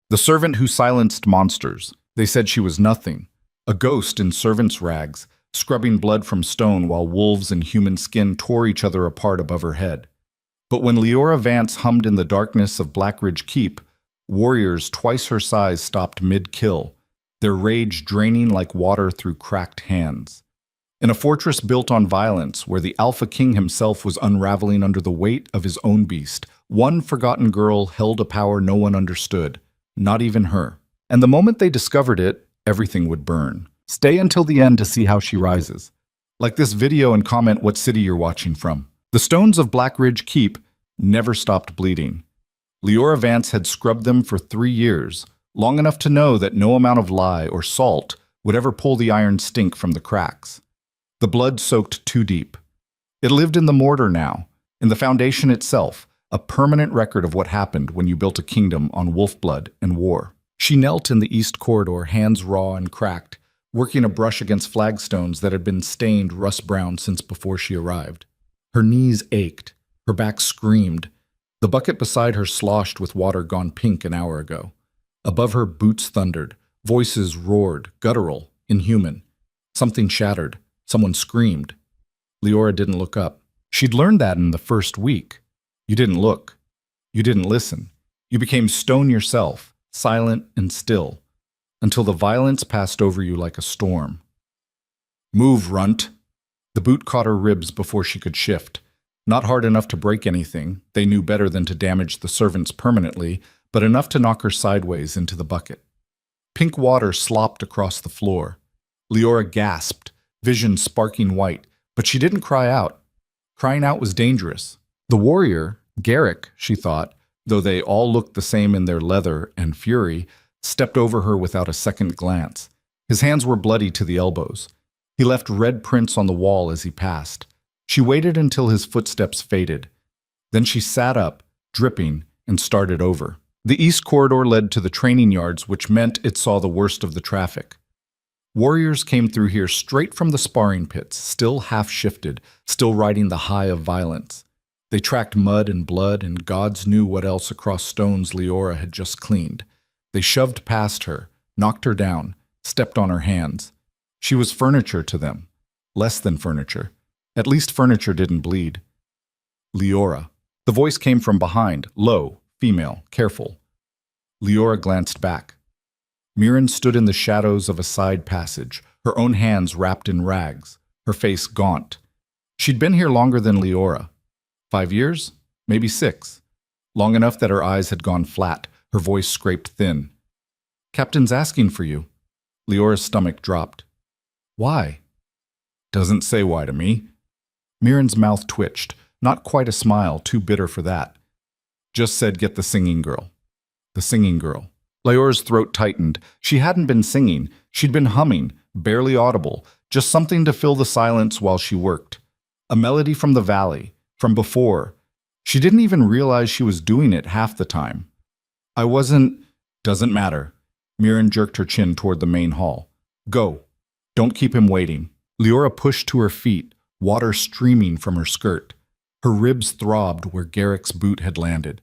The servant who silenced monsters. They said she was nothing. A ghost in servant's rags, scrubbing blood from stone while wolves in human skin tore each other apart above her head. But when Leora Vance hummed in the darkness of Blackridge Keep, warriors twice her size stopped mid-kill, their rage draining like water through cracked hands. In a fortress built on violence, where the Alpha King himself was unraveling under the weight of his own beast, one forgotten girl held a power no one understood, not even her. And the moment they discovered it, everything would burn. Stay until the end to see how she rises. Like this video and comment what city you're watching from. The stones of Blackridge Keep never stopped bleeding. Leora Vance had scrubbed them for 3 years, long enough to know that no amount of lye or salt would ever pull the iron stink from the cracks. The blood soaked too deep. It lived in the mortar now, in the foundation itself, a permanent record of what happened when you built a kingdom on wolf blood and war. She knelt in the east corridor, hands raw and cracked, working a brush against flagstones that had been stained rust-brown since before she arrived. Her knees ached, her back screamed. The bucket beside her sloshed with water gone pink an hour ago. Above her, boots thundered, voices roared, guttural, inhuman. Something shattered. Someone screamed. Leora didn't look up. She'd learned that in the first week. You didn't look. You didn't listen. You became stone yourself, silent and still, until the violence passed over you like a storm. Move, runt. The boot caught her ribs before she could shift. Not hard enough to break anything, they knew better than to damage the servants permanently, but enough to knock her sideways into the bucket. Pink water slopped across the floor. Leora gasped, vision sparking white, but she didn't cry out. Crying out was dangerous. The warrior, Garrick, she thought, though they all looked the same in their leather and fury, stepped over her without a second glance. His hands were bloody to the elbows. He left red prints on the wall as he passed. She waited until his footsteps faded. Then she sat up, dripping, and started over. The east corridor led to the training yards, which meant it saw the worst of the traffic. Warriors came through here straight from the sparring pits, still half-shifted, still riding the high of violence. They tracked mud and blood, and gods knew what else across stones Leora had just cleaned. They shoved past her, knocked her down, stepped on her hands. She was furniture to them. Less than furniture. At least furniture didn't bleed. Leora. The voice came from behind, low, female, careful. Leora glanced back. Mirren stood in the shadows of a side passage, her own hands wrapped in rags, her face gaunt. She'd been here longer than Leora. 5 years? Maybe 6. Long enough that her eyes had gone flat, her voice scraped thin. Captain's asking for you. Leora's stomach dropped. Why? Doesn't say why to me. Mirren's mouth twitched, not quite a smile, too bitter for that. Just said get the singing girl. The singing girl. Leora's throat tightened. She hadn't been singing. She'd been humming, barely audible, just something to fill the silence while she worked. A melody from the valley, from before. She didn't even realize she was doing it half the time. I wasn't... Doesn't matter. Mirren jerked her chin toward the main hall. Go. Don't keep him waiting. Leora pushed to her feet, water streaming from her skirt. Her ribs throbbed where Garrick's boot had landed.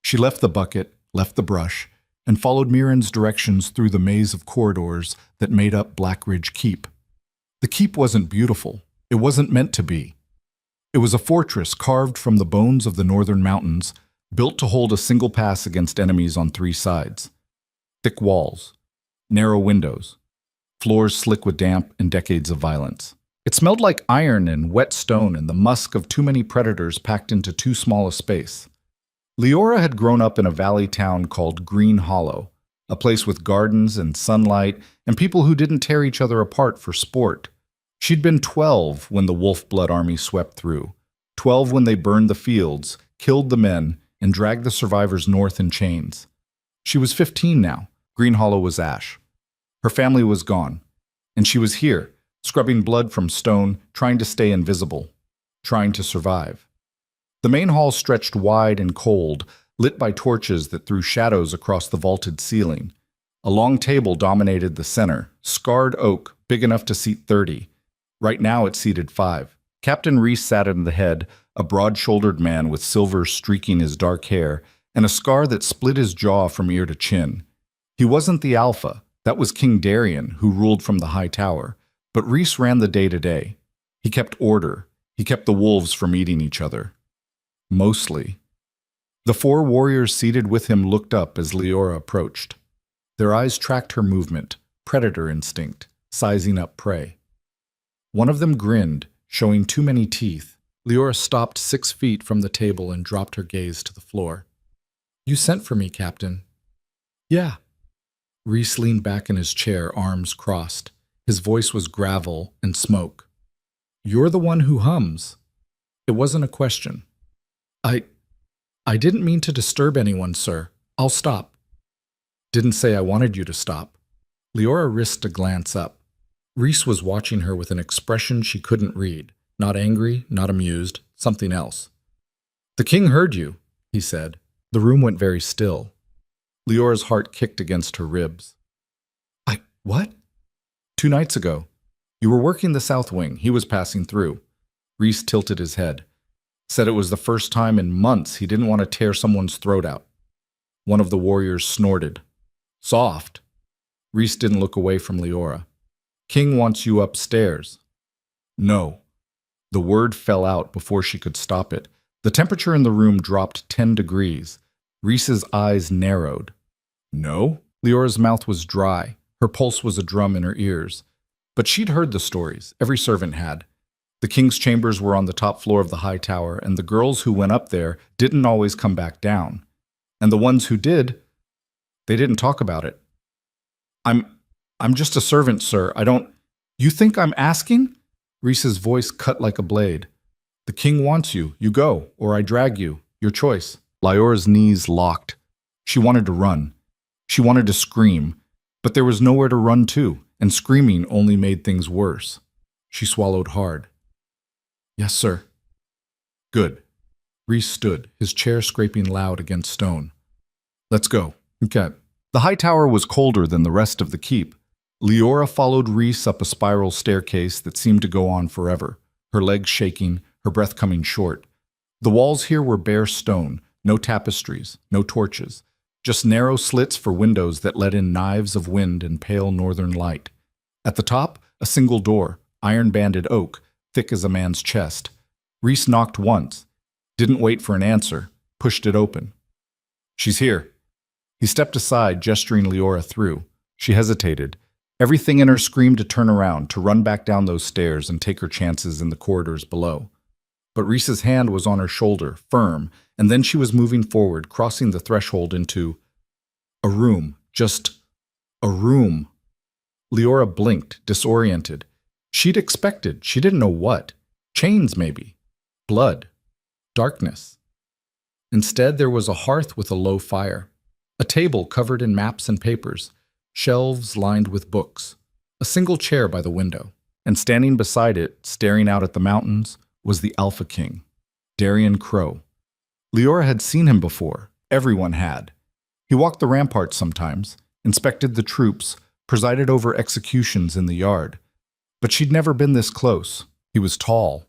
She left the bucket, left the brush, and followed Mirren's directions through the maze of corridors that made up Blackridge Keep. The keep wasn't beautiful. It wasn't meant to be. It was a fortress carved from the bones of the northern mountains, built to hold a single pass against enemies on 3 sides. Thick walls, narrow windows, floors slick with damp and decades of violence. It smelled like iron and wet stone and the musk of too many predators packed into too small a space. Leora had grown up in a valley town called Green Hollow, a place with gardens and sunlight and people who didn't tear each other apart for sport. She'd been 12 when the Wolf Blood Army swept through, 12 when they burned the fields, killed the men, and dragged the survivors north in chains. She was 15 now. Green Hollow was ash. Her family was gone, and she was here, scrubbing blood from stone, trying to stay invisible, trying to survive. The main hall stretched wide and cold, lit by torches that threw shadows across the vaulted ceiling. A long table dominated the center, scarred oak, big enough to seat 30. Right now it seated 5. Captain Reese sat at the head, a broad-shouldered man with silver streaking his dark hair, and a scar that split his jaw from ear to chin. He wasn't the alpha. That was King Darien, who ruled from the high tower. But Rhys ran the day-to-day. He kept order. He kept the wolves from eating each other. Mostly. The four warriors seated with him looked up as Leora approached. Their eyes tracked her movement, predator instinct, sizing up prey. One of them grinned, showing too many teeth. Leora stopped 6 feet from the table and dropped her gaze to the floor. "You sent for me, Captain." "Yeah." Rhys leaned back in his chair, arms crossed. His voice was gravel and smoke. "You're the one who hums." It wasn't a question. I didn't mean to disturb anyone, sir. I'll stop." "Didn't say I wanted you to stop." Leora risked a glance up. Rhys was watching her with an expression she couldn't read. Not angry, not amused, something else. "The king heard you," he said. The room went very still. Leora's heart kicked against her ribs. What?" "2 nights ago. You were working the south wing. He was passing through." Rhys tilted his head. Said it was the first time in months he didn't want to tear someone's throat out. One of the warriors snorted. "Soft." Rhys didn't look away from Leora. "King wants you upstairs." "No." The word fell out before she could stop it. The temperature in the room dropped 10 degrees. Rhys's eyes narrowed. "No?" Leora's mouth was dry. Her pulse was a drum in her ears. But she'd heard the stories. Every servant had. The king's chambers were on the top floor of the high tower, and the girls who went up there didn't always come back down. And the ones who did, they didn't talk about it. I'm just a servant, sir. I don't... You think I'm asking?" Rhys's voice cut like a blade. "The king wants you. You go, or I drag you. Your choice." Leora's knees locked. She wanted to run. She wanted to scream. But there was nowhere to run to, and screaming only made things worse. She swallowed hard. "Yes, sir." "Good." Rhys stood, his chair scraping loud against stone. "Let's go." "Okay." The high tower was colder than the rest of the keep. Leora followed Rhys up a spiral staircase that seemed to go on forever, her legs shaking, her breath coming short. The walls here were bare stone, no tapestries, no torches, just narrow slits for windows that let in knives of wind and pale northern light. At the top, a single door, iron-banded oak, thick as a man's chest. Rhys knocked once, didn't wait for an answer, pushed it open. "She's here." He stepped aside, gesturing Leora through. She hesitated. Everything in her screamed to turn around, to run back down those stairs and take her chances in the corridors below. But Rhys's hand was on her shoulder, firm, and then she was moving forward, crossing the threshold into a room. Just a room. Leora blinked, disoriented. She'd expected, she didn't know what. Chains, maybe. Blood. Darkness. Instead, there was a hearth with a low fire. A table covered in maps and papers. Shelves lined with books. A single chair by the window. And standing beside it, staring out at the mountains, was the Alpha King, Darien Crow. Leora had seen him before. Everyone had. He walked the ramparts sometimes, inspected the troops, presided over executions in the yard. But she'd never been this close. He was tall.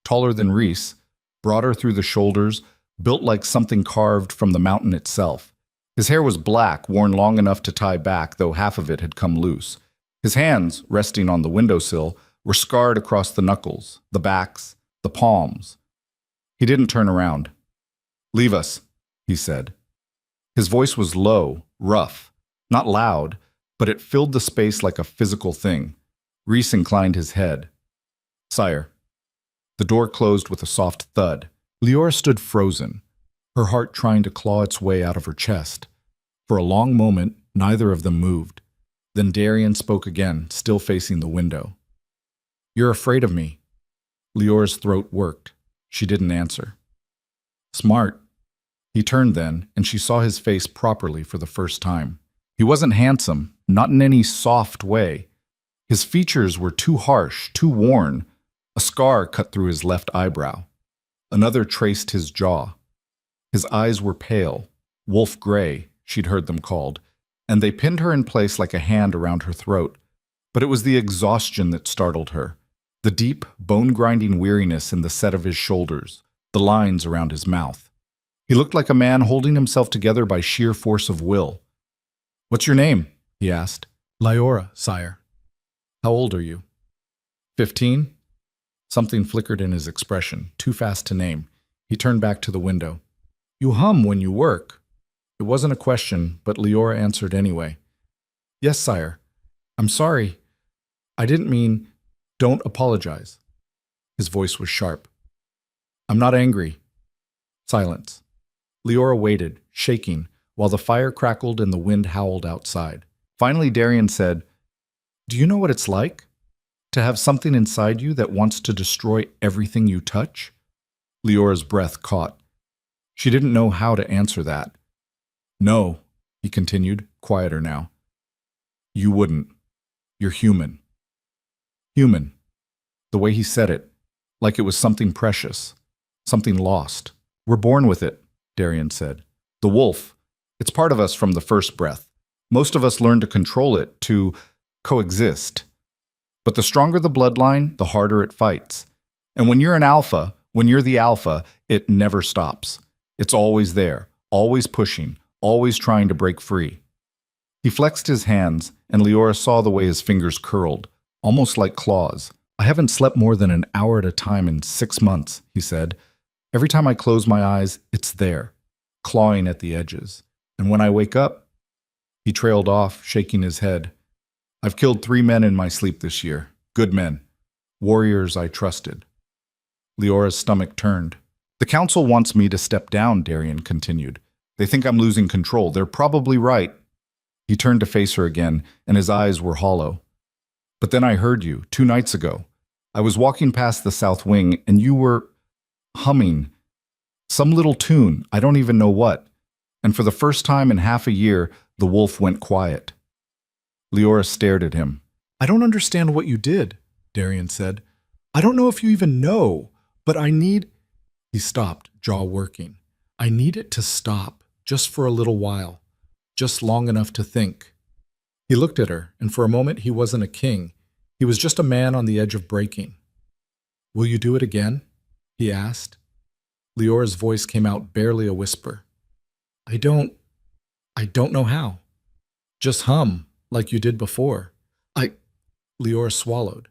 Taller than Rhys, broader through the shoulders, built like something carved from the mountain itself. His hair was black, worn long enough to tie back, though half of it had come loose. His hands, resting on the windowsill, were scarred across the knuckles, the backs, the palms. He didn't turn around. "Leave us," he said. His voice was low, rough, not loud, but it filled the space like a physical thing. Rhys inclined his head. "Sire." The door closed with a soft thud. Leora stood frozen, her heart trying to claw its way out of her chest. For a long moment, neither of them moved. Then Darien spoke again, still facing the window. "You're afraid of me." Leora's throat worked. She didn't answer. "Smart." He turned then, and she saw his face properly for the first time. He wasn't handsome, not in any soft way. His features were too harsh, too worn. A scar cut through his left eyebrow. Another traced his jaw. His eyes were pale, wolf gray, she'd heard them called, and they pinned her in place like a hand around her throat. But it was the exhaustion that startled her. The deep, bone-grinding weariness in the set of his shoulders, the lines around his mouth. He looked like a man holding himself together by sheer force of will. What's your name? He asked. Lyora, sire. How old are you? 15? Something flickered in his expression, too fast to name. He turned back to the window. You hum when you work. It wasn't a question, but Lyora answered anyway. Yes, sire. I'm sorry. I didn't mean, don't apologize. His voice was sharp. I'm not angry. Silence. Lyora waited, shaking, while the fire crackled and the wind howled outside. Finally, Darian said, Do you know what it's like? To have something inside you that wants to destroy everything you touch? Lyora's breath caught. She didn't know how to answer that. No, he continued, quieter now. You wouldn't. You're human. Human. The way he said it, like it was something precious, something lost. We're born with it, Darian said. The wolf. It's part of us from the first breath. Most of us learn to control it, to coexist. But the stronger the bloodline, the harder it fights. And when you're the alpha, it never stops. It's always there, always pushing, always trying to break free. He flexed his hands, and Lyora saw the way his fingers curled, almost like claws. I haven't slept more than an hour at a time in 6 months, he said. Every time I close my eyes, it's there, clawing at the edges. And when I wake up, he trailed off, shaking his head. I've killed 3 men in my sleep this year. Good men. Warriors I trusted. Lyora's stomach turned. The council wants me to step down, Darian continued. They think I'm losing control. They're probably right. He turned to face her again, and his eyes were hollow. But then I heard you, 2 nights ago. I was walking past the south wing, and you were humming. Some little tune, I don't even know what. And for the first time in half a year, the wolf went quiet. Lyora stared at him. I don't understand what you did, Darian said. I don't know if you even know, but I need... He stopped, jaw working. I need it to stop, just for a little while, just long enough to think. He looked at her, and for a moment he wasn't a king. He was just a man on the edge of breaking. Will you do it again? He asked. Lyora's voice came out barely a whisper. I don't know how. Just hum, like you did before. Lyora swallowed.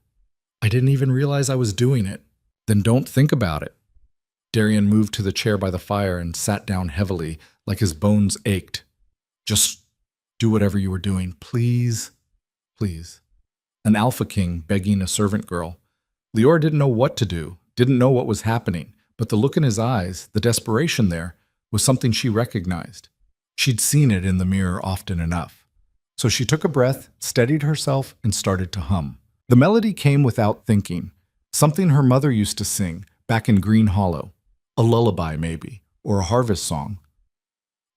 I didn't even realize I was doing it. Then don't think about it. Darian moved to the chair by the fire and sat down heavily, like his bones ached. Just do whatever you were doing, please, please. An alpha king begging a servant girl. Lyora didn't know what to do, didn't know what was happening, but the look in his eyes, the desperation there, was something she recognized. She'd seen it in the mirror often enough. So she took a breath, steadied herself, and started to hum. The melody came without thinking, something her mother used to sing back in Green Hollow. A lullaby, maybe, or a harvest song.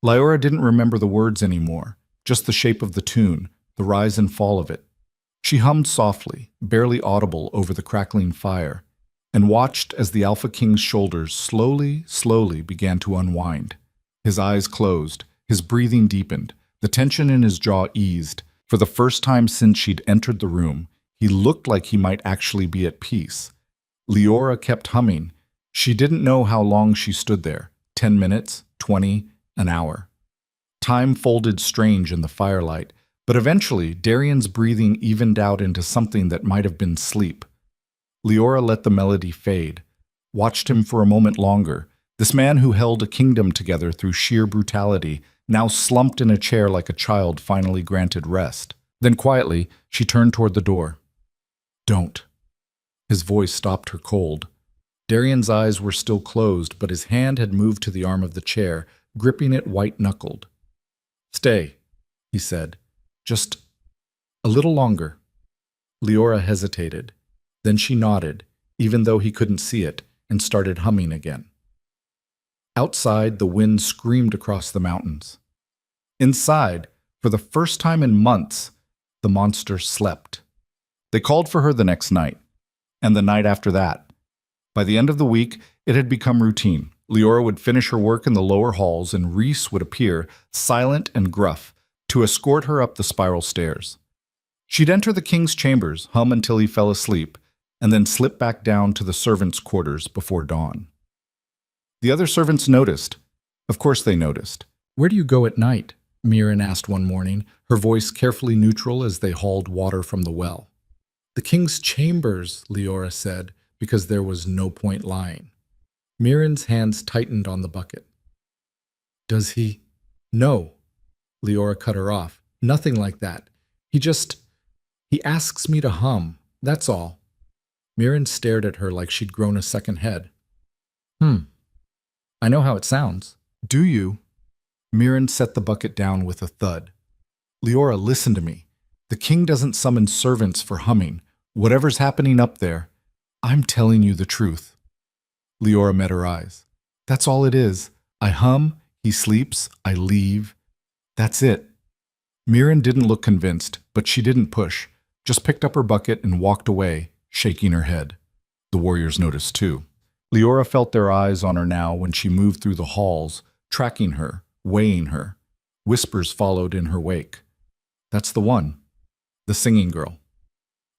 Lyora didn't remember the words anymore, just the shape of the tune, the rise and fall of it. She hummed softly, barely audible over the crackling fire, and watched as the Alpha King's shoulders slowly began to unwind. His eyes closed, his breathing deepened, the tension in his jaw eased. For the first time since she'd entered the room, he looked like he might actually be at peace. Lyora kept humming. She didn't know how long she stood there, 10 minutes, 20, an hour. Time folded strange in the firelight, but eventually Darian's breathing evened out into something that might have been sleep. Lyora let the melody fade, watched him for a moment longer. This man who held a kingdom together through sheer brutality, now slumped in a chair like a child finally granted rest. Then quietly, she turned toward the door. Don't. His voice stopped her cold. Darian's eyes were still closed, but his hand had moved to the arm of the chair, gripping it white-knuckled. Stay, he said. Just a little longer. Lyora hesitated. Then she nodded, even though he couldn't see it, and started humming again. Outside, the wind screamed across the mountains. Inside, for the first time in months, the monster slept. They called for her the next night, and the night after that. By the end of the week, it had become routine. Lyora would finish her work in the lower halls, and Rhys would appear, silent and gruff, to escort her up the spiral stairs. She'd enter the king's chambers, hum until he fell asleep, and then slip back down to the servants' quarters before dawn. The other servants noticed. Of course they noticed. Where do you go at night? Mirren asked one morning, her voice carefully neutral as they hauled water from the well. The king's chambers, Leora said, because there was no point lying. Mirren's hands tightened on the bucket. Does he? No. Leora cut her off. Nothing like that. He asks me to hum. That's all. Mirren stared at her like she'd grown a second head. I know how it sounds. Do you? Mirren set the bucket down with a thud. Leora, listen to me. The king doesn't summon servants for humming. Whatever's happening up there, I'm telling you the truth. Leora met her eyes. That's all it is. I hum, he sleeps, I leave. That's it. Mirren didn't look convinced, but she didn't push, just picked up her bucket and walked away, shaking her head. The warriors noticed too. Leora felt their eyes on her now when she moved through the halls, tracking her, weighing her. Whispers followed in her wake. That's the one. The singing girl.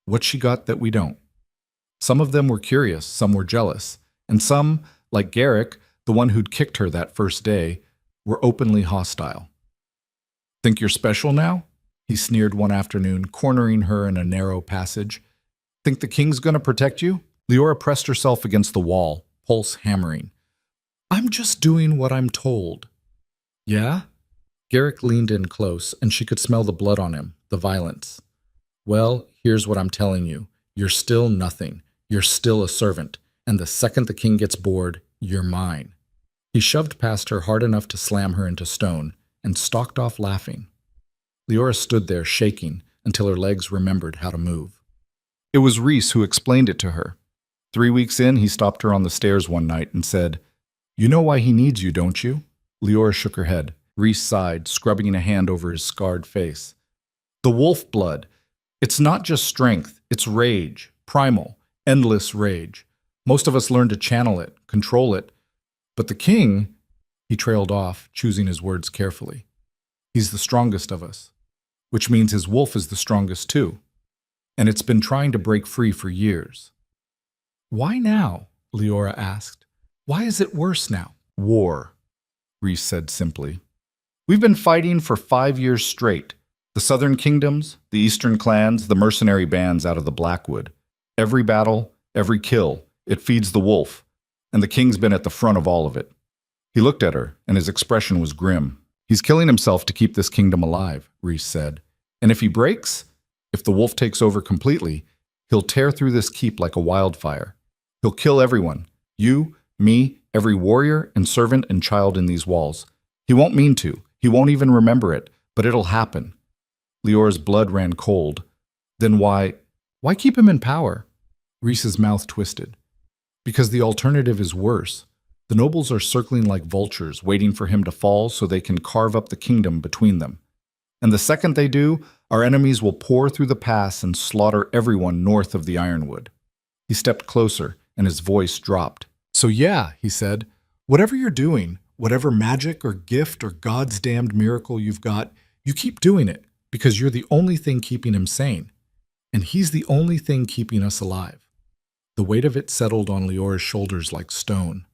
What's she got that we don't? Some of them were curious, some were jealous, and some, like Garrick, the one who'd kicked her that first day, were openly hostile. Think you're special now? He sneered one afternoon, cornering her in a narrow passage. Think the king's gonna protect you? Leora pressed herself against the wall, pulse hammering. I'm just doing what I'm told. Yeah? Garrick leaned in close, and she could smell the blood on him, the violence. Well, here's what I'm telling you. You're still nothing. You're still a servant, and the second the king gets bored, you're mine. He shoved past her hard enough to slam her into stone, and stalked off laughing. Leora stood there shaking until her legs remembered how to move. It was Reese who explained it to her. 3 weeks in, he stopped her on the stairs one night and said, You know why he needs you, don't you? Leora shook her head. Reese sighed, scrubbing a hand over his scarred face. The wolf blood. It's not just strength, it's rage, primal, endless rage. Most of us learn to channel it, control it. But the king, he trailed off, choosing his words carefully. He's the strongest of us, which means his wolf is the strongest too. And it's been trying to break free for years. Why now? Leora asked. Why is it worse now? War, Reese said simply. We've been fighting for 5 years straight. The southern kingdoms, the eastern clans, the mercenary bands out of the Blackwood. Every battle, every kill, it feeds the wolf, and the king's been at the front of all of it. He looked at her, and his expression was grim. He's killing himself to keep this kingdom alive, Reese said. And if he breaks, if the wolf takes over completely, he'll tear through this keep like a wildfire. He'll kill everyone. You, me, every warrior and servant and child in these walls. He won't mean to. He won't even remember it, but it'll happen. Leora's blood ran cold. Then why keep him in power? Reese's mouth twisted. Because the alternative is worse. The nobles are circling like vultures, waiting for him to fall so they can carve up the kingdom between them. And the second they do, our enemies will pour through the pass and slaughter everyone north of the Ironwood. He stepped closer, and his voice dropped. So yeah, he said, whatever you're doing, whatever magic or gift or God's damned miracle you've got, you keep doing it because you're the only thing keeping him sane. And he's the only thing keeping us alive. The weight of it settled on Leora's shoulders like stone.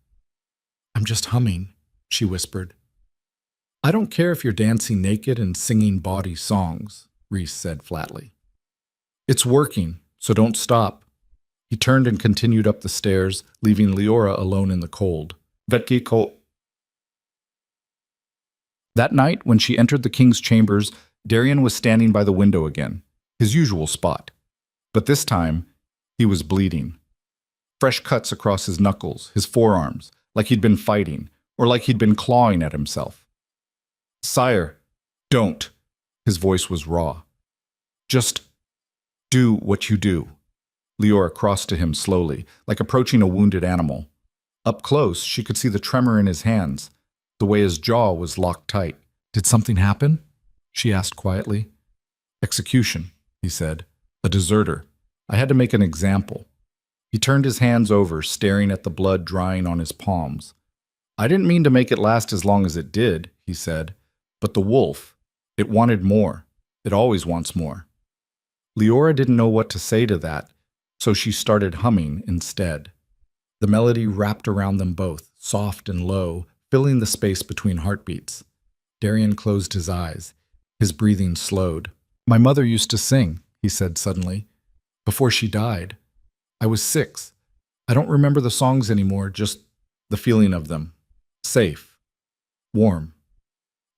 I'm just humming, she whispered. I don't care if you're dancing naked and singing bawdy songs, Reese said flatly. It's working, so don't stop. He turned and continued up the stairs, leaving Leora alone in the cold. That night, when she entered the king's chambers, Darian was standing by the window again, his usual spot. But this time, he was bleeding. Fresh cuts across his knuckles, his forearms, like he'd been fighting, or like he'd been clawing at himself. Sire, don't. His voice was raw. Just do what you do. Leora crossed to him slowly, like approaching a wounded animal. Up close, she could see the tremor in his hands, the way his jaw was locked tight. Did something happen? She asked quietly. Execution, he said. A deserter. I had to make an example. He turned his hands over, staring at the blood drying on his palms. I didn't mean to make it last as long as it did, he said. But the wolf, it wanted more. It always wants more. Leora didn't know what to say to that, so she started humming instead. The melody wrapped around them both, soft and low, filling the space between heartbeats. Darian closed his eyes. His breathing slowed. My mother used to sing, he said suddenly. Before she died. I was 6. I don't remember the songs anymore, just the feeling of them. Safe. Warm.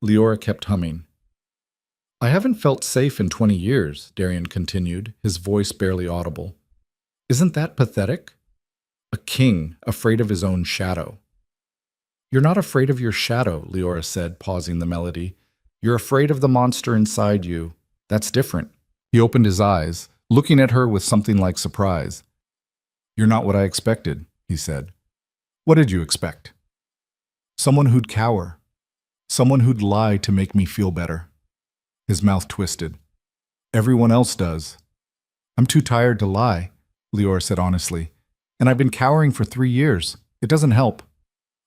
Leora kept humming. I haven't felt safe in 20 years, Darian continued, his voice barely audible. Isn't that pathetic? A king afraid of his own shadow. You're not afraid of your shadow, Leora said, pausing the melody. You're afraid of the monster inside you. That's different. He opened his eyes, looking at her with something like surprise. You're not what I expected, he said. What did you expect? Someone who'd cower. Someone who'd lie to make me feel better. His mouth twisted. Everyone else does. I'm too tired to lie, Leora said honestly. And I've been cowering for 3 years. It doesn't help.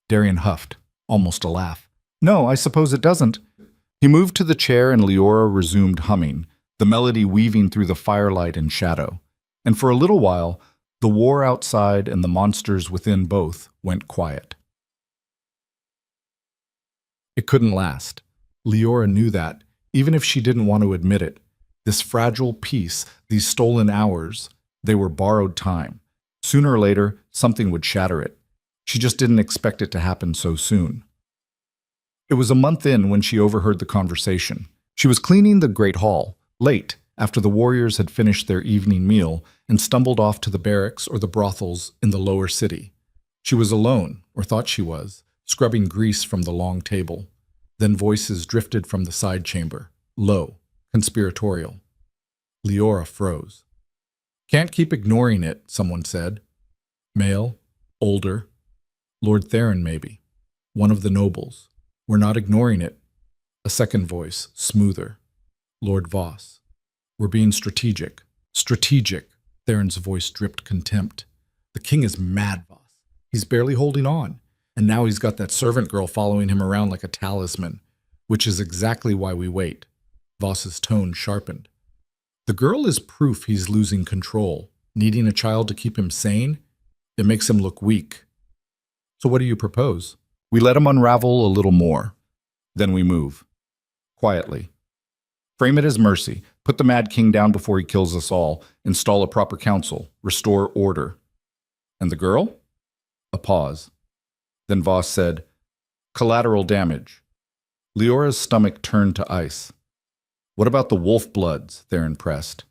Darian huffed, almost a laugh. No, I suppose it doesn't. He moved to the chair and Leora resumed humming, the melody weaving through the firelight and shadow. And for a little while, the war outside and the monsters within both went quiet. It couldn't last. Leora knew that, even if she didn't want to admit it. This fragile peace, these stolen hours, they were borrowed time. Sooner or later, something would shatter it. She just didn't expect it to happen so soon. It was a month in when she overheard the conversation. She was cleaning the great hall, late, after the warriors had finished their evening meal and stumbled off to the barracks or the brothels in the lower city. She was alone, or thought she was, scrubbing grease from the long table. Then voices drifted from the side chamber, low, conspiratorial. Leora froze. Can't keep ignoring it, someone said. Male, older, Lord Theron maybe, one of the nobles. We're not ignoring it. A second voice, smoother. Lord Voss. We're being strategic. Strategic. Theron's voice dripped contempt. The king is mad, Voss. He's barely holding on. And now he's got that servant girl following him around like a talisman, which is exactly why we wait. Voss's tone sharpened. The girl is proof he's losing control, needing a child to keep him sane. It makes him look weak. So what do you propose? We let him unravel a little more. Then we move. Quietly. Frame it as mercy. Put the Mad King down before he kills us all. Install a proper council. Restore order. And the girl? A pause. Then Voss said, collateral damage. Leora's stomach turned to ice. What about the wolf bloods? Theron pressed.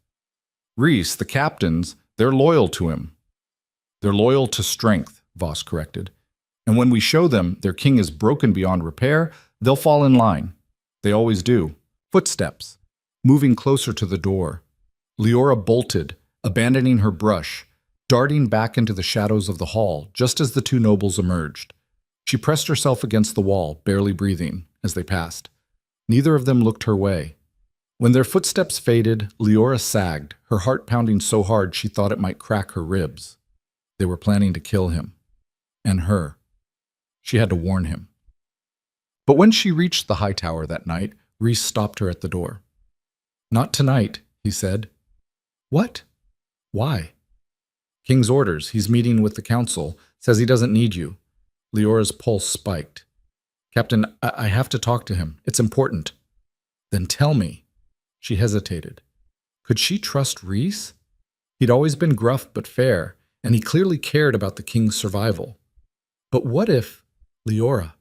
Rhys, the captains, they're loyal to him. They're loyal to strength, Voss corrected. And when we show them their king is broken beyond repair, they'll fall in line. They always do. Footsteps. Moving closer to the door. Leora bolted, abandoning her brush, darting back into the shadows of the hall just as the two nobles emerged. She pressed herself against the wall, barely breathing, as they passed. Neither of them looked her way. When their footsteps faded, Leora sagged, her heart pounding so hard she thought it might crack her ribs. They were planning to kill him. And her. She had to warn him. But when she reached the high tower that night, Rhys stopped her at the door. Not tonight, he said. What? Why? King's orders. He's meeting with the council. Says he doesn't need you. Leora's pulse spiked. Captain, I have to talk to him. It's important. Then tell me. She hesitated. Could she trust Rhys? He'd always been gruff but fair, and he clearly cared about the king's survival. But what if... Leora.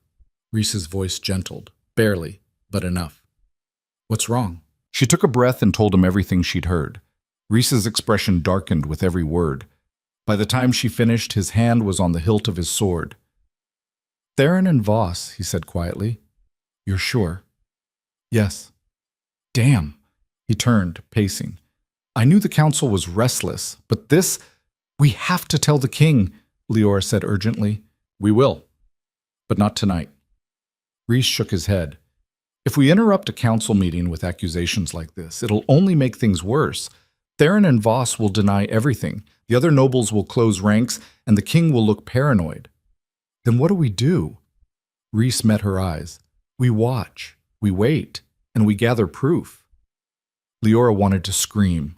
Rhys's voice gentled, barely, but enough. What's wrong? She took a breath and told him everything she'd heard. Rhys's expression darkened with every word. By the time she finished, his hand was on the hilt of his sword. Theron and Voss, he said quietly. You're sure? Yes. Damn. He turned, pacing. I knew the council was restless, but this... We have to tell the king, Leora said urgently. We will. But not tonight. Rhys shook his head. If we interrupt a council meeting with accusations like this, it'll only make things worse. Theron and Voss will deny everything. The other nobles will close ranks, and the king will look paranoid. Then what do we do? Rhys met her eyes. We watch, we wait, and we gather proof. Leora wanted to scream.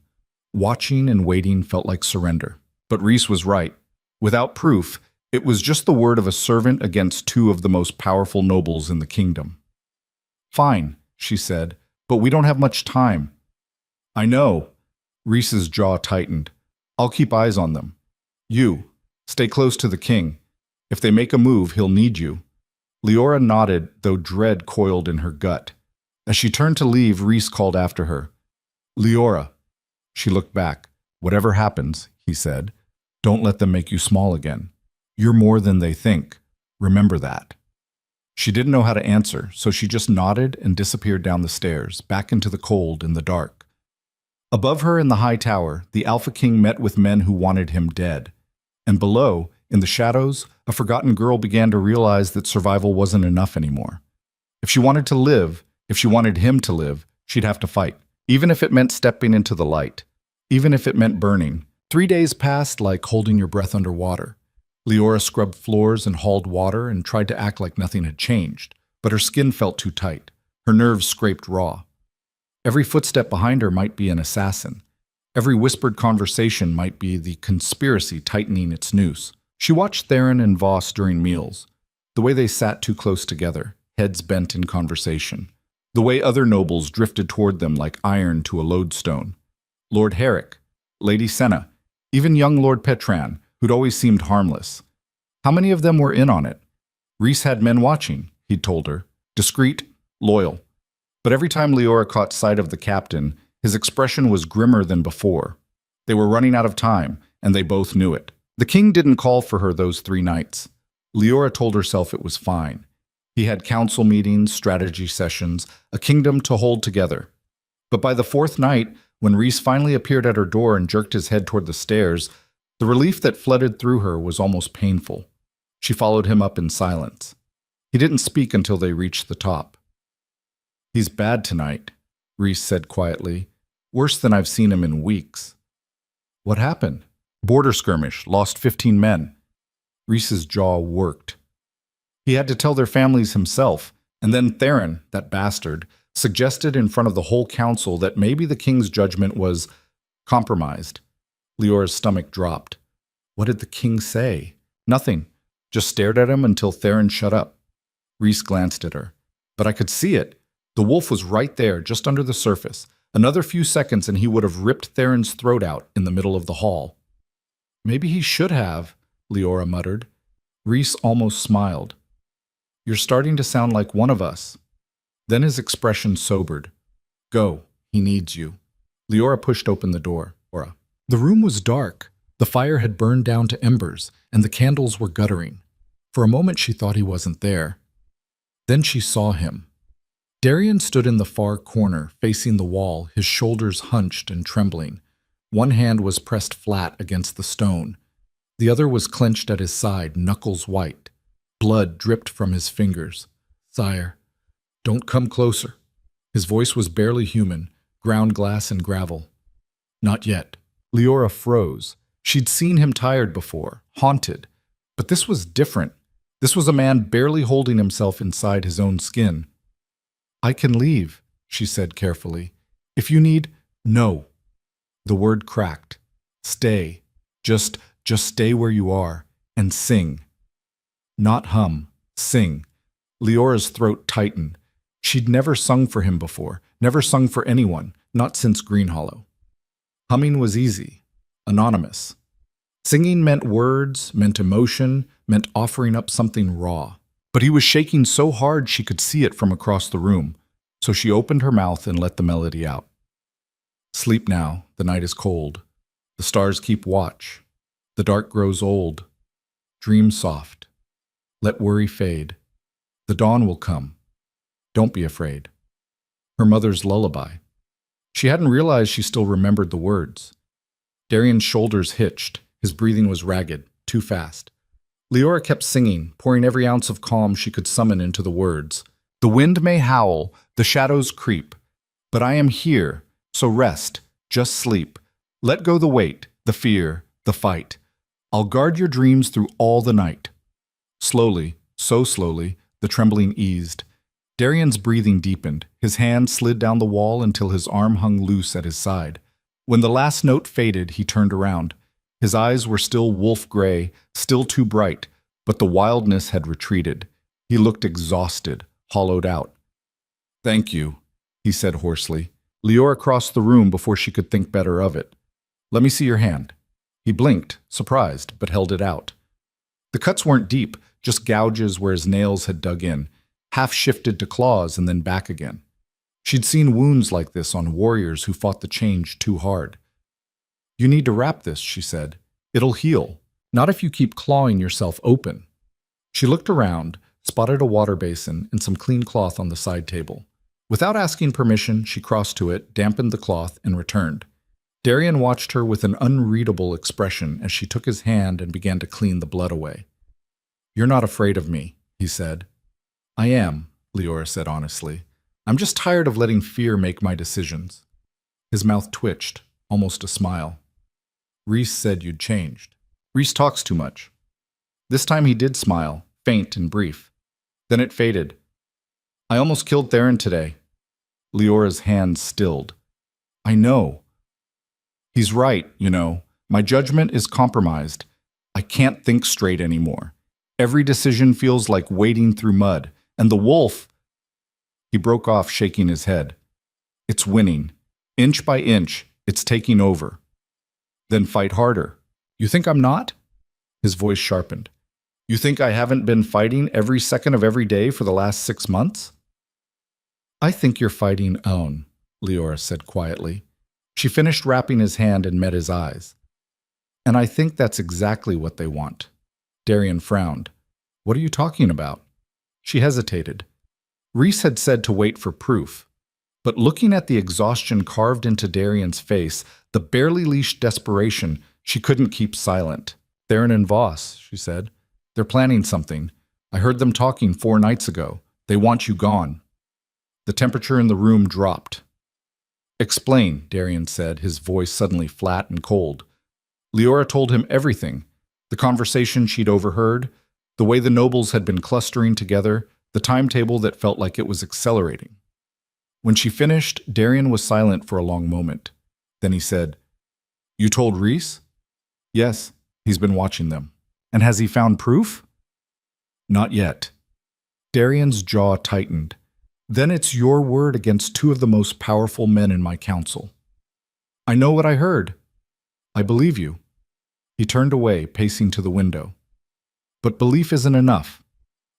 Watching and waiting felt like surrender. But Rhys was right. Without proof, it was just the word of a servant against two of the most powerful nobles in the kingdom. Fine, she said, but we don't have much time. I know. Reese's jaw tightened. I'll keep eyes on them. You, stay close to the king. If they make a move, he'll need you. Leora nodded, though dread coiled in her gut. As she turned to leave, Reese called after her. Leora. She looked back. Whatever happens, he said, don't let them make you small again. You're more than they think. Remember that. She didn't know how to answer, so she just nodded and disappeared down the stairs, back into the cold and the dark. Above her in the high tower, the Alpha King met with men who wanted him dead. And below, in the shadows, a forgotten girl began to realize that survival wasn't enough anymore. If she wanted to live, if she wanted him to live, she'd have to fight, even if it meant stepping into the light, even if it meant burning. 3 days passed like holding your breath underwater. Leora scrubbed floors and hauled water and tried to act like nothing had changed, but her skin felt too tight. Her nerves scraped raw. Every footstep behind her might be an assassin. Every whispered conversation might be the conspiracy tightening its noose. She watched Theron and Voss during meals, the way they sat too close together, heads bent in conversation, the way other nobles drifted toward them like iron to a lodestone. Lord Herrick, Lady Senna, even young Lord Petran, who'd always seemed harmless. How many of them were in on it? Reese had men watching, he'd told her, discreet, loyal. But every time Leora caught sight of the captain, his expression was grimmer than before. They were running out of time, and they both knew it. The king didn't call for her those 3 nights. Leora told herself it was fine. He had council meetings, strategy sessions, a kingdom to hold together. But by the 4th night, when Reese finally appeared at her door and jerked his head toward the stairs, the relief that flooded through her was almost painful. She followed him up in silence. He didn't speak until they reached the top. He's bad tonight, Reese said quietly. Worse than I've seen him in weeks. What happened? Border skirmish, lost 15 men. Reese's jaw worked. He had to tell their families himself, and then Theron, that bastard, suggested in front of the whole council that maybe the king's judgment was compromised. Leora's stomach dropped. What did the king say? Nothing. Just stared at him until Theron shut up. Reese glanced at her. But I could see it. The wolf was right there, just under the surface. Another few seconds and he would have ripped Theron's throat out in the middle of the hall. Maybe he should have, Leora muttered. Reese almost smiled. You're starting to sound like one of us. Then his expression sobered. Go, he needs you. Leora pushed open the door. The room was dark. The fire had burned down to embers, and the candles were guttering. For a moment she thought he wasn't there. Then she saw him. Darian stood in the far corner, facing the wall, his shoulders hunched and trembling. One hand was pressed flat against the stone. The other was clenched at his side, knuckles white. Blood dripped from his fingers. Sire, don't come closer. His voice was barely human, ground glass and gravel. Not yet. Leora froze. She'd seen him tired before, haunted. But this was different. This was a man barely holding himself inside his own skin. I can leave, she said carefully. If you need, no. The word cracked. Stay. Just stay where you are and sing. Not hum, sing. Leora's throat tightened. She'd never sung for him before, never sung for anyone, not since Green Hollow. Humming was easy, anonymous. Singing meant words, meant emotion, meant offering up something raw. But he was shaking so hard she could see it from across the room, so she opened her mouth and let the melody out. Sleep now, the night is cold. The stars keep watch. The dark grows old. Dream soft. Let worry fade. The dawn will come. Don't be afraid. Her mother's lullaby. She hadn't realized she still remembered the words. Darian's shoulders hitched. His breathing was ragged, too fast. Leora kept singing, pouring every ounce of calm she could summon into the words. The wind may howl, the shadows creep, but I am here, so rest, just sleep. Let go the weight, the fear, the fight. I'll guard your dreams through all the night. Slowly, so slowly, the trembling eased. Darian's breathing deepened. His hand slid down the wall until his arm hung loose at his side. When the last note faded, he turned around. His eyes were still wolf gray, still too bright, but the wildness had retreated. He looked exhausted, hollowed out. Thank you, he said hoarsely. Leora crossed the room before she could think better of it. Let me see your hand. He blinked, surprised, but held it out. The cuts weren't deep, just gouges where his nails had dug in, half shifted to claws and then back again. She'd seen wounds like this on warriors who fought the change too hard. You need to wrap this, she said. It'll heal, not if you keep clawing yourself open. She looked around, spotted a water basin and some clean cloth on the side table. Without asking permission, she crossed to it, dampened the cloth, and returned. Darian watched her with an unreadable expression as she took his hand and began to clean the blood away. You're not afraid of me, he said. I am, Leora said honestly. I'm just tired of letting fear make my decisions. His mouth twitched, almost a smile. Rhys said you'd changed. Rhys talks too much. This time he did smile, faint and brief. Then it faded. I almost killed Theron today. Leora's hand stilled. I know. He's right, you know. My judgment is compromised. I can't think straight anymore. Every decision feels like wading through mud. And the wolf... He broke off, shaking his head. It's winning. Inch by inch, it's taking over. Then fight harder. You think I'm not? His voice sharpened. You think I haven't been fighting every second of every day for the last 6 months? I think you're fighting own, Leora said quietly. She finished wrapping his hand and met his eyes. And I think that's exactly what they want. Darian frowned. What are you talking about? She hesitated. Rhys had said to wait for proof. But looking at the exhaustion carved into Darian's face, the barely leashed desperation, she couldn't keep silent. Theron and Voss, she said. They're planning something. I heard them talking 4 nights ago. They want you gone. The temperature in the room dropped. Explain, Darian said, his voice suddenly flat and cold. Leora told him everything. The conversation she'd overheard, the way the nobles had been clustering together, the timetable that felt like it was accelerating. When she finished, Darian was silent for a long moment. Then he said, You told Rhys? Yes, he's been watching them. And has he found proof? Not yet. Darian's jaw tightened. Then it's your word against 2 of the most powerful men in my council. I know what I heard. I believe you. He turned away, pacing to the window. But belief isn't enough.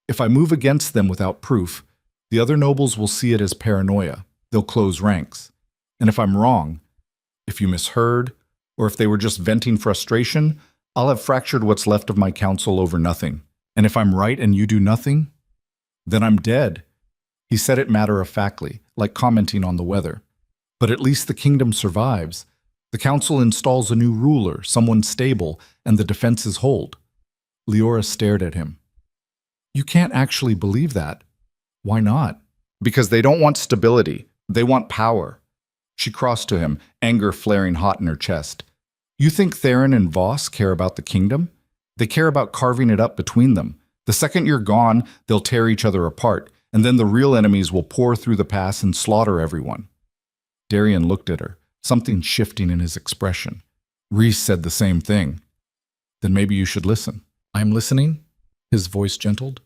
If I move against them without proof, the other nobles will see it as paranoia. They'll close ranks. And if I'm wrong, if you misheard, or if they were just venting frustration, I'll have fractured what's left of my council over nothing. And if I'm right and you do nothing, then I'm dead. He said it matter-of-factly, like commenting on the weather. But at least the kingdom survives. The council installs a new ruler, someone stable, and the defenses hold. Leora stared at him. You can't actually believe that. Why not? Because they don't want stability. They want power. She crossed to him, anger flaring hot in her chest. You think Theron and Voss care about the kingdom? They care about carving it up between them. The second you're gone, they'll tear each other apart, and then the real enemies will pour through the pass and slaughter everyone. Darian looked at her, something shifting in his expression. Rhys said the same thing. Then maybe you should listen. I'm listening, his voice gentled.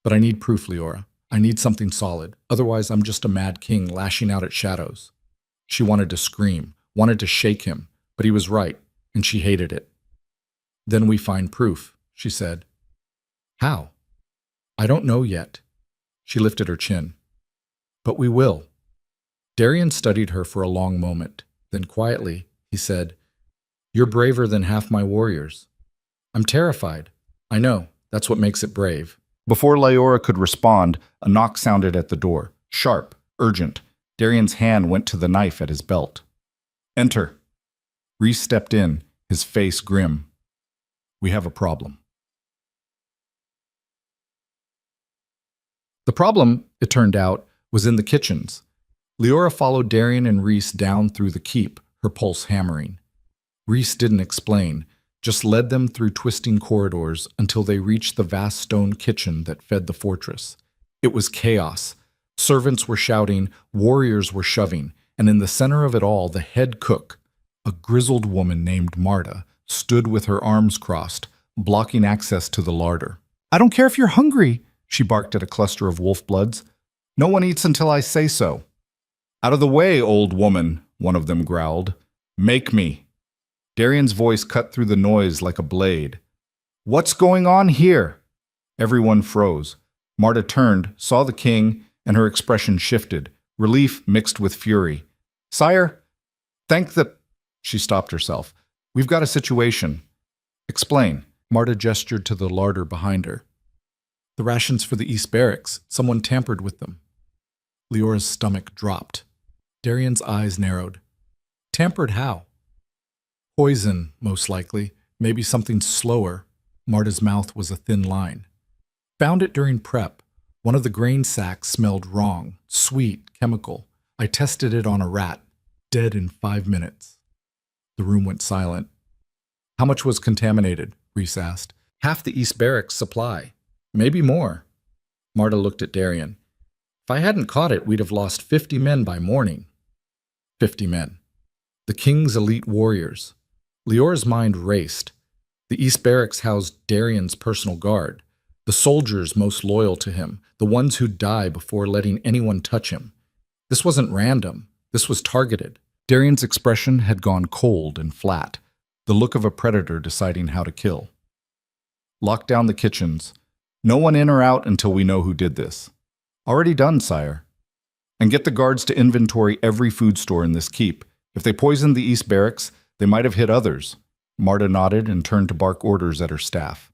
But I need proof, Leora. I need something solid. Otherwise, I'm just a mad king lashing out at shadows. She wanted to scream, wanted to shake him, but he was right, and she hated it. Then we find proof, she said. How? I don't know yet. She lifted her chin. But we will. Darian studied her for a long moment. Then quietly, he said, You're braver than half my warriors. I'm terrified. I know. That's what makes it brave. Before Leora could respond, a knock sounded at the door. Sharp, urgent. Darian's hand went to the knife at his belt. Enter. Rhys stepped in, his face grim. We have a problem. The problem, it turned out, was in the kitchens. Leora followed Darian and Rhys down through the keep, her pulse hammering. Rhys didn't explain, just led them through twisting corridors until they reached the vast stone kitchen that fed the fortress. It was chaos. Servants were shouting, warriors were shoving, and in the center of it all, the head cook, a grizzled woman named Marta, stood with her arms crossed, blocking access to the larder. I don't care if you're hungry, she barked at a cluster of wolf bloods. No one eats until I say so. Out of the way, old woman, one of them growled. Make me. Darian's voice cut through the noise like a blade. What's going on here? Everyone froze. Marta turned, saw the king, and her expression shifted, relief mixed with fury. Sire, thank the... She stopped herself. We've got a situation. Explain. Marta gestured to the larder behind her. The rations for the East Barracks. Someone tampered with them. Leora's stomach dropped. Darian's eyes narrowed. Tampered how? Poison, most likely. Maybe something slower. Marta's mouth was a thin line. Found it during prep. One of the grain sacks smelled wrong. Sweet, chemical. I tested it on a rat. Dead in 5 minutes. The room went silent. How much was contaminated? Reese asked. Half the East Barracks supply. Maybe more. Marta looked at Darian. If I hadn't caught it, we'd have lost 50 men by morning. 50 men. The king's elite warriors. Leora's mind raced. The East Barracks housed Darian's personal guard, the soldiers most loyal to him, the ones who'd die before letting anyone touch him. This wasn't random. This was targeted. Darian's expression had gone cold and flat, the look of a predator deciding how to kill. Lock down the kitchens. No one in or out until we know who did this. Already done, sire. And get the guards to inventory every food store in this keep. If they poisoned the East Barracks, they might have hit others. Marta nodded and turned to bark orders at her staff.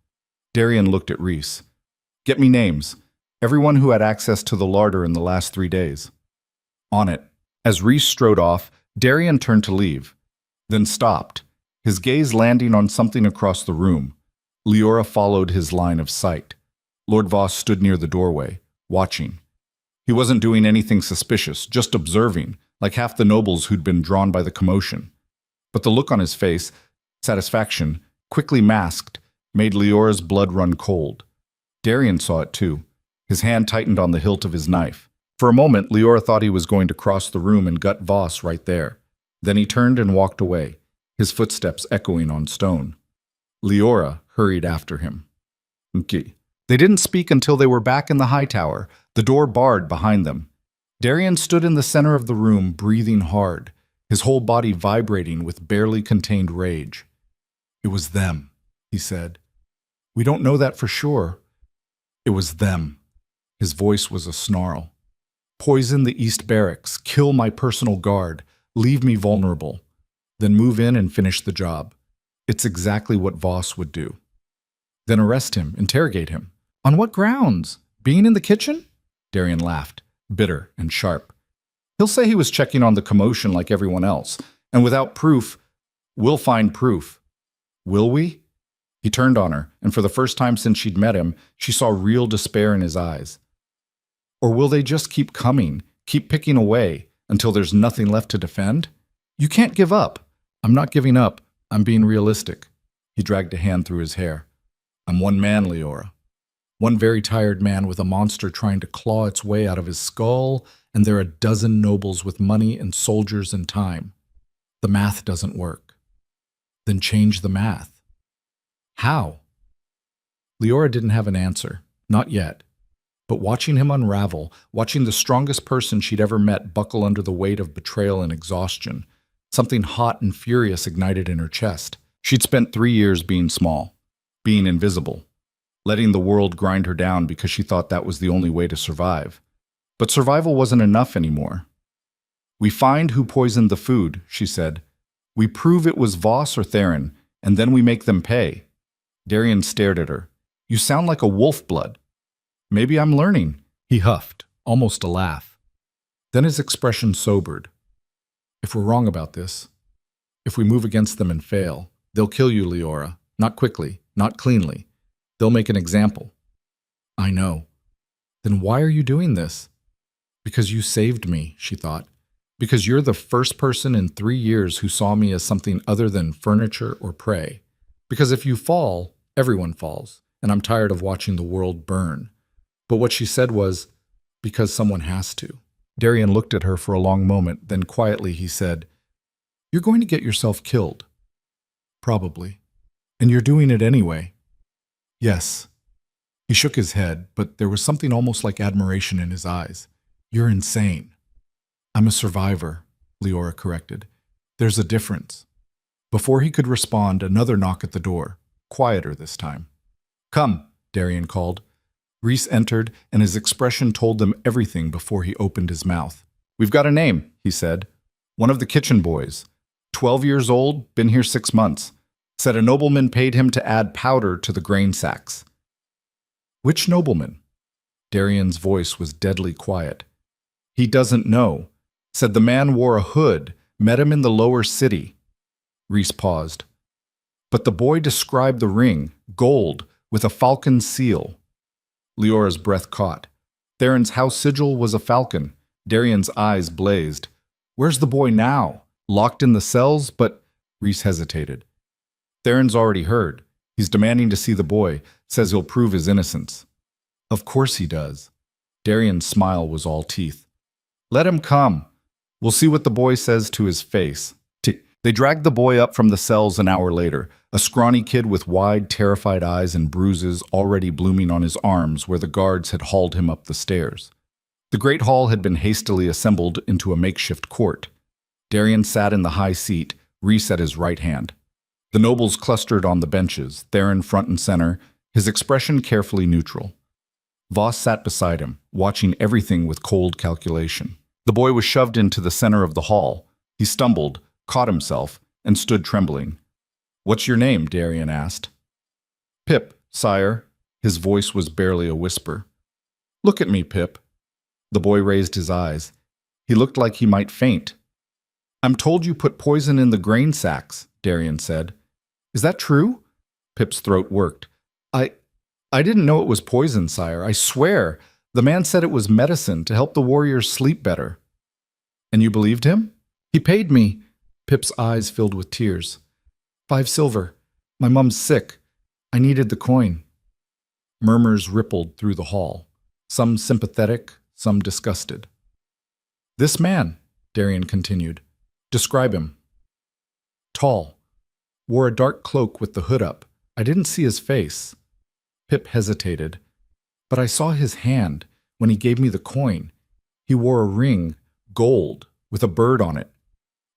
Darian looked at Reese. Get me names. Everyone who had access to the larder in the last 3 days. On it. As Reese strode off, Darian turned to leave, then stopped, his gaze landing on something across the room. Leora followed his line of sight. Lord Voss stood near the doorway, watching. He wasn't doing anything suspicious, just observing, like half the nobles who'd been drawn by the commotion. But the look on his face, satisfaction, quickly masked, made Leora's blood run cold. Darian saw it too. His hand tightened on the hilt of his knife. For a moment, Leora thought he was going to cross the room and gut Voss right there. Then he turned and walked away, his footsteps echoing on stone. Leora hurried after him. Okay. They didn't speak until they were back in the high tower, the door barred behind them. Darian stood in the center of the room, breathing hard, his whole body vibrating with barely contained rage. It was them, he said. We don't know that for sure. It was them. His voice was a snarl. Poison the East Barracks, kill my personal guard, leave me vulnerable, then move in and finish the job. It's exactly what Voss would do. Then arrest him, interrogate him. On what grounds? Being in the kitchen? Darian laughed, bitter and sharp. He'll say he was checking on the commotion like everyone else, and without proof, we'll find proof. Will we? He turned on her, and for the first time since she'd met him, she saw real despair in his eyes. Or will they just keep coming, keep picking away, until there's nothing left to defend? You can't give up. I'm not giving up. I'm being realistic. He dragged a hand through his hair. I'm one man, Leora. One very tired man with a monster trying to claw its way out of his skull, and there are a dozen nobles with money and soldiers and time. The math doesn't work. Then change the math. How? Leora didn't have an answer. Not yet. But watching him unravel, watching the strongest person she'd ever met buckle under the weight of betrayal and exhaustion, something hot and furious ignited in her chest. She'd spent 3 years being small, being invisible, letting the world grind her down because she thought that was the only way to survive. But survival wasn't enough anymore. We find who poisoned the food, she said. We prove it was Voss or Theron, and then we make them pay. Darian stared at her. You sound like a wolf blood. Maybe I'm learning, he huffed, almost a laugh. Then his expression sobered. If we're wrong about this, if we move against them and fail, they'll kill you, Leora. Not quickly, not cleanly. They'll make an example. I know. Then why are you doing this? Because you saved me, she thought. Because you're the first person in 3 years who saw me as something other than furniture or prey. Because if you fall, everyone falls, and I'm tired of watching the world burn. But what she said was, because someone has to. Darian looked at her for a long moment, then quietly he said, You're going to get yourself killed. Probably. And you're doing it anyway. Yes. He shook his head, but there was something almost like admiration in his eyes. You're insane. I'm a survivor, Leora corrected. There's a difference. Before he could respond, another knock at the door, quieter this time. Come, Darian called. Rhys entered, and his expression told them everything before he opened his mouth. We've got a name, he said. One of the kitchen boys. 12 years old, been here 6 months. Said a nobleman paid him to add powder to the grain sacks. Which nobleman? Darian's voice was deadly quiet. He doesn't know. Said the man wore a hood, met him in the lower city. Rhys paused. But the boy described the ring, gold, with a falcon seal. Leora's breath caught. Theron's house sigil was a falcon. Darian's eyes blazed. Where's the boy now? Locked in the cells? But Rhys hesitated. Theron's already heard. He's demanding to see the boy, says he'll prove his innocence. Of course he does. Darian's smile was all teeth. Let him come. We'll see what the boy says to his face. They dragged the boy up from the cells an hour later, a scrawny kid with wide, terrified eyes and bruises already blooming on his arms where the guards had hauled him up the stairs. The great hall had been hastily assembled into a makeshift court. Darian sat in the high seat, Rhys at his right hand. The nobles clustered on the benches, Theron front and center, his expression carefully neutral. Voss sat beside him, watching everything with cold calculation. The boy was shoved into the center of the hall. He stumbled, caught himself, and stood trembling. What's your name? Darian asked. Pip, sire. His voice was barely a whisper. Look at me, Pip. The boy raised his eyes. He looked like he might faint. I'm told you put poison in the grain sacks, Darian said. Is that true? Pip's throat worked. I didn't know it was poison, sire. I swear. The man said it was medicine to help the warriors sleep better. And you believed him? He paid me. Pip's eyes filled with tears. 5 silver. My mum's sick. I needed the coin. Murmurs rippled through the hall, some sympathetic, some disgusted. This man, Darian continued. Describe him. Tall. Wore a dark cloak with the hood up. I didn't see his face. Pip hesitated. But I saw his hand when he gave me the coin. He wore a ring, gold, with a bird on it.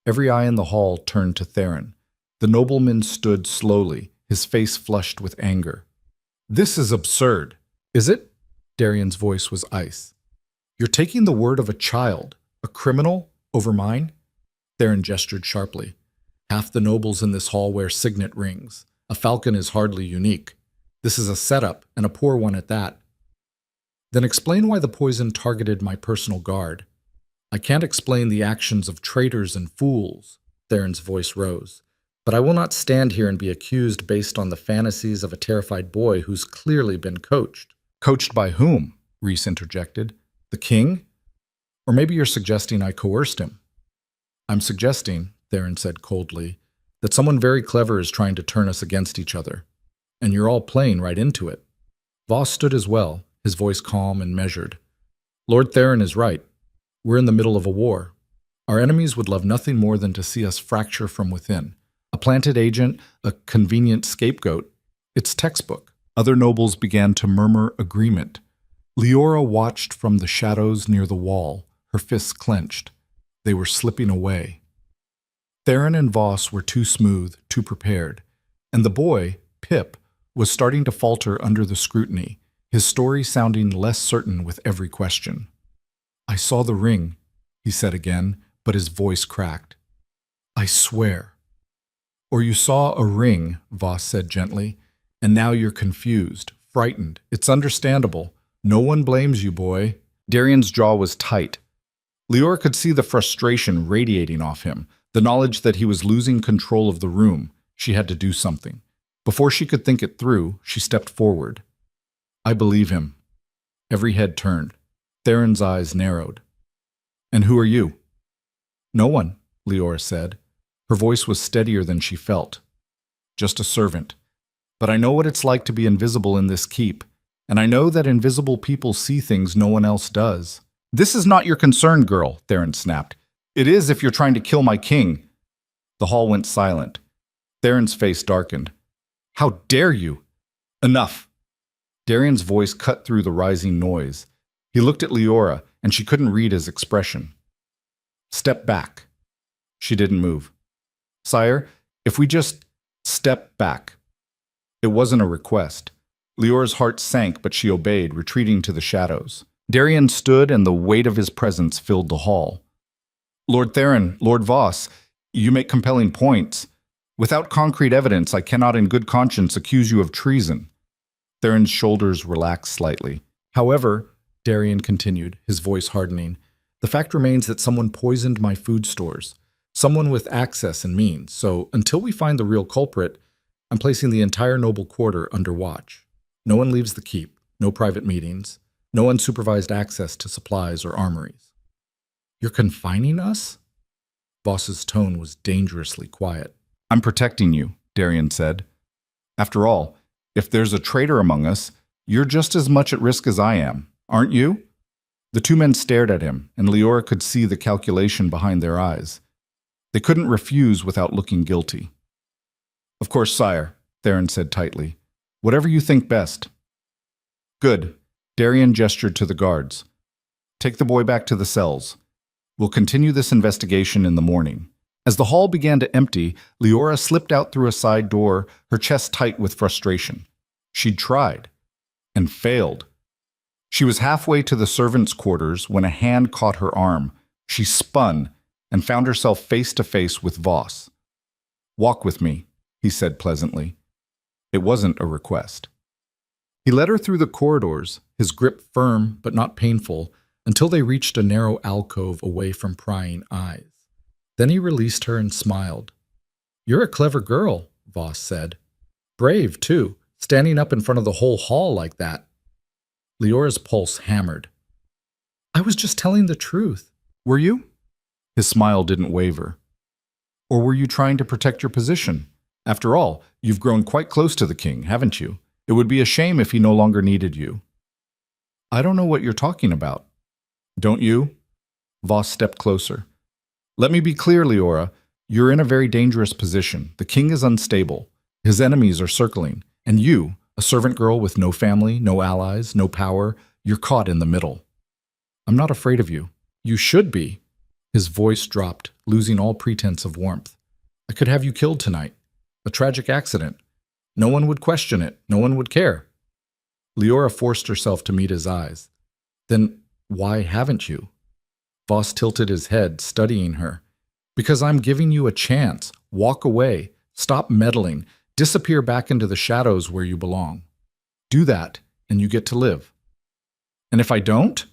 Every eye in the hall turned to Theron. The nobleman stood slowly, his face flushed with anger. This is absurd. Is it? Darian's voice was ice. You're taking the word of a child, a criminal, over mine? Theron gestured sharply. Half the nobles in this hall wear signet rings. A falcon is hardly unique. This is a setup, and a poor one at that. Then explain why the poison targeted my personal guard. I can't explain the actions of traitors and fools, Theron's voice rose. But I will not stand here and be accused based on the fantasies of a terrified boy who's clearly been coached. Coached by whom? Rhys interjected. The king? Or maybe you're suggesting I coerced him. I'm suggesting, Theron said coldly, that someone very clever is trying to turn us against each other. And you're all playing right into it. Voss stood as well, his voice calm and measured. Lord Theron is right. We're in the middle of a war. Our enemies would love nothing more than to see us fracture from within. A planted agent, a convenient scapegoat. It's textbook. Other nobles began to murmur agreement. Leora watched from the shadows near the wall, her fists clenched. They were slipping away. Theron and Voss were too smooth, too prepared. And the boy, Pip, was starting to falter under the scrutiny, his story sounding less certain with every question. I saw the ring, he said again, but his voice cracked. I swear. Or you saw a ring, Voss said gently, and now you're confused, frightened. It's understandable. No one blames you, boy. Darian's jaw was tight. Leora could see the frustration radiating off him, the knowledge that he was losing control of the room. She had to do something. Before she could think it through, she stepped forward. I believe him. Every head turned. Theron's eyes narrowed. And who are you? No one, Leora said. Her voice was steadier than she felt. Just a servant. But I know what it's like to be invisible in this keep, and I know that invisible people see things no one else does. This is not your concern, girl, Theron snapped. It is if you're trying to kill my king. The hall went silent. Theron's face darkened. How dare you? Enough. Darian's voice cut through the rising noise. He looked at Leora, and she couldn't read his expression. Step back. She didn't move. Sire, if we just step back. It wasn't a request. Leora's heart sank, but she obeyed, retreating to the shadows. Darian stood, and the weight of his presence filled the hall. Lord Theron, Lord Voss, you make compelling points. Without concrete evidence, I cannot in good conscience accuse you of treason. Theron's shoulders relaxed slightly. However, Darian continued, his voice hardening, the fact remains that someone poisoned my food stores. Someone with access and means. So until we find the real culprit, I'm placing the entire noble quarter under watch. No one leaves the keep, no private meetings, no unsupervised access to supplies or armories. You're confining us? Voss's tone was dangerously quiet. I'm protecting you, Darian said. After all, if there's a traitor among us, you're just as much at risk as I am, aren't you? The two men stared at him, and Leora could see the calculation behind their eyes. They couldn't refuse without looking guilty. Of course, sire, Theron said tightly. Whatever you think best. Good. Darian gestured to the guards. Take the boy back to the cells. We'll continue this investigation in the morning. As the hall began to empty, Leora slipped out through a side door, her chest tight with frustration. She'd tried, and failed. She was halfway to the servants' quarters when a hand caught her arm. She spun and found herself face to face with Voss. Walk with me, he said pleasantly. It wasn't a request. He led her through the corridors, his grip firm but not painful, until they reached a narrow alcove away from prying eyes. Then he released her and smiled. You're a clever girl, Voss said. Brave, too, standing up in front of the whole hall like that. Leora's pulse hammered. I was just telling the truth. Were you? His smile didn't waver. Or were you trying to protect your position? After all, you've grown quite close to the king, haven't you? It would be a shame if he no longer needed you. I don't know what you're talking about. Don't you? Voss stepped closer. Let me be clear, Leora. You're in a very dangerous position. The king is unstable. His enemies are circling. And you, a servant girl with no family, no allies, no power, you're caught in the middle. I'm not afraid of you. You should be. His voice dropped, losing all pretense of warmth. I could have you killed tonight. A tragic accident. No one would question it. No one would care. Leora forced herself to meet his eyes. Then why haven't you? Voss tilted his head, studying her. Because I'm giving you a chance. Walk away. Stop meddling. Disappear back into the shadows where you belong. Do that, and you get to live. And if I don't?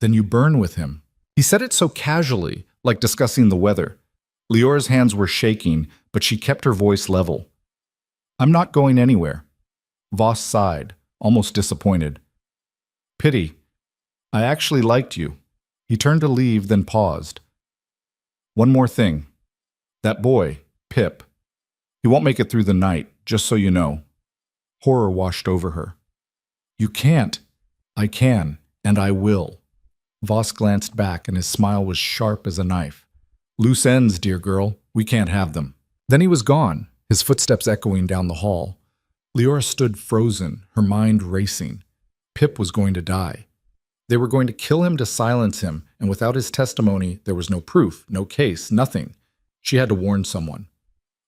Then you burn with him. He said it so casually, like discussing the weather. Leora's hands were shaking, but she kept her voice level. I'm not going anywhere. Voss sighed, almost disappointed. Pity. I actually liked you. He turned to leave, then paused. One more thing. That boy, Pip. He won't make it through the night, just so you know. Horror washed over her. You can't. I can, and I will. Voss glanced back, and his smile was sharp as a knife. Loose ends, dear girl. We can't have them. Then he was gone, his footsteps echoing down the hall. Leora stood frozen, her mind racing. Pip was going to die. They were going to kill him to silence him, and without his testimony, there was no proof, no case, nothing. She had to warn someone.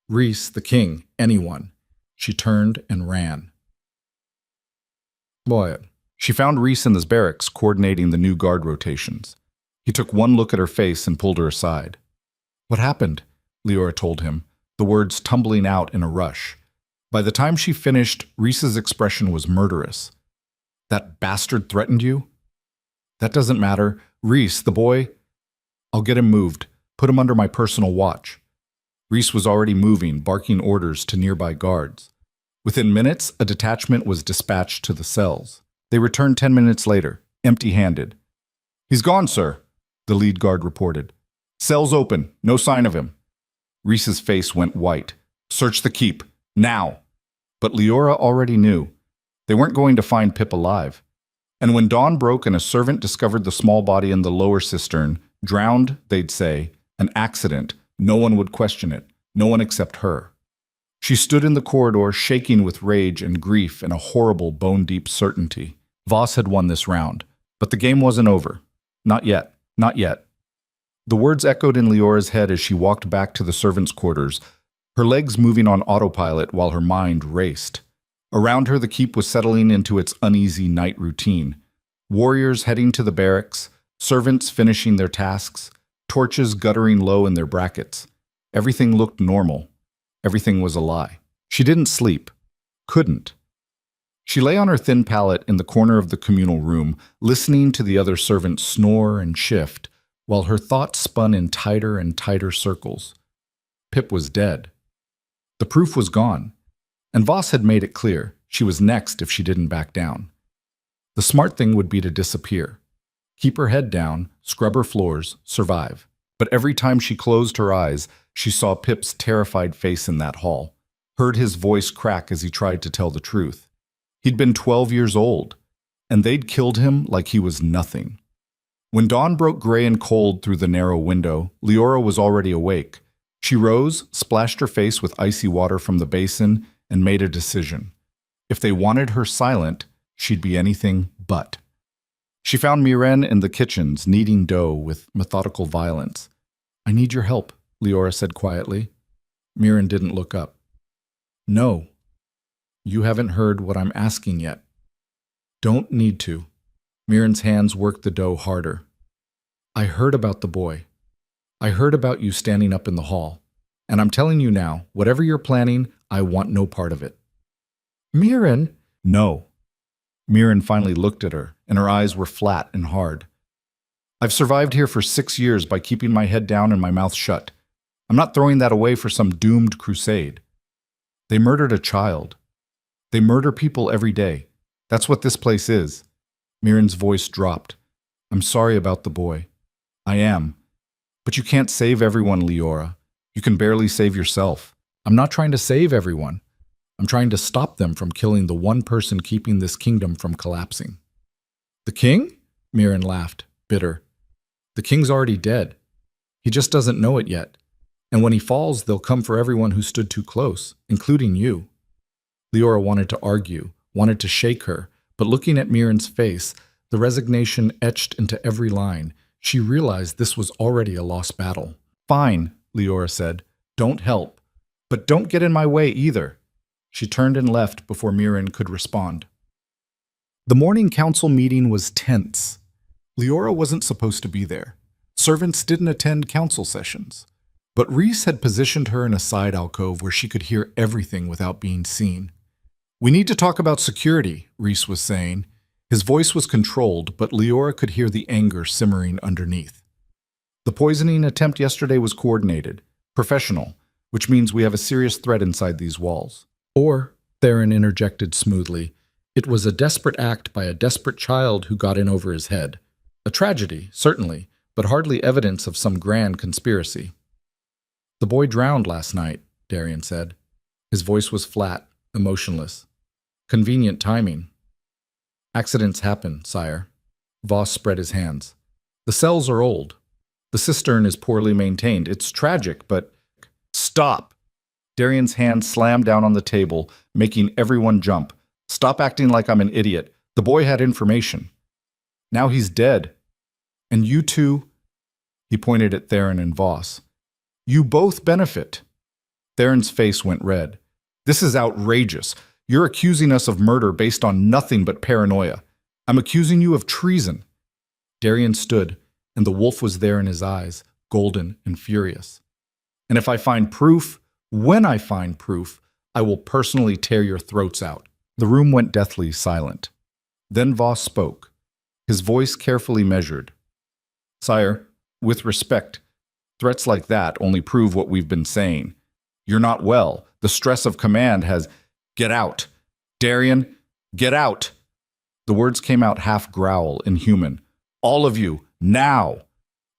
Rhys, the king, anyone. She turned and ran. Boy. She found Rhys in his barracks, coordinating the new guard rotations. He took one look at her face and pulled her aside. What happened? Leora told him, the words tumbling out in a rush. By the time she finished, Rhys's expression was murderous. That bastard threatened you? That doesn't matter. Rhys, the boy... I'll get him moved. Put him under my personal watch. Rhys was already moving, barking orders to nearby guards. Within minutes, a detachment was dispatched to the cells. They returned 10 minutes later, empty-handed. He's gone, sir, the lead guard reported. Cells open, no sign of him. Rhys's face went white. Search the keep, now. But Leora already knew. They weren't going to find Pip alive. And when dawn broke and a servant discovered the small body in the lower cistern, drowned, they'd say, an accident, no one would question it, no one except her. She stood in the corridor, shaking with rage and grief and a horrible bone-deep certainty. Voss had won this round. But the game wasn't over. Not yet. Not yet. The words echoed in Leora's head as she walked back to the servants' quarters, her legs moving on autopilot while her mind raced. Around her, the keep was settling into its uneasy night routine. Warriors heading to the barracks, servants finishing their tasks, torches guttering low in their brackets. Everything looked normal. Everything was a lie. She didn't sleep. Couldn't. She lay on her thin pallet in the corner of the communal room, listening to the other servants snore and shift, while her thoughts spun in tighter and tighter circles. Pip was dead. The proof was gone, and Voss had made it clear she was next if she didn't back down. The smart thing would be to disappear. Keep her head down, scrub her floors, survive. But every time she closed her eyes, she saw Pip's terrified face in that hall, heard his voice crack as he tried to tell the truth. He'd been 12 years old, and they'd killed him like he was nothing. When dawn broke gray and cold through the narrow window, Leora was already awake. She rose, splashed her face with icy water from the basin, and made a decision. If they wanted her silent, she'd be anything but. She found Miren in the kitchens, kneading dough with methodical violence. "I need your help," Leora said quietly. Miren didn't look up. "No. You haven't heard what I'm asking yet." "Don't need to." Miren's hands worked the dough harder. "I heard about the boy. I heard about you standing up in the hall. And I'm telling you now, whatever you're planning, I want no part of it." "Miren!" "No." Miren finally looked at her, and her eyes were flat and hard. "I've survived here for 6 years by keeping my head down and my mouth shut. I'm not throwing that away for some doomed crusade. They murdered a child. They murder people every day. That's what this place is." Miren's voice dropped. "I'm sorry about the boy. I am. But you can't save everyone, Leora. You can barely save yourself. I'm not trying to save everyone. I'm trying to stop them from killing the one person keeping this kingdom from collapsing." "The king?" Miren laughed, bitter. "The king's already dead. He just doesn't know it yet. And when he falls, they'll come for everyone who stood too close, including you." Leora wanted to argue, wanted to shake her, but looking at Miren's face, the resignation etched into every line, she realized this was already a lost battle. "Fine," Leora said. "Don't help. But don't get in my way either." She turned and left before Miren could respond. The morning council meeting was tense. Leora wasn't supposed to be there. Servants didn't attend council sessions. But Reese had positioned her in a side alcove where she could hear everything without being seen. "We need to talk about security," Reese was saying. His voice was controlled, but Leora could hear the anger simmering underneath. "The poisoning attempt yesterday was coordinated, professional, which means we have a serious threat inside these walls." "Or," Theron interjected smoothly, "it was a desperate act by a desperate child who got in over his head. A tragedy, certainly, but hardly evidence of some grand conspiracy." "The boy drowned last night," Darian said. His voice was flat, emotionless. "Convenient timing." "Accidents happen, sire." Voss spread his hands. "The cells are old. The cistern is poorly maintained. It's tragic, but—" "Stop!" Darian's hand slammed down on the table, making everyone jump. "Stop acting like I'm an idiot. The boy had information. Now he's dead. And you two—" He pointed at Theron and Voss. "You both benefit." Theron's face went red. "This is outrageous. You're accusing us of murder based on nothing but paranoia. I'm accusing you of treason." Darian stood, and the wolf was there in his eyes, golden and furious. "And if I find proof, when I find proof, I will personally tear your throats out." The room went deathly silent. Then Voss spoke, his voice carefully measured. "Sire, with respect, threats like that only prove what we've been saying. You're not well. The stress of command has— Get out! Darian, get out!" The words came out half growl, inhuman. "All of you, now!"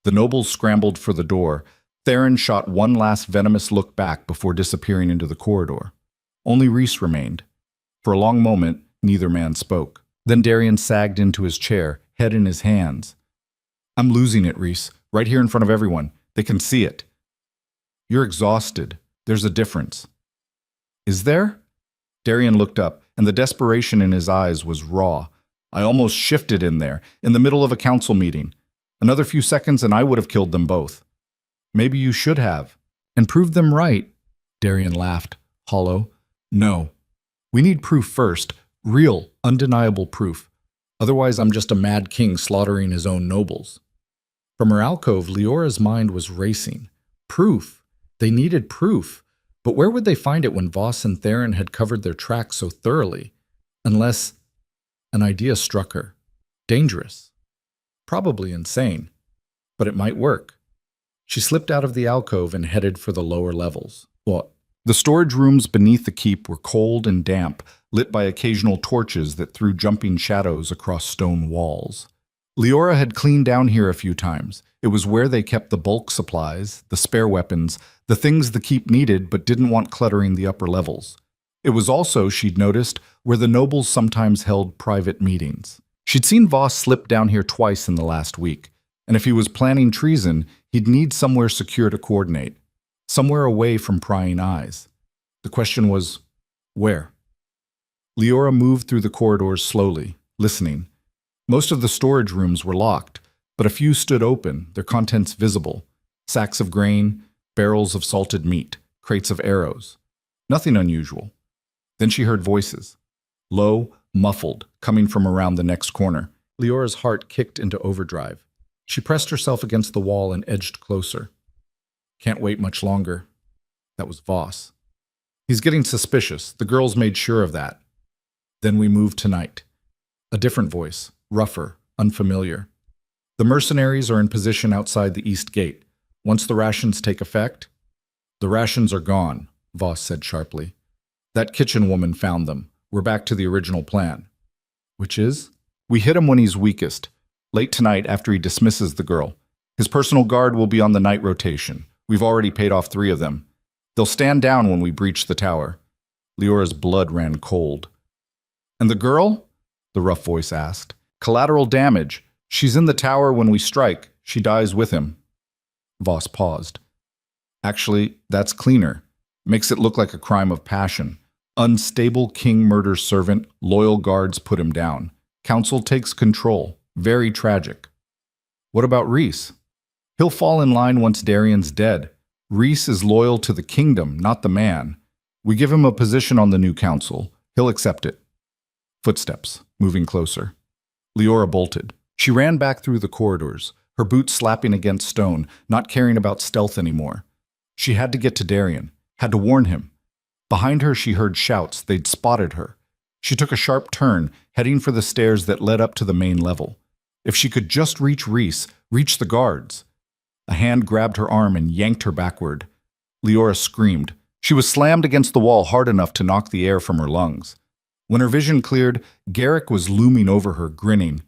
The nobles scrambled for the door. Theron shot one last venomous look back before disappearing into the corridor. Only Reese remained. For a long moment, neither man spoke. Then Darian sagged into his chair, head in his hands. "I'm losing it, Reese. Right here in front of everyone. They can see it." "You're exhausted. There's a difference." "Is there?" Darian looked up, and the desperation in his eyes was raw. I almost shifted in there, in the middle of a council meeting. Another few seconds and I would have killed them both. Maybe you should have. And proved them right. Darian laughed, hollow. No. We need proof first. Real, undeniable proof. Otherwise, I'm just a mad king slaughtering his own nobles. From her alcove, Leora's mind was racing. Proof. They needed proof. But where would they find it when Voss and Theron had covered their tracks so thoroughly? Unless an idea struck her. Dangerous. Probably insane. But it might work. She slipped out of the alcove and headed for the lower levels. What? The storage rooms beneath the keep were cold and damp, lit by occasional torches that threw jumping shadows across stone walls. Leora had cleaned down here a few times. It was where they kept the bulk supplies, the spare weapons, the things the keep needed but didn't want cluttering the upper levels. It was also, she'd noticed, where the nobles sometimes held private meetings. She'd seen Voss slip down here twice in the last week, and if he was planning treason, he'd need somewhere secure to coordinate, somewhere away from prying eyes. The question was, where? Leora moved through the corridors slowly, listening. Most of the storage rooms were locked, but a few stood open, their contents visible. Sacks of grain, barrels of salted meat, crates of arrows. Nothing unusual. Then she heard voices. Low, muffled, coming from around the next corner. Leora's heart kicked into overdrive. She pressed herself against the wall and edged closer. Can't wait much longer. That was Voss. He's getting suspicious. The girls made sure of that. Then we moved tonight. A different voice, rougher, unfamiliar. The mercenaries are in position outside the east gate. Once the rations take effect, the rations are gone, Voss said sharply. That kitchen woman found them. We're back to the original plan. Which is? We hit him when he's weakest. Late tonight after he dismisses the girl. His personal guard will be on the night rotation. We've already paid off 3 of them. They'll stand down when we breach the tower. Leora's blood ran cold. And the girl? The rough voice asked. Collateral damage. She's in the tower when we strike. She dies with him. Voss paused. Actually, that's cleaner. Makes it look like a crime of passion. Unstable king murders servant, loyal guards put him down. Council takes control. Very tragic. What about Rhys? He'll fall in line once Darian's dead. Rhys is loyal to the kingdom, not the man. We give him a position on the new council. He'll accept it. Footsteps, moving closer. Leora bolted. She ran back through the corridors, her boots slapping against stone, not caring about stealth anymore. She had to get to Darian, had to warn him. Behind her she heard shouts. They'd spotted her. She took a sharp turn, heading for the stairs that led up to the main level. If she could just reach Rhys, reach the guards. A hand grabbed her arm and yanked her backward. Leora screamed. She was slammed against the wall hard enough to knock the air from her lungs. When her vision cleared, Garrick was looming over her, grinning.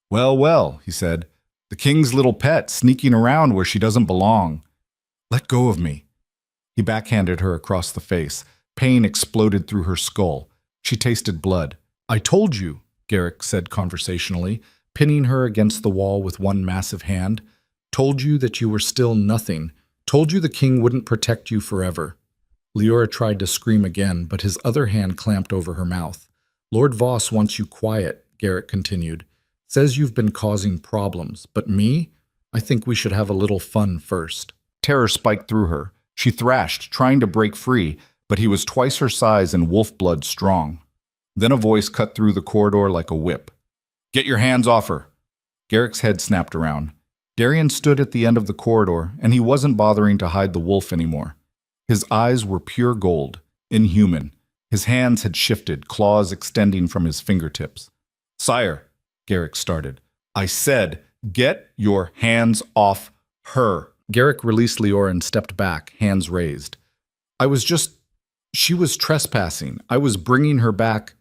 Well, well, he said. The king's little pet, sneaking around where she doesn't belong. Let go of me. He backhanded her across the face. Pain exploded through her skull. She tasted blood. I told you, Garrick said conversationally, pinning her against the wall with one massive hand. Told you that you were still nothing. Told you the king wouldn't protect you forever. Leora tried to scream again, but his other hand clamped over her mouth. Lord Voss wants you quiet, Garrick continued. Says you've been causing problems, but me? I think we should have a little fun first. Terror spiked through her. She thrashed, trying to break free, but he was twice her size and wolf blood strong. Then a voice cut through the corridor like a whip. Get your hands off her. Garrick's head snapped around. Darian stood at the end of the corridor, and he wasn't bothering to hide the wolf anymore. His eyes were pure gold, inhuman. His hands had shifted, claws extending from his fingertips. Sire, Garrick started. I said, get your hands off her. Garrick released Leora and stepped back, hands raised. She was trespassing. I was bringing her back.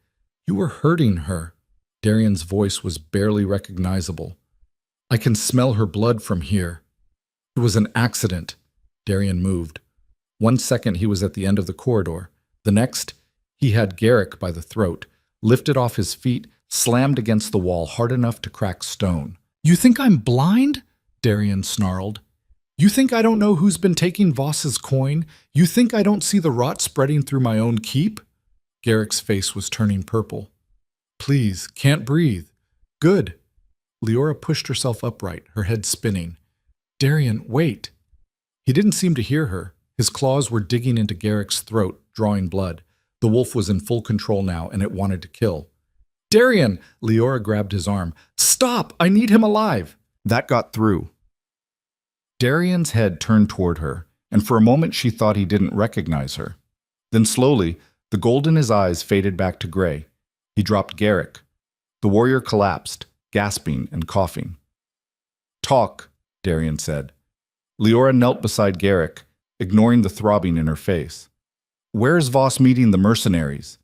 You were hurting her. Darian's voice was barely recognizable. I can smell her blood from here. It was an accident. Darian moved. 1 second he was at the end of the corridor. The next, he had Garrick by the throat, lifted off his feet, slammed against the wall hard enough to crack stone. You think I'm blind? Darian snarled. You think I don't know who's been taking Voss's coin? You think I don't see the rot spreading through my own keep? Garrick's face was turning purple. Please, can't breathe. Good. Leora pushed herself upright, her head spinning. Darian, wait. He didn't seem to hear her. His claws were digging into Garrick's throat, drawing blood. The wolf was in full control now, and it wanted to kill. Darian! Leora grabbed his arm. Stop! I need him alive! That got through. Darian's head turned toward her, and for a moment she thought he didn't recognize her. Then slowly, the gold in his eyes faded back to gray. He dropped Garrick. The warrior collapsed, gasping and coughing. Talk, Darian said. Leora knelt beside Garrick, ignoring the throbbing in her face. Where's Voss meeting the mercenaries?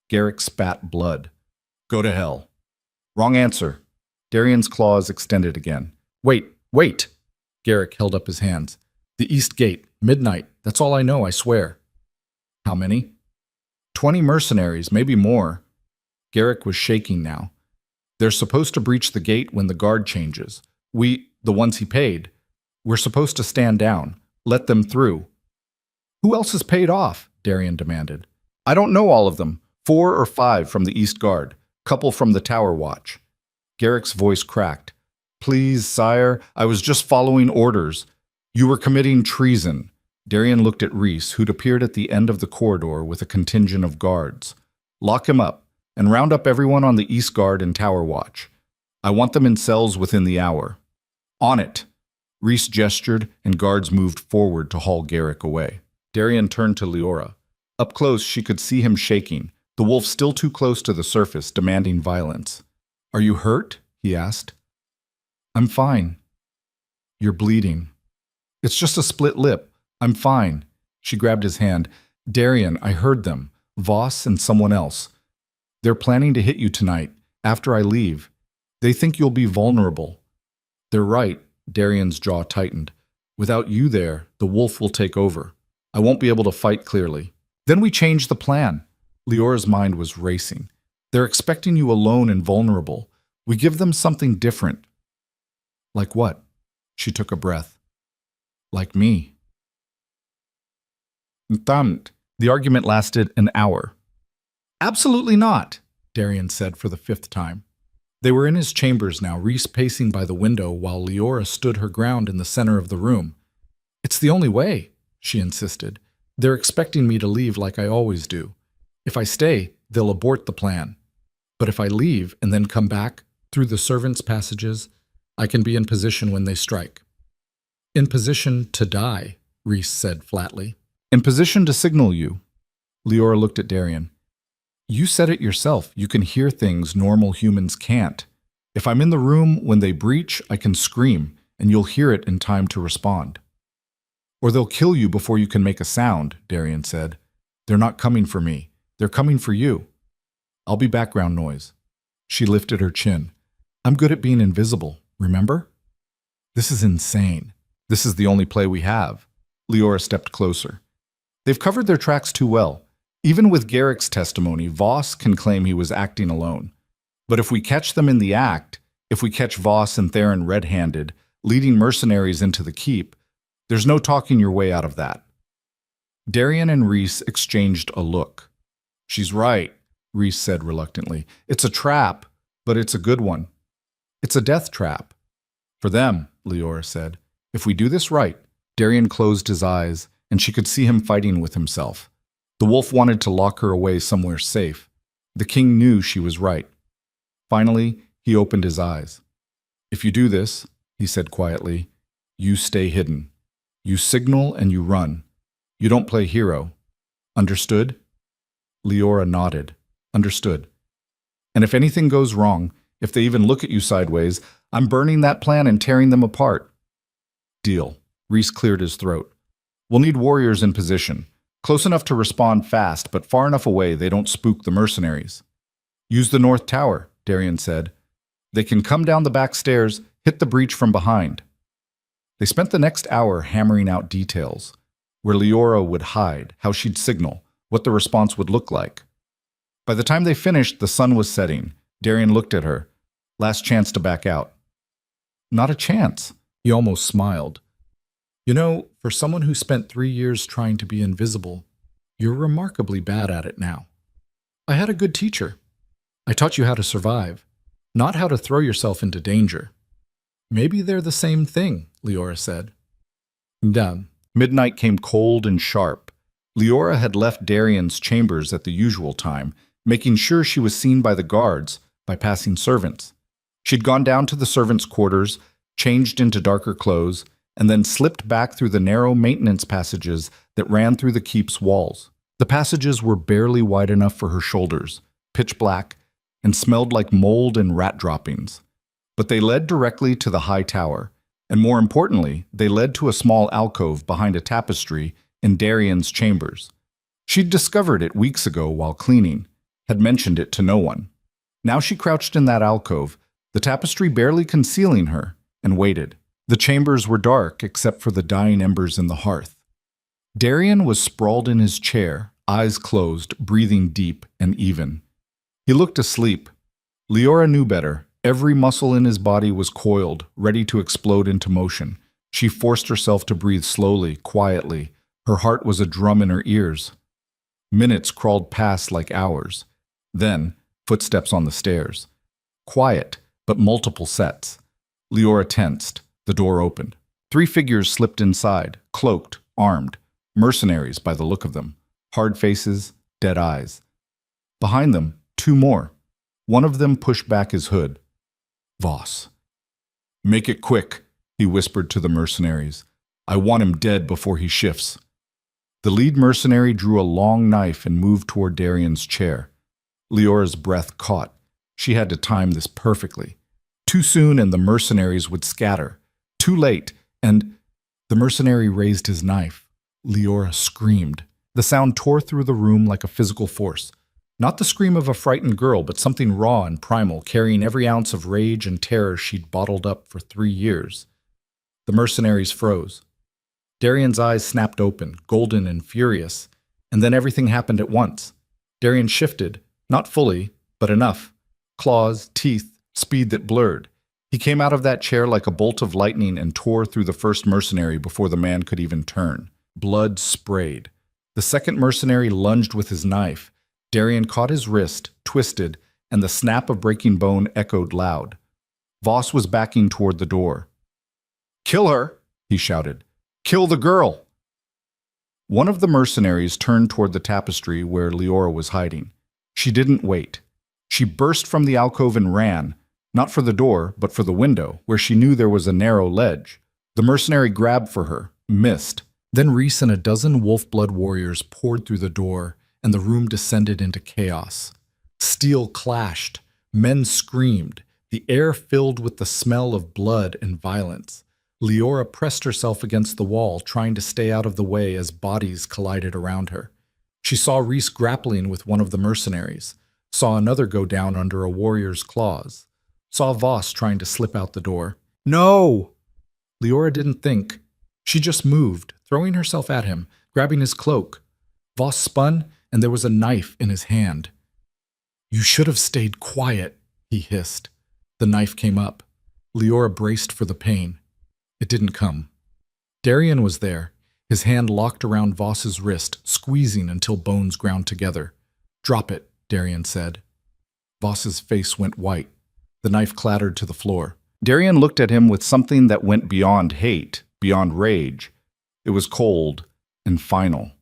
Garrick spat blood. Go to hell. Wrong answer. Darian's claws extended again. Wait, wait! Garrick held up his hands. The East Gate, midnight. That's all I know, I swear. How many? 20 mercenaries, maybe more. Garrick was shaking now. They're supposed to breach the gate when the guard changes. We, the ones he paid, we're supposed to stand down, let them through. Who else is paid off? Darian demanded. I don't know all of them. 4 or 5 from the East Guard, couple from the Tower Watch. Garrick's voice cracked. Please, sire, I was just following orders. You were committing treason. Darian looked at Rhys, who'd appeared at the end of the corridor with a contingent of guards. Lock him up, and round up everyone on the East Guard and Tower Watch. I want them in cells within the hour. On it. Rhys gestured, and guards moved forward to haul Garrick away. Darian turned to Leora. Up close, she could see him shaking, the wolf still too close to the surface, demanding violence. Are you hurt? He asked. I'm fine. You're bleeding. It's just a split lip. I'm fine. She grabbed his hand. Darian, I heard them. Voss and someone else. They're planning to hit you tonight, after I leave. They think you'll be vulnerable. They're right. Darian's jaw tightened. Without you there, the wolf will take over. I won't be able to fight clearly. Then we change the plan. Leora's mind was racing. They're expecting you alone and vulnerable. We give them something different. Like what? She took a breath. Like me. The argument lasted an hour. Absolutely not, Darian said for the 5th time. They were in his chambers now, Rhys pacing by the window while Leora stood her ground in the center of the room. It's the only way, she insisted. They're expecting me to leave like I always do. If I stay, they'll abort the plan. But if I leave and then come back, through the servants' passages, I can be in position when they strike. In position to die, Rhys said flatly. In position to signal you. Leora looked at Darian. You said it yourself. You can hear things normal humans can't. If I'm in the room when they breach, I can scream, and you'll hear it in time to respond. Or they'll kill you before you can make a sound, Darian said. They're not coming for me. They're coming for you. I'll be background noise. She lifted her chin. I'm good at being invisible, remember? This is insane. This is the only play we have. Leora stepped closer. They've covered their tracks too well. Even with Garrick's testimony, Voss can claim he was acting alone. But if we catch them in the act, if we catch Voss and Theron red-handed, leading mercenaries into the keep, there's no talking your way out of that. Darian and Rhys exchanged a look. She's right, Rhys said reluctantly. It's a trap, but it's a good one. It's a death trap. For them, Leora said. If we do this right. Darian closed his eyes, and she could see him fighting with himself. The wolf wanted to lock her away somewhere safe. The king knew she was right. Finally, he opened his eyes. If you do this, he said quietly, you stay hidden. You signal and you run. You don't play hero. Understood? Leora nodded. Understood. And if anything goes wrong, if they even look at you sideways, I'm burning that plan and tearing them apart. Deal. Rhys cleared his throat. We'll need warriors in position. Close enough to respond fast, but far enough away they don't spook the mercenaries. Use the North Tower, Darian said. They can come down the back stairs, hit the breach from behind. They spent the next hour hammering out details. Where Leora would hide, how she'd signal, what the response would look like. By the time they finished, the sun was setting. Darian looked at her. Last chance to back out. Not a chance. He almost smiled. You know, for someone who spent 3 years trying to be invisible, you're remarkably bad at it now. I had a good teacher. I taught you how to survive. not how to throw yourself into danger. Maybe they're the same thing, Leora said. Done. Midnight came cold and sharp. Leora had left Darian's chambers at the usual time, making sure she was seen by the guards, by passing servants. She'd gone down to the servants' quarters, changed into darker clothes, and then slipped back through the narrow maintenance passages that ran through the keep's walls. The passages were barely wide enough for her shoulders, pitch black, and smelled like mold and rat droppings. But they led directly to the high tower, and more importantly, they led to a small alcove behind a tapestry in Darian's chambers. She'd discovered it weeks ago while cleaning, had mentioned it to no one. Now she crouched in that alcove, the tapestry barely concealing her, and waited. The chambers were dark except for the dying embers in the hearth. Darian was sprawled in his chair, eyes closed, breathing deep and even. He looked asleep. Leora knew better. Every muscle in his body was coiled, ready to explode into motion. She forced herself to breathe slowly, quietly. Her heart was a drum in her ears. Minutes crawled past like hours. Then, footsteps on the stairs. Quiet, but multiple sets. Leora tensed. The door opened. 3 figures slipped inside, cloaked, armed. Mercenaries by the look of them. Hard faces, dead eyes. Behind them, 2 more. One of them pushed back his hood. Voss. "Make it quick," he whispered to the mercenaries. "I want him dead before he shifts." The lead mercenary drew a long knife and moved toward Darian's chair. Leora's breath caught. She had to time this perfectly. Too soon and the mercenaries would scatter. Too late, and the mercenary raised his knife. Leora screamed. The sound tore through the room like a physical force. Not the scream of a frightened girl, but something raw and primal, carrying every ounce of rage and terror she'd bottled up for 3 years. The mercenaries froze. Darian's eyes snapped open, golden and furious, and then everything happened at once. Darian shifted, not fully, but enough. Claws, teeth, speed that blurred. He came out of that chair like a bolt of lightning and tore through the first mercenary before the man could even turn. Blood sprayed. The second mercenary lunged with his knife. Darian caught his wrist, twisted, and the snap of breaking bone echoed loud. Voss was backing toward the door. "Kill her!" he shouted. "Kill the girl!" One of the mercenaries turned toward the tapestry where Leora was hiding. She didn't wait. She burst from the alcove and ran, not for the door, but for the window, where she knew there was a narrow ledge. The mercenary grabbed for her, missed. Then Reese and a dozen wolf-blood warriors poured through the door, and the room descended into chaos. Steel clashed. Men screamed. The air filled with the smell of blood and violence. Leora pressed herself against the wall, trying to stay out of the way as bodies collided around her. She saw Reese grappling with one of the mercenaries, saw another go down under a warrior's claws, saw Voss trying to slip out the door. "No!" Leora didn't think. She just moved, throwing herself at him, grabbing his cloak. Voss spun, and there was a knife in his hand. "You should have stayed quiet," he hissed. The knife came up. Leora braced for the pain. It didn't come. Darian was there, his hand locked around Voss's wrist, squeezing until bones ground together. "Drop it," Darian said. Voss's face went white. The knife clattered to the floor. Darian looked at him with something that went beyond hate, beyond rage. It was cold and final.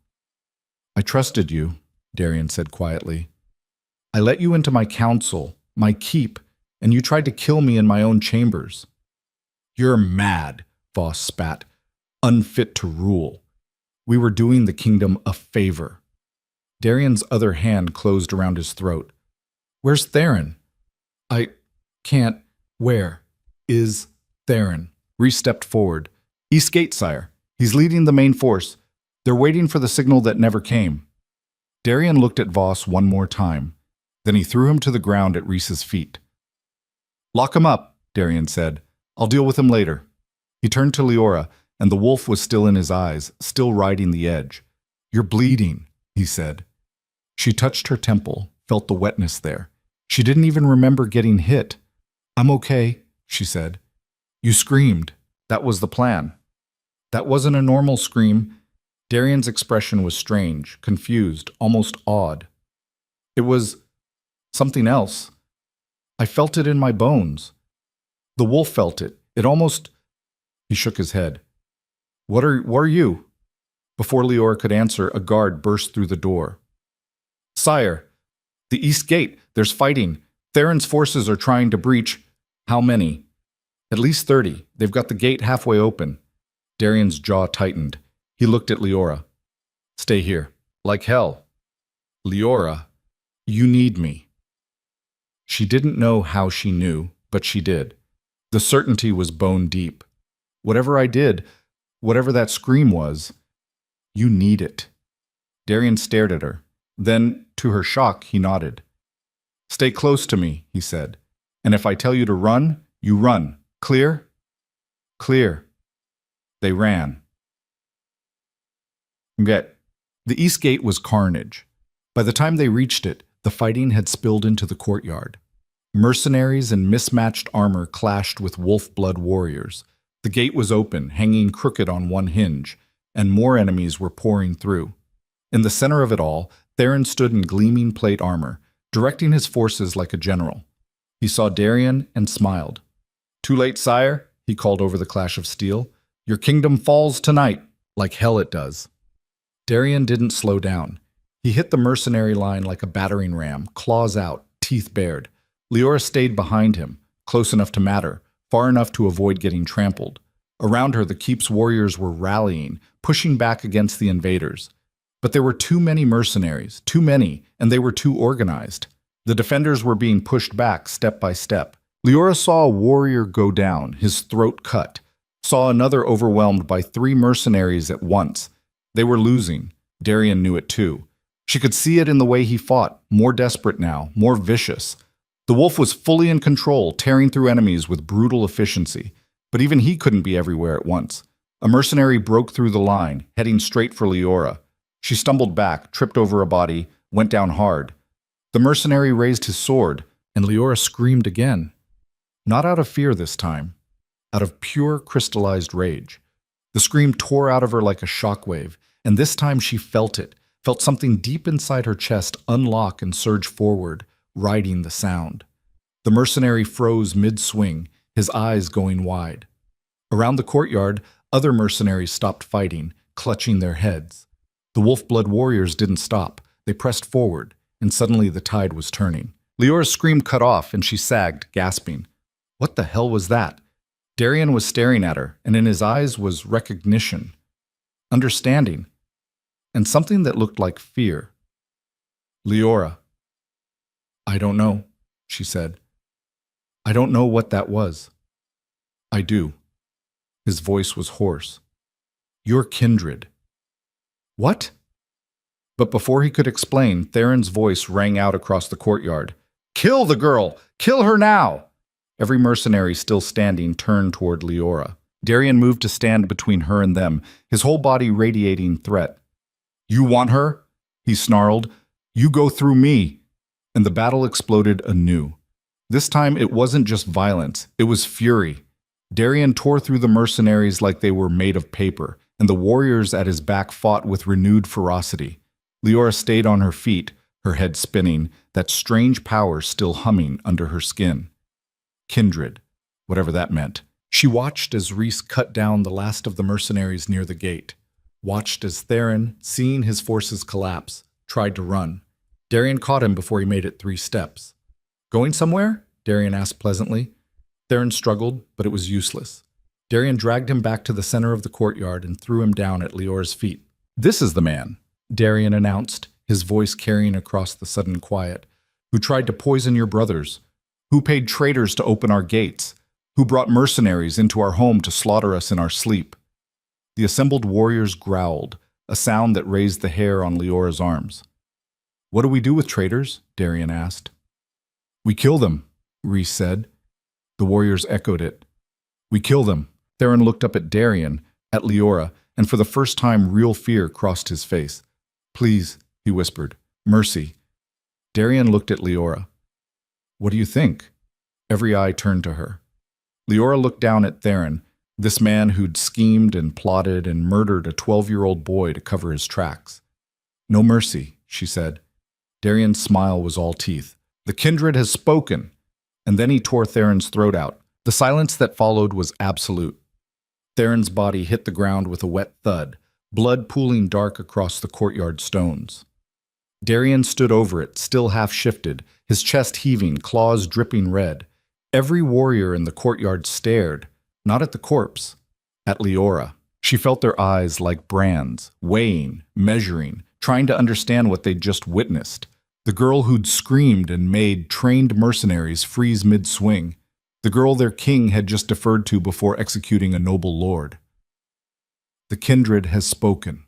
"I trusted you," Darian said quietly. "I let you into my council, my keep, and you tried to kill me in my own chambers." "You're mad," Voss spat. "Unfit to rule. We were doing the kingdom a favor." Darian's other hand closed around his throat. "Where's Theron?" "I can't. Where is Theron?" Reese stepped forward. "East Gate, sire. He's leading the main force. They're waiting for the signal that never came." Darian looked at Voss one more time. Then he threw him to the ground at Reese's feet. "Lock him up," Darian said. "I'll deal with him later." He turned to Leora, and the wolf was still in his eyes, still riding the edge. "You're bleeding," he said. She touched her temple, felt the wetness there. She didn't even remember getting hit. "I'm okay," she said. "You screamed. That was the plan." That wasn't a normal scream. Darian's expression was strange, confused, almost awed. It was something else. I felt it in my bones. The wolf felt it. It almost... He shook his head. What are you? Before Leora could answer, a guard burst through the door. Sire, the east gate. There's fighting. Theron's forces are trying to breach. How many? At least 30. They've got the gate halfway open. Darian's jaw tightened. He looked at Leora. Stay here. Like hell. Leora, you need me. She didn't know how she knew, but she did. The certainty was bone deep. Whatever I did, whatever that scream was, you need it. Darian stared at her. Then, to her shock, he nodded. Stay close to me, he said. And if I tell you to run, you run. Clear? Clear. They ran. The east gate was carnage. By the time they reached it, the fighting had spilled into the courtyard. Mercenaries in mismatched armor clashed with wolf blood warriors. The gate was open, hanging crooked on one hinge, and more enemies were pouring through. In the center of it all, Theron stood in gleaming plate armor, directing his forces like a general. He saw Darian and smiled. Too late, sire, he called over the clash of steel. Your kingdom falls tonight, like hell it does. Darian didn't slow down. He hit the mercenary line like a battering ram, claws out, teeth bared. Leora stayed behind him, close enough to matter, far enough to avoid getting trampled. Around her, the keep's warriors were rallying, pushing back against the invaders. But there were too many mercenaries, too many, and they were too organized. The defenders were being pushed back step by step. Leora saw a warrior go down, his throat cut, saw another overwhelmed by 3 mercenaries at once. They were losing. Darian knew it too. She could see it in the way he fought, more desperate now, more vicious. The wolf was fully in control, tearing through enemies with brutal efficiency. But even he couldn't be everywhere at once. A mercenary broke through the line, heading straight for Leora. She stumbled back, tripped over a body, went down hard. The mercenary raised his sword, and Leora screamed again. Not out of fear this time, out of pure crystallized rage. The scream tore out of her like a shockwave, and this time she felt it, felt something deep inside her chest unlock and surge forward, riding the sound. The mercenary froze mid-swing, his eyes going wide. Around the courtyard, other mercenaries stopped fighting, clutching their heads. The wolf-blood warriors didn't stop. They pressed forward, and suddenly the tide was turning. Leora's scream cut off, and she sagged, gasping. What the hell was that? Darian was staring at her, and in his eyes was recognition, understanding, and something that looked like fear. Leora. I don't know, she said. I don't know what that was. I do. His voice was hoarse. You're kindred. What? But before he could explain, Theron's voice rang out across the courtyard. Kill the girl! Kill her now! Every mercenary still standing turned toward Leora. Darian moved to stand between her and them, his whole body radiating threat. You want her? He snarled. You go through me. And the battle exploded anew. This time it wasn't just violence, it was fury. Darian tore through the mercenaries like they were made of paper, and the warriors at his back fought with renewed ferocity. Leora stayed on her feet, her head spinning, that strange power still humming under her skin. Kindred, whatever that meant. She watched as Rhys cut down the last of the mercenaries near the gate, watched as Theron, seeing his forces collapse, tried to run. Darian caught him before he made it 3 steps. Going somewhere? Darian asked pleasantly. Theron struggled, but it was useless. Darian dragged him back to the center of the courtyard and threw him down at Leora's feet. This is the man, Darian announced, his voice carrying across the sudden quiet, who tried to poison your brothers, who paid traitors to open our gates, who brought mercenaries into our home to slaughter us in our sleep. The assembled warriors growled, a sound that raised the hair on Leora's arms. What do we do with traitors? Darian asked. We kill them, Rhys said. The warriors echoed it. We kill them. Theron looked up at Darian, at Leora, and for the first time real fear crossed his face. Please, he whispered. Mercy. Darian looked at Leora. What do you think? Every eye turned to her. Leora looked down at Theron, this man who'd schemed and plotted and murdered a 12-year-old boy to cover his tracks. No mercy, she said. Darian's smile was all teeth. The kindred has spoken. and then he tore Theron's throat out. The silence that followed was absolute. Theron's body hit the ground with a wet thud, blood pooling dark across the courtyard stones. Darian stood over it, still half-shifted, his chest heaving, claws dripping red. Every warrior in the courtyard stared, not at the corpse, at Leora. She felt their eyes like brands, weighing, measuring, trying to understand what they'd just witnessed. The girl who'd screamed and made trained mercenaries freeze mid-swing. The girl their king had just deferred to before executing a noble lord. The kindred has spoken.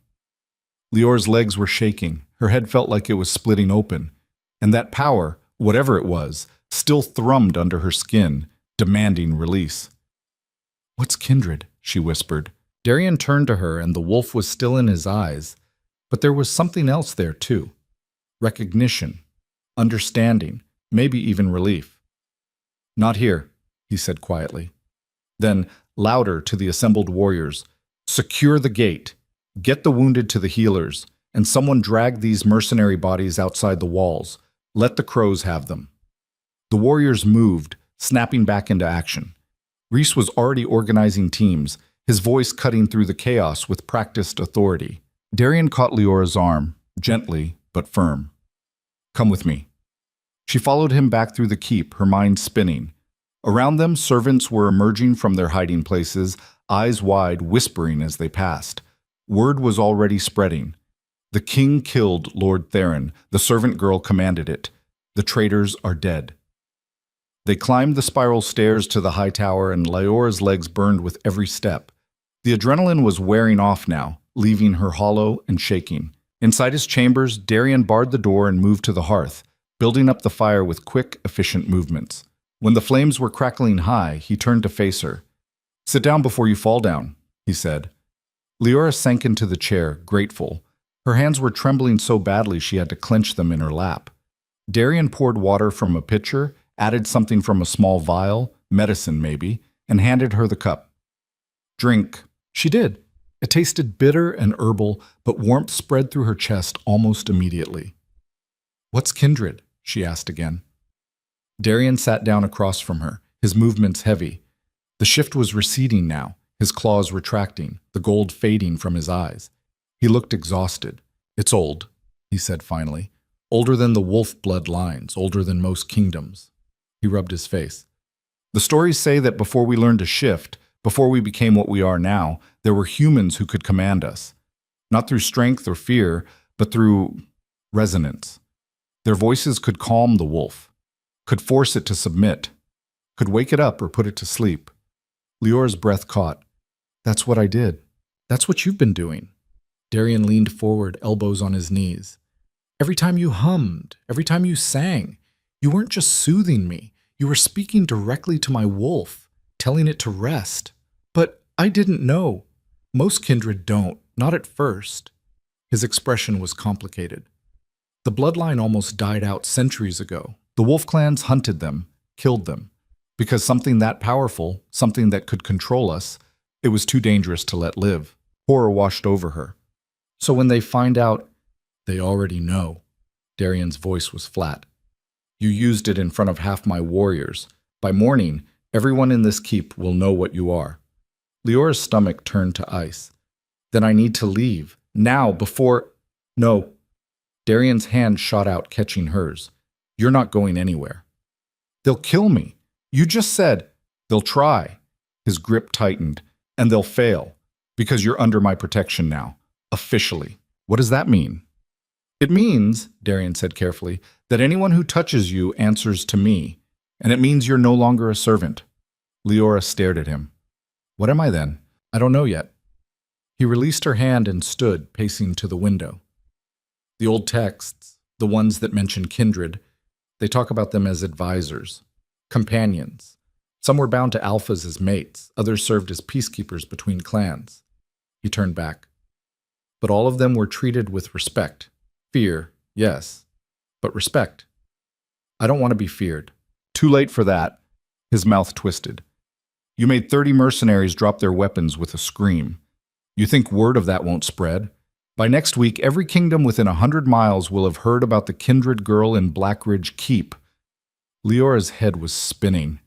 Leora's legs were shaking. Her head felt like it was splitting open. And that power, whatever it was, still thrummed under her skin, demanding release. "What's kindred?" she whispered. Darian turned to her, and the wolf was still in his eyes. But there was something else there, too. Recognition, understanding, maybe even relief. "Not here," he said quietly. Then, louder to the assembled warriors, "Secure the gate. Get the wounded to the healers, and someone drag these mercenary bodies outside the walls. Let the crows have them." The warriors moved, snapping back into action. Rhys was already organizing teams, his voice cutting through the chaos with practiced authority. Darian caught Leora's arm, gently but firm. "Come with me." She followed him back through the keep, her mind spinning. Around them, servants were emerging from their hiding places, eyes wide, whispering as they passed. Word was already spreading. The king killed Lord Theron. The servant girl commanded it. The traitors are dead. They climbed the spiral stairs to the high tower, and Leora's legs burned with every step. The adrenaline was wearing off now, leaving her hollow and shaking. Inside his chambers, Darian barred the door and moved to the hearth, building up the fire with quick, efficient movements. When the flames were crackling high, he turned to face her. "Sit down before you fall down," he said. Leora sank into the chair, grateful. Her hands were trembling so badly she had to clench them in her lap. Darian poured water from a pitcher, added something from a small vial, medicine maybe, and handed her the cup. "Drink." She did. It tasted bitter and herbal, but warmth spread through her chest almost immediately. "What's kindred?" she asked again. Darian sat down across from her, his movements heavy. The shift was receding now, his claws retracting, the gold fading from his eyes. He looked exhausted. "It's old," he said finally. "Older than the wolf blood lines, older than most kingdoms." He rubbed his face. "The stories say that before we learned to shift, before we became what we are now, there were humans who could command us. Not through strength or fear, but through resonance. Their voices could calm the wolf, could force it to submit, could wake it up or put it to sleep." Leora's breath caught. "That's what I did. That's what you've been doing." Darian leaned forward, elbows on his knees. "Every time you hummed, every time you sang, you weren't just soothing me. You were speaking directly to my wolf, telling it to rest. But I didn't know. Most kindred don't, not at first." His expression was complicated. The bloodline almost died out centuries ago. The wolf clans hunted them, killed them. Because something that powerful, something that could control us, it was too dangerous to let live. Horror washed over her. "So when they find out, they already know." Darian's voice was flat. "You used it in front of half my warriors. By morning, everyone in this keep will know what you are." Leora's stomach turned to ice. "Then I need to leave. Now, before—" "No." Darian's hand shot out, catching hers. "You're not going anywhere." "They'll kill me. You just said—" "They'll try." His grip tightened. "And they'll fail. Because you're under my protection now. Officially." "What does that mean?" "It means," Darian said carefully, "that anyone who touches you answers to me. And it means you're no longer a servant." Leora stared at him. "What am I then?" "I don't know yet." He released her hand and stood, pacing to the window. The old texts, the ones that mention kindred, they talk about them as advisors, companions. Some were bound to alphas as mates, others served as peacekeepers between clans. He turned back. But all of them were treated with respect. Fear, yes, but respect. "I don't want to be feared." "Too late for that." His mouth twisted. "You made 30 mercenaries drop their weapons with a scream. You think word of that won't spread? By next week, every kingdom within 100 miles will have heard about the kindred girl in Blackridge Keep." Leora's head was spinning.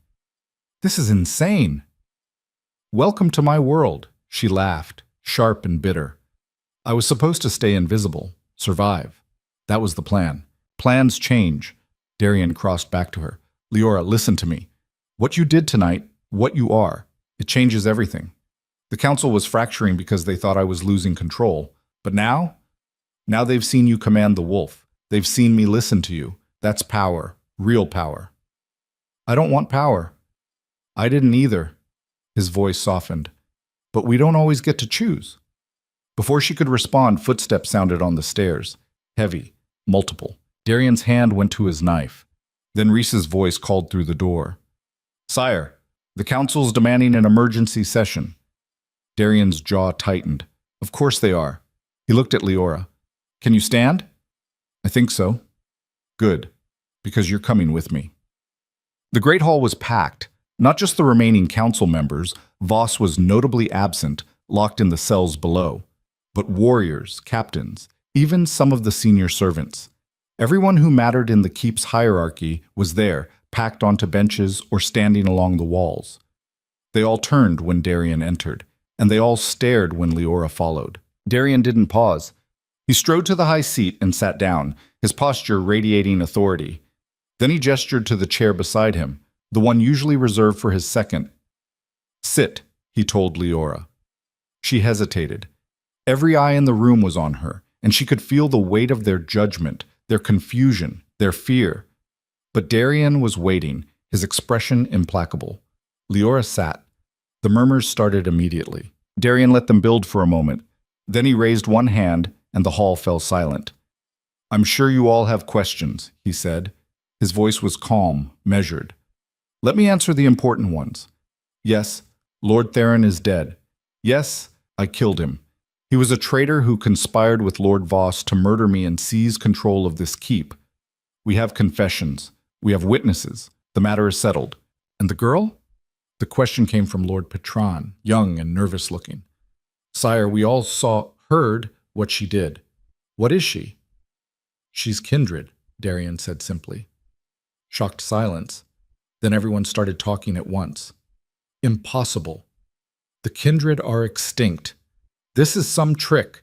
This is insane. Welcome to my world, she laughed, sharp and bitter. I was supposed to stay invisible, survive. That was the plan. Plans change. Darian crossed back to her. Leora, listen to me. What you did tonight, what you are, it changes everything. The council was fracturing because they thought I was losing control. But now? Now they've seen you command the wolf. They've seen me listen to you. That's power, real power. I don't want power. I didn't either. His voice softened. But we don't always get to choose. Before she could respond, footsteps sounded on the stairs. Heavy, multiple. Darian's hand went to his knife. Then Rhys's voice called through the door. Sire, the council's demanding an emergency session. Darian's jaw tightened. Of course they are. He looked at Leora. Can you stand? I think so. Good, because you're coming with me. The Great Hall was packed. Not just the remaining council members, Voss was notably absent, locked in the cells below, but warriors, captains, even some of the senior servants. Everyone who mattered in the keep's hierarchy was there, packed onto benches or standing along the walls. They all turned when Darian entered, and they all stared when Leora followed. Darian didn't pause. He strode to the high seat and sat down, his posture radiating authority. Then he gestured to the chair beside him, the one usually reserved for his second. Sit, he told Leora. She hesitated. Every eye in the room was on her, and she could feel the weight of their judgment, their confusion, their fear. But Darian was waiting, his expression implacable. Leora sat. The murmurs started immediately. Darian let them build for a moment. Then he raised one hand, and the hall fell silent. I'm sure you all have questions, he said. His voice was calm, measured. Let me answer the important ones. Yes, Lord Theron is dead. Yes, I killed him. He was a traitor who conspired with Lord Voss to murder me and seize control of this keep. We have confessions. We have witnesses. The matter is settled. And the girl? The question came from Lord Patron, young and nervous-looking. Sire, we all heard what she did. What is she? She's kindred, Darian said simply. Shocked silence. Then everyone started talking at once. Impossible. The kindred are extinct. This is some trick.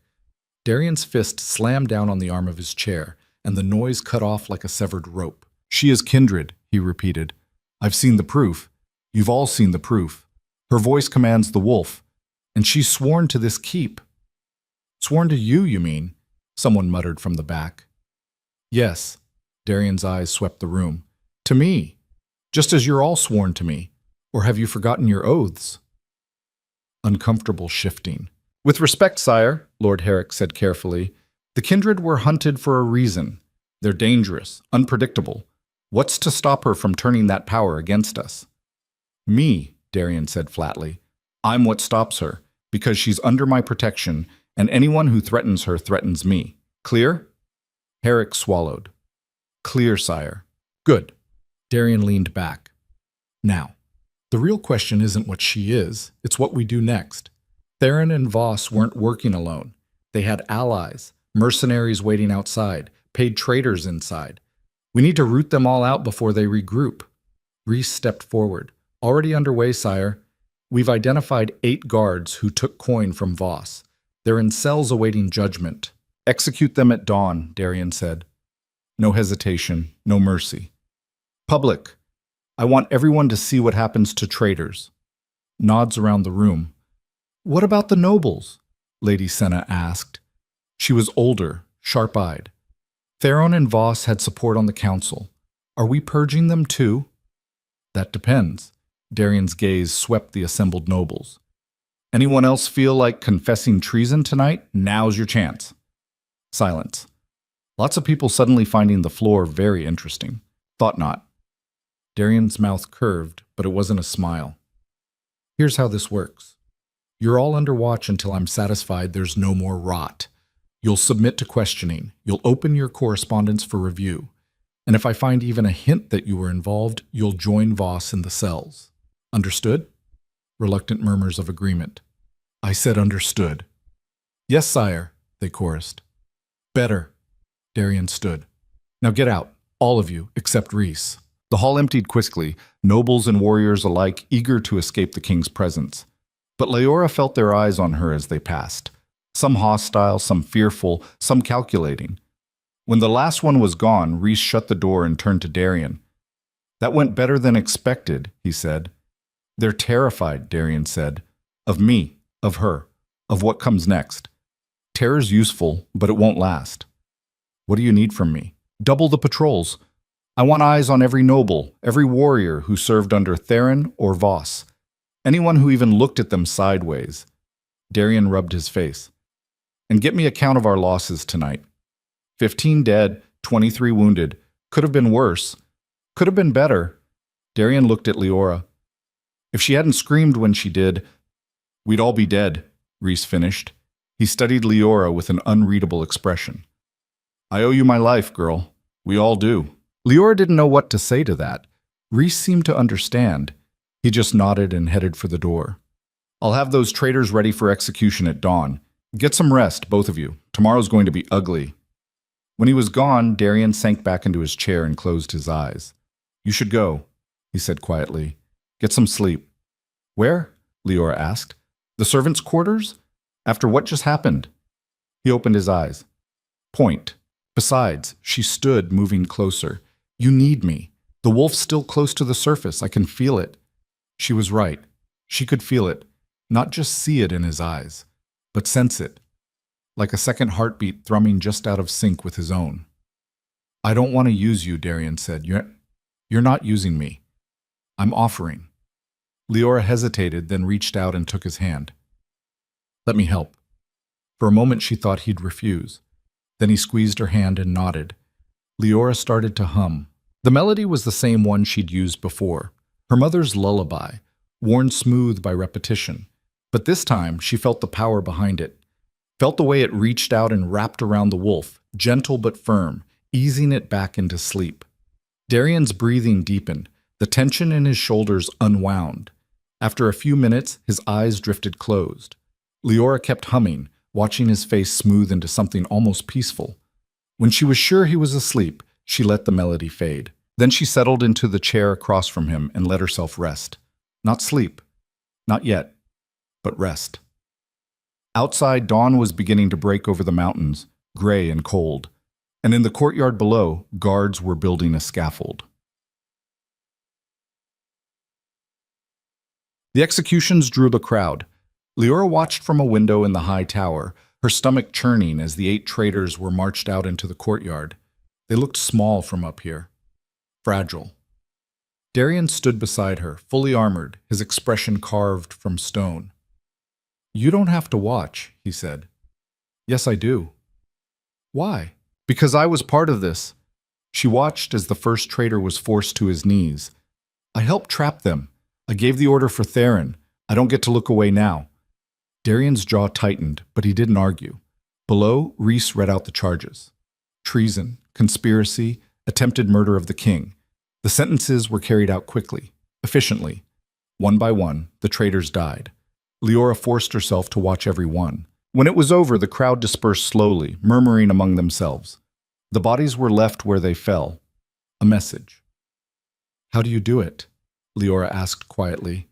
Darian's fist slammed down on the arm of his chair, and the noise cut off like a severed rope. She is kindred, he repeated. I've seen the proof. You've all seen the proof. Her voice commands the wolf, and she's sworn to this keep. Sworn to you, you mean? Someone muttered from the back. Yes, Darian's eyes swept the room. To me, just as you're all sworn to me. Or have you forgotten your oaths? Uncomfortable shifting. With respect, sire, Lord Herrick said carefully, the kindred were hunted for a reason. They're dangerous, unpredictable. What's to stop her from turning that power against us? Me, Darian said flatly. I'm what stops her, because she's under my protection, and anyone who threatens her threatens me. Clear? Herrick swallowed. Clear, sire. Good. Darian leaned back. Now, the real question isn't what she is, it's what we do next. Theron and Voss weren't working alone. They had allies, mercenaries waiting outside, paid traitors inside. We need to root them all out before they regroup. Rhys stepped forward. Already underway, sire. We've identified 8 guards who took coin from Voss. They're in cells awaiting judgment. Execute them at dawn, Darian said. No hesitation, no mercy. Public. I want everyone to see what happens to traitors. Nods around the room. What about the nobles? Lady Senna asked. She was older, sharp-eyed. Theron and Voss had support on the council. Are we purging them too? That depends. Darian's gaze swept the assembled nobles. Anyone else feel like confessing treason tonight? Now's your chance. Silence. Lots of people suddenly finding the floor very interesting. Thought not. Darian's mouth curved, but it wasn't a smile. Here's how this works. You're all under watch until I'm satisfied there's no more rot. You'll submit to questioning. You'll open your correspondence for review. And if I find even a hint that you were involved, you'll join Voss in the cells. Understood? Reluctant murmurs of agreement. I said understood. Yes, sire, they chorused. Better. Darian stood. Now get out, all of you, except Rhys. The hall emptied quickly, nobles and warriors alike eager to escape the king's presence. But Leora felt their eyes on her as they passed. Some hostile, some fearful, some calculating. When the last one was gone, Rhys shut the door and turned to Darian. "That went better than expected," he said. "They're terrified," Darian said. "Of me, of her, of what comes next. Terror's useful, but it won't last. What do you need from me? Double the patrols. I want eyes on every noble, every warrior who served under Theron or Voss. Anyone who even looked at them sideways." Darian rubbed his face. "And get me a count of our losses tonight. 15 dead, 23 wounded. Could have been worse. Could have been better." Darian looked at Leora. "If she hadn't screamed when she did, we'd all be dead," Rhys finished. He studied Leora with an unreadable expression. "I owe you my life, girl. We all do." Leora didn't know what to say to that. Rhys seemed to understand. He just nodded and headed for the door. "I'll have those traitors ready for execution at dawn. Get some rest, both of you. Tomorrow's going to be ugly." When he was gone, Darian sank back into his chair and closed his eyes. "You should go," he said quietly. "Get some sleep." "Where?" Leora asked. "The servants' quarters? After what just happened?" He opened his eyes. "Point. Besides," she stood, moving closer. "You need me. The wolf's still close to the surface. I can feel it." She was right. She could feel it. Not just see it in his eyes, but sense it. Like a second heartbeat thrumming just out of sync with his own. "I don't want to use you," Darian said. You're not using me. I'm offering." Leora hesitated, then reached out and took his hand. "Let me help." For a moment she thought he'd refuse. Then he squeezed her hand and nodded. Leora started to hum. The melody was the same one she'd used before, her mother's lullaby, worn smooth by repetition. But this time she felt the power behind it. Felt the way it reached out and wrapped around the wolf, gentle but firm, easing it back into sleep. Darian's breathing deepened, the tension in his shoulders unwound. After a few minutes, his eyes drifted closed. Leora kept humming, watching his face smooth into something almost peaceful. When she was sure he was asleep, she let the melody fade. Then she settled into the chair across from him and let herself rest. Not sleep. Not yet. But rest. Outside, dawn was beginning to break over the mountains, gray and cold. And in the courtyard below, guards were building a scaffold. The executions drew the crowd. Leora watched from a window in the high tower, her stomach churning as the 8 traitors were marched out into the courtyard. They looked small from up here. Fragile. Darian stood beside her, fully armored, his expression carved from stone. "You don't have to watch," he said. "Yes, I do." "Why?" "Because I was part of this." She watched as the first traitor was forced to his knees. "I helped trap them. I gave the order for Theron. I don't get to look away now." Darian's jaw tightened, but he didn't argue. Below, Rhys read out the charges. Treason, conspiracy, attempted murder of the king. The sentences were carried out quickly, efficiently. One by one, the traitors died. Leora forced herself to watch every one. When it was over, the crowd dispersed slowly, murmuring among themselves. The bodies were left where they fell. A message. "How do you do it?" Leora asked quietly.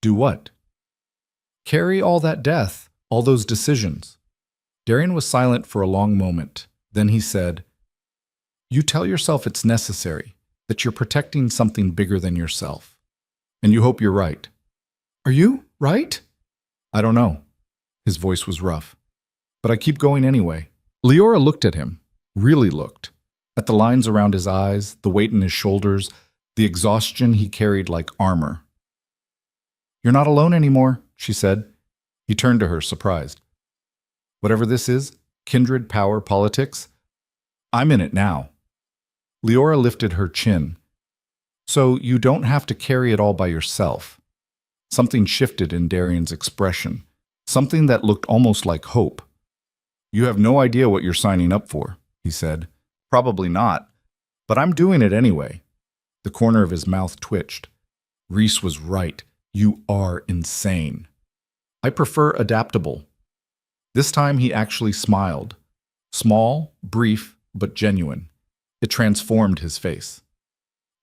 "Do what?" "Carry all that death, all those decisions." Darian was silent for a long moment. Then he said, "You tell yourself it's necessary, that you're protecting something bigger than yourself. And you hope you're right." "Are you right?" "I don't know." His voice was rough. "But I keep going anyway." Leora looked at him, really looked, at the lines around his eyes, the weight in his shoulders, the exhaustion he carried like armor. "You're not alone anymore," she said. He turned to her, surprised. "Whatever this is, kindred, power, politics, I'm in it now." Leora lifted her chin. "So you don't have to carry it all by yourself." Something shifted in Darian's expression, something that looked almost like hope. "You have no idea what you're signing up for," he said. "Probably not, but I'm doing it anyway." The corner of his mouth twitched. Rhys was right. "You are insane." "I prefer adaptable." This time he actually smiled. Small, brief, but genuine. It transformed his face.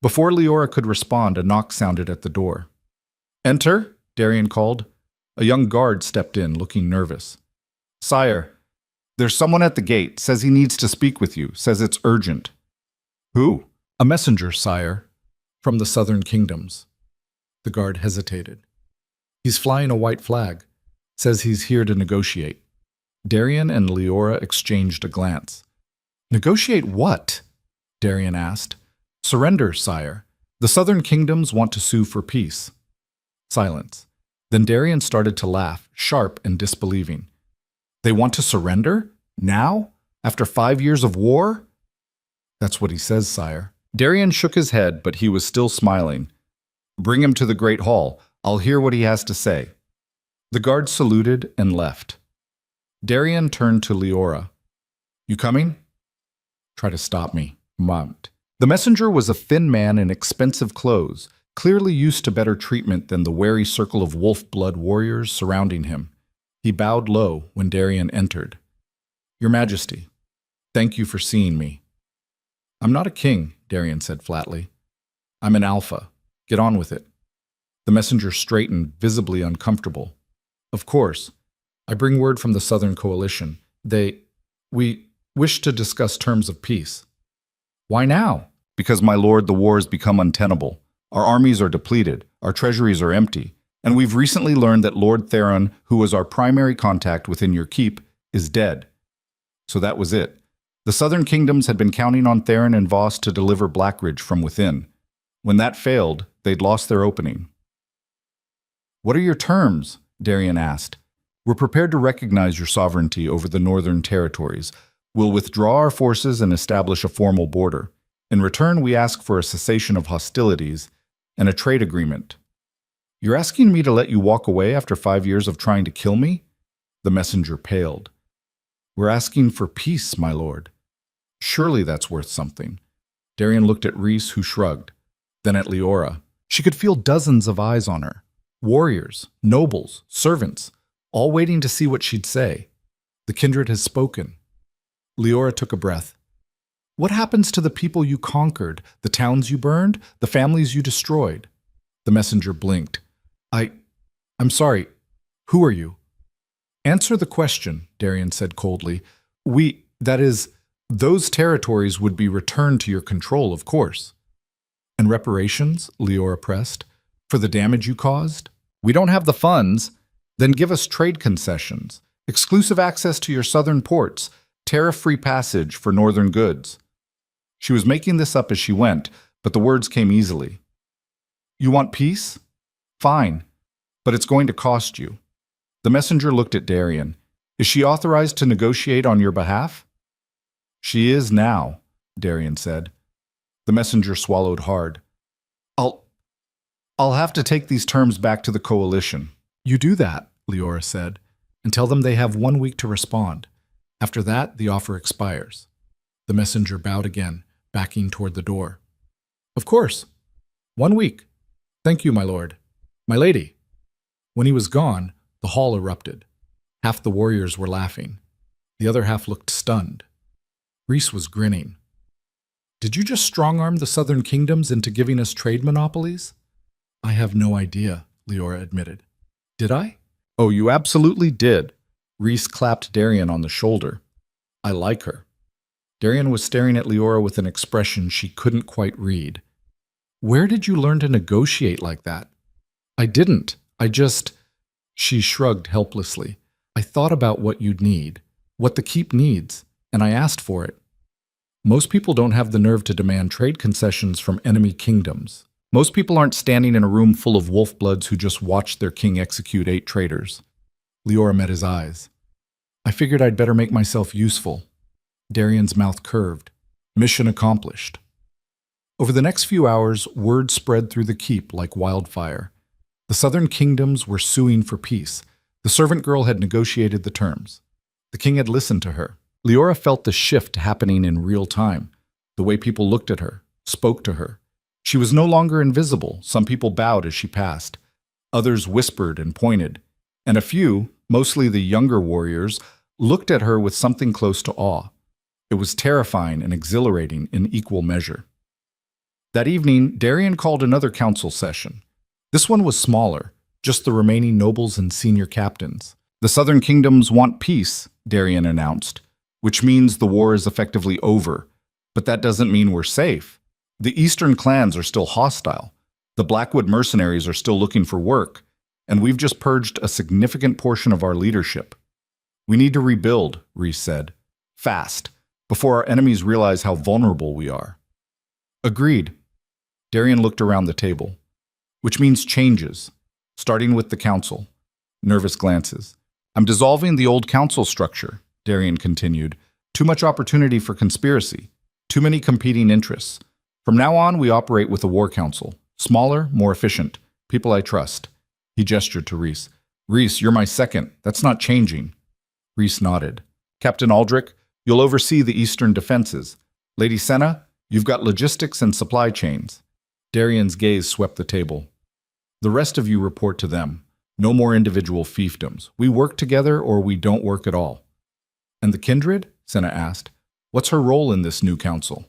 Before Leora could respond, a knock sounded at the door. "Enter," Darian called. A young guard stepped in, looking nervous. "Sire, there's someone at the gate, says he needs to speak with you, says it's urgent." "Who?" "A messenger, sire, from the southern kingdoms." The guard hesitated. "He's flying a white flag, says he's here to negotiate." Darian and Leora exchanged a glance. "Negotiate what?" Darian asked. "Surrender, sire. The southern kingdoms want to sue for peace." Silence. Then Darian started to laugh, sharp and disbelieving. "They want to surrender? Now? After 5 years of war?" "That's what he says, sire." Darian shook his head, but he was still smiling. "Bring him to the Great Hall. I'll hear what he has to say." The guard saluted and left. Darian turned to Leora. "You coming?" "Try to stop me," mocked. The messenger was a thin man in expensive clothes, clearly used to better treatment than the wary circle of wolf-blood warriors surrounding him. He bowed low when Darian entered. "Your Majesty, thank you for seeing me." "I'm not a king," Darian said flatly. "I'm an alpha. Get on with it." The messenger straightened, visibly uncomfortable. "Of course. I bring word from the Southern Coalition. We wish to discuss terms of peace." "Why now?" "Because, my lord, the war has become untenable. Our armies are depleted, our treasuries are empty, and we've recently learned that Lord Theron, who was our primary contact within your keep, is dead." So that was it. The southern kingdoms had been counting on Theron and Voss to deliver Blackridge from within. When that failed, they'd lost their opening. "What are your terms?" Darian asked. "We're prepared to recognize your sovereignty over the northern territories. We'll withdraw our forces and establish a formal border. In return, we ask for a cessation of hostilities and a trade agreement." "You're asking me to let you walk away after 5 years of trying to kill me?" The messenger paled. "We're asking for peace, my lord." "Surely that's worth something." Darian looked at Rhys, who shrugged, then at Leora. She could feel dozens of eyes on her. Warriors, nobles, servants, all waiting to see what she'd say. The kindred has spoken. Leora took a breath. "What happens to the people you conquered, the towns you burned, the families you destroyed?" The messenger blinked. I'm sorry. Who are you?" "Answer the question," Darian said coldly. That is, those territories would be returned to your control, of course." "And reparations?" Leora pressed. "For the damage you caused?" "We don't have the funds." "Then give us trade concessions, exclusive access to your southern ports, tariff-free passage for northern goods." She was making this up as she went, but the words came easily. "You want peace? Fine, but it's going to cost you." The messenger looked at Darian. "Is she authorized to negotiate on your behalf?" "She is now," Darian said. The messenger swallowed hard. I'll have to take these terms back to the coalition." "You do that," Leora said, "and tell them they have 1 week to respond. After that, the offer expires." The messenger bowed again, backing toward the door. "Of course. 1 week. Thank you, my lord. My lady." When he was gone, the hall erupted. Half the warriors were laughing. The other half looked stunned. Rhys was grinning. "Did you just strong-arm the southern kingdoms into giving us trade monopolies?" "I have no idea," Leora admitted. "Did I?" "Oh, you absolutely did." Rhys clapped Darian on the shoulder. "I like her." Darian was staring at Leora with an expression she couldn't quite read. "Where did you learn to negotiate like that?" "I didn't. She shrugged helplessly. "I thought about what you'd need, what the keep needs, and I asked for it. Most people don't have the nerve to demand trade concessions from enemy kingdoms. Most people aren't standing in a room full of wolf-bloods who just watched their king execute 8 traitors." Leora met his eyes. "I figured I'd better make myself useful." Darian's mouth curved. Mission accomplished. Over the next few hours, word spread through the keep like wildfire. The southern kingdoms were suing for peace. The servant girl had negotiated the terms. The king had listened to her. Leora felt the shift happening in real time. The way people looked at her, spoke to her. She was no longer invisible. Some people bowed as she passed. Others whispered and pointed. And a few, mostly the younger warriors, looked at her with something close to awe. It was terrifying and exhilarating in equal measure. That evening, Darian called another council session. This one was smaller, just the remaining nobles and senior captains. The southern kingdoms want peace, Darian announced, which means the war is effectively over. But that doesn't mean we're safe. The eastern clans are still hostile. The Blackwood mercenaries are still looking for work, and we've just purged a significant portion of our leadership. We need to rebuild, Rhys said. Fast, before our enemies realize how vulnerable we are. Agreed. Darian looked around the table. Which means changes, starting with the council. Nervous glances. I'm dissolving the old council structure, Darian continued. Too much opportunity for conspiracy. Too many competing interests. From now on, we operate with a war council. Smaller, more efficient. People I trust. He gestured to Rhys. Rhys, you're my second. That's not changing. Rhys nodded. Captain Aldrich, you'll oversee the eastern defenses. Lady Senna, you've got logistics and supply chains. Darian's gaze swept the table. The rest of you report to them. No more individual fiefdoms. We work together or we don't work at all. And the kindred? Senna asked. What's her role in this new council?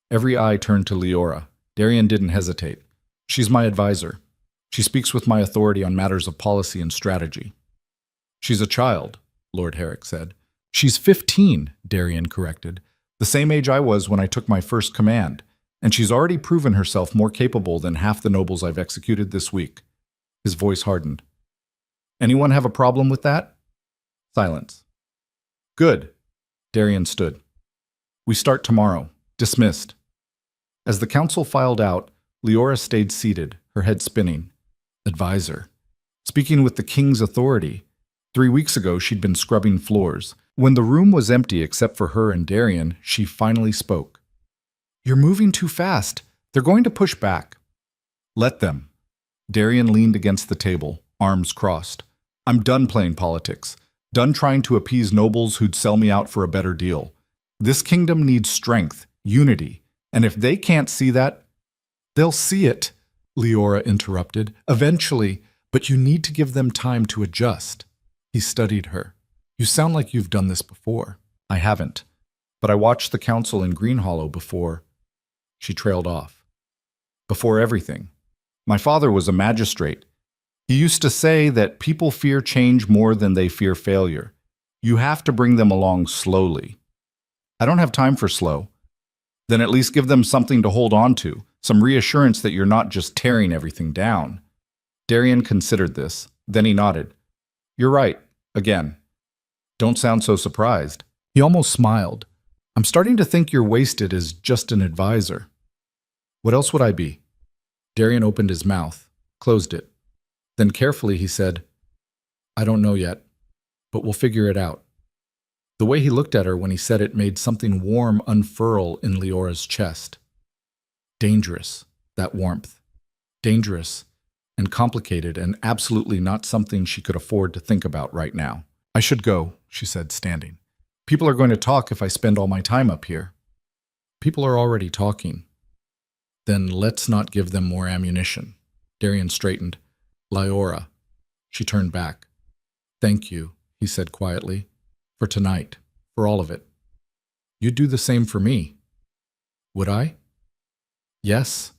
Every eye turned to Leora. Darian didn't hesitate. She's my advisor. She speaks with my authority on matters of policy and strategy. She's a child, Lord Herrick said. She's 15, Darian corrected. The same age I was when I took my first command, and she's already proven herself more capable than half the nobles I've executed this week. His voice hardened. Anyone have a problem with that? Silence. Good. Darian stood. We start tomorrow. Dismissed. As the council filed out, Leora stayed seated, her head spinning. Advisor. Speaking with the king's authority. 3 weeks ago, she'd been scrubbing floors. When the room was empty except for her and Darian, she finally spoke. You're moving too fast. They're going to push back. Let them. Darian leaned against the table, arms crossed. I'm done playing politics. Done trying to appease nobles who'd sell me out for a better deal. This kingdom needs strength, unity, and if they can't see that, they'll see it, Leora interrupted. Eventually, but you need to give them time to adjust. He studied her. You sound like you've done this before. I haven't, but I watched the council in Green Hollow before. She trailed off. Before everything. My father was a magistrate. He used to say that people fear change more than they fear failure. You have to bring them along slowly. I don't have time for slow. Then at least give them something to hold on to, some reassurance that you're not just tearing everything down. Darian considered this. Then he nodded. You're right, again. Don't sound so surprised. He almost smiled. I'm starting to think you're wasted as just an advisor. What else would I be? Darian opened his mouth, closed it. Then carefully he said, I don't know yet, but we'll figure it out. The way he looked at her when he said it made something warm unfurl in Leora's chest. Dangerous, that warmth. Dangerous and complicated and absolutely not something she could afford to think about right now. I should go, she said, standing. People are going to talk if I spend all my time up here. People are already talking. Then let's not give them more ammunition. Darian straightened. Leora. She turned back. Thank you, he said quietly. For tonight. For all of it. You'd do the same for me. Would I? Yes.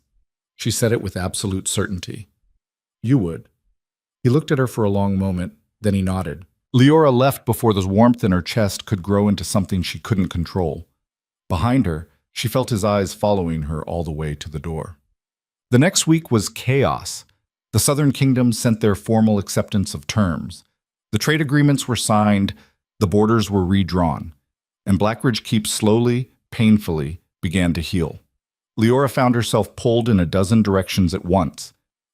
She said it with absolute certainty. You would. He looked at her for a long moment, then he nodded. Leora left before the warmth in her chest could grow into something she couldn't control. Behind her, she felt his eyes following her all the way to the door. The next week was chaos. The Southern Kingdoms sent their formal acceptance of terms. The trade agreements were signed, the borders were redrawn, and Blackridge Keep slowly, painfully, began to heal. Leora found herself pulled in a dozen directions at once,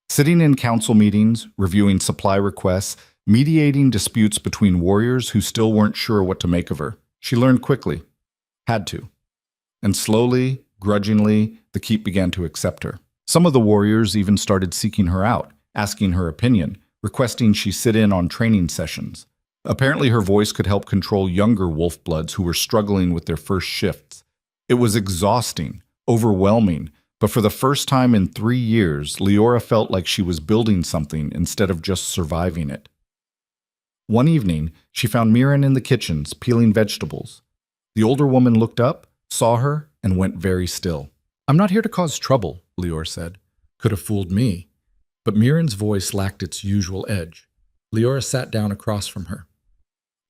sitting in council meetings, reviewing supply requests, mediating disputes between warriors who still weren't sure what to make of her. She learned quickly. Had to. And slowly, grudgingly, the keep began to accept her. Some of the warriors even started seeking her out, asking her opinion, requesting she sit in on training sessions. Apparently her voice could help control younger wolf-bloods who were struggling with their first shifts. It was exhausting, overwhelming, but for the first time in 3 years, Leora felt like she was building something instead of just surviving it. One evening, she found Mirren in the kitchens, peeling vegetables. The older woman looked up, saw her, and went very still. I'm not here to cause trouble, Leora said. Could have fooled me. But Mirren's voice lacked its usual edge. Leora sat down across from her.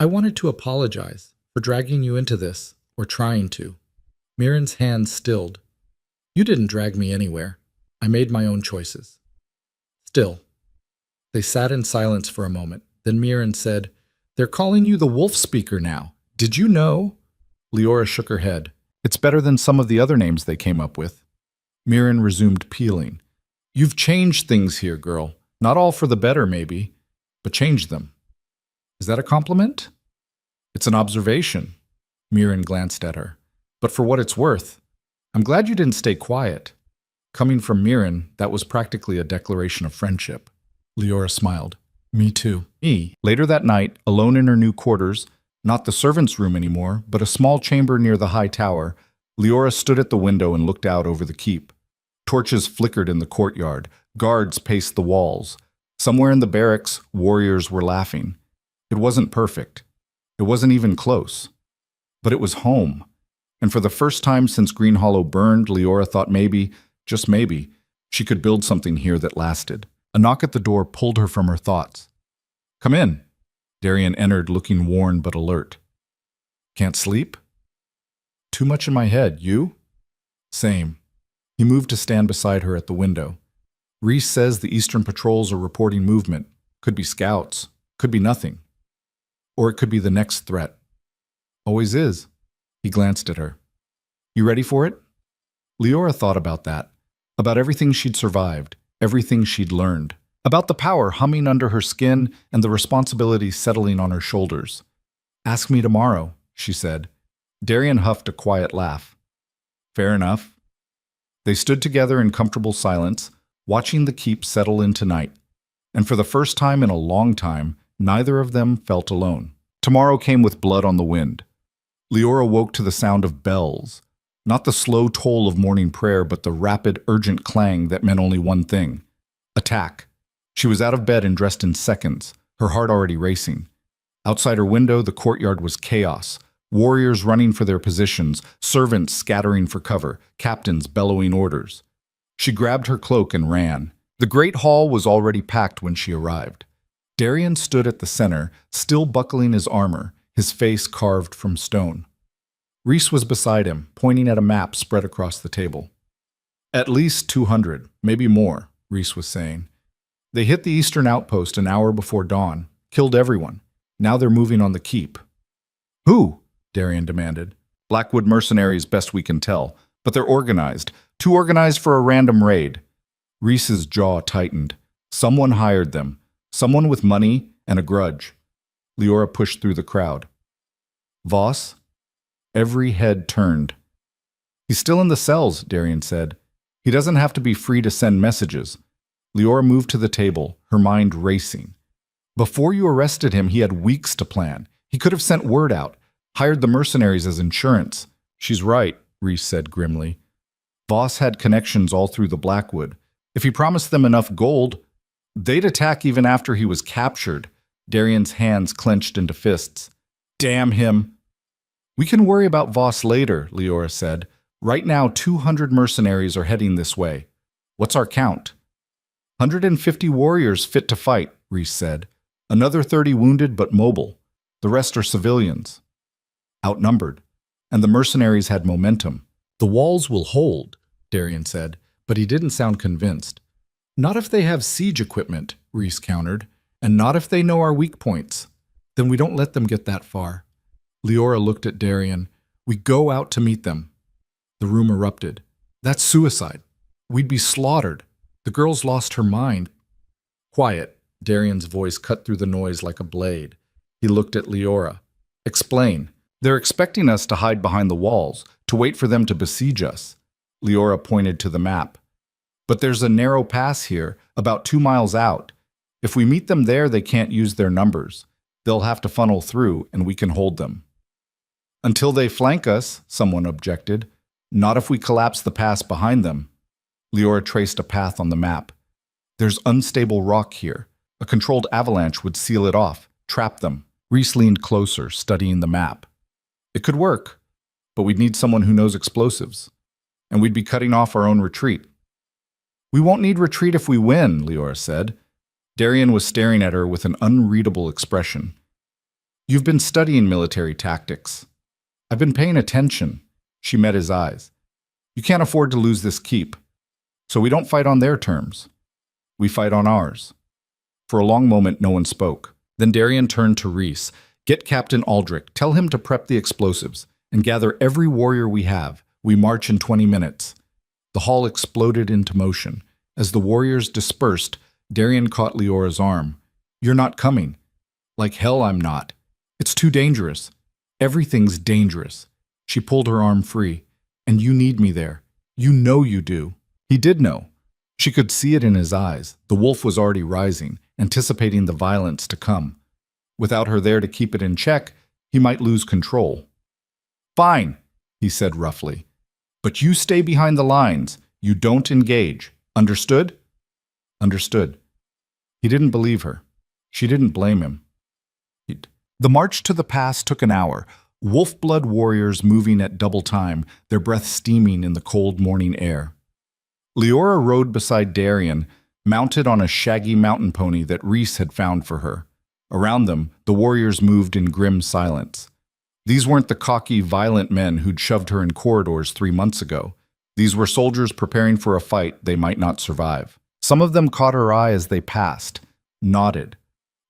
I wanted to apologize for dragging you into this, or trying to. Mirren's hand stilled. You didn't drag me anywhere. I made my own choices. Still. They sat in silence for a moment. Then Mirren said, They're calling you the Wolf Speaker now. Did you know? Leora shook her head. It's better than some of the other names they came up with. Mirren resumed peeling. You've changed things here, girl. Not all for the better, maybe, but changed them. Is that a compliment? It's an observation. Mirren glanced at her. But for what it's worth, I'm glad you didn't stay quiet. Coming from Mirren, that was practically a declaration of friendship. Leora smiled. Me too. Me. Later that night, alone in her new quarters, not the servants' room anymore, but a small chamber near the high tower, Leora stood at the window and looked out over the keep. Torches flickered in the courtyard. Guards paced the walls. Somewhere in the barracks, warriors were laughing. It wasn't perfect. It wasn't even close. But it was home. And for the first time since Green Hollow burned, Leora thought maybe, just maybe, she could build something here that lasted. A knock at the door pulled her from her thoughts. Come in. Darian entered, looking worn but alert. Can't sleep? Too much in my head. You? Same. He moved to stand beside her at the window. Reese says the Eastern patrols are reporting movement. Could be scouts. Could be nothing. Or it could be the next threat. Always is. He glanced at her. You ready for it? Leora thought about that. About everything she'd survived. Everything she'd learned. About the power humming under her skin and the responsibility settling on her shoulders. Ask me tomorrow, she said. Darian huffed a quiet laugh. Fair enough. They stood together in comfortable silence, watching the keep settle into night. And for the first time in a long time, neither of them felt alone. Tomorrow came with blood on the wind. Leora woke to the sound of bells. Not the slow toll of morning prayer, but the rapid, urgent clang that meant only one thing. Attack. She was out of bed and dressed in seconds, her heart already racing. Outside her window, the courtyard was chaos. Warriors running for their positions, servants scattering for cover, captains bellowing orders. She grabbed her cloak and ran. The great hall was already packed when she arrived. Darian stood at the center, still buckling his armor, his face carved from stone. Reese was beside him, pointing at a map spread across the table. At least 200, maybe more, Reese was saying. They hit the eastern outpost an hour before dawn, killed everyone. Now they're moving on the keep. Who? Darian demanded. Blackwood mercenaries, best we can tell, but they're organized. Too organized for a random raid. Reese's jaw tightened. Someone hired them. Someone with money and a grudge. Leora pushed through the crowd. Voss? Every head turned. He's still in the cells, Darian said. He doesn't have to be free to send messages. Leora moved to the table, her mind racing. Before you arrested him, he had weeks to plan. He could have sent word out, hired the mercenaries as insurance. She's right, Reese said grimly. Voss had connections all through the Blackwood. If he promised them enough gold, they'd attack even after he was captured. Darian's hands clenched into fists. Damn him. We can worry about Voss later, Leora said. Right now, 200 mercenaries are heading this way. What's our count? 150 warriors fit to fight, Reese said. Another 30 wounded but mobile. The rest are civilians. Outnumbered. And the mercenaries had momentum. The walls will hold, Darian said, but he didn't sound convinced. Not if they have siege equipment, Reese countered, and not if they know our weak points. Then we don't let them get that far. Leora looked at Darian. We go out to meet them. The room erupted. That's suicide. We'd be slaughtered. The girl's lost her mind. Quiet. Darian's voice cut through the noise like a blade. He looked at Leora. Explain. They're expecting us to hide behind the walls, to wait for them to besiege us. Leora pointed to the map. But there's a narrow pass here, about 2 miles out. If we meet them there, they can't use their numbers. They'll have to funnel through, and we can hold them. Until they flank us, someone objected. Not if we collapse the pass behind them. Leora traced a path on the map. There's unstable rock here. A controlled avalanche would seal it off, trap them. Reese leaned closer, studying the map. It could work, but we'd need someone who knows explosives. and we'd be cutting off our own retreat. We won't need retreat if we win, Leora said. Darian was staring at her with an unreadable expression. You've been studying military tactics. I've been paying attention. She met his eyes. You can't afford to lose this keep. So we don't fight on their terms. We fight on ours. For a long moment, no one spoke. Then Darian turned to Rhys. Get Captain Aldrich. Tell him to prep the explosives and gather every warrior we have. We march in 20 minutes. The hall exploded into motion. As the warriors dispersed, Darian caught Leora's arm. You're not coming. Like hell I'm not. It's too dangerous. Everything's dangerous. She pulled her arm free. And you need me there. You know you do. He did know. She could see it in his eyes. The wolf was already rising, anticipating the violence to come. Without her there to keep it in check, he might lose control. Fine, he said roughly. But you stay behind the lines. You don't engage. Understood? Understood. He didn't believe her. She didn't blame him. The march to the pass took an hour. Wolf-blood warriors moving at double time, their breath steaming in the cold morning air. Leora rode beside Darian, mounted on a shaggy mountain pony that Rhys had found for her. Around them, the warriors moved in grim silence. These weren't the cocky, violent men who'd shoved her in corridors 3 months ago. These were soldiers preparing for a fight they might not survive. Some of them caught her eye as they passed, nodded.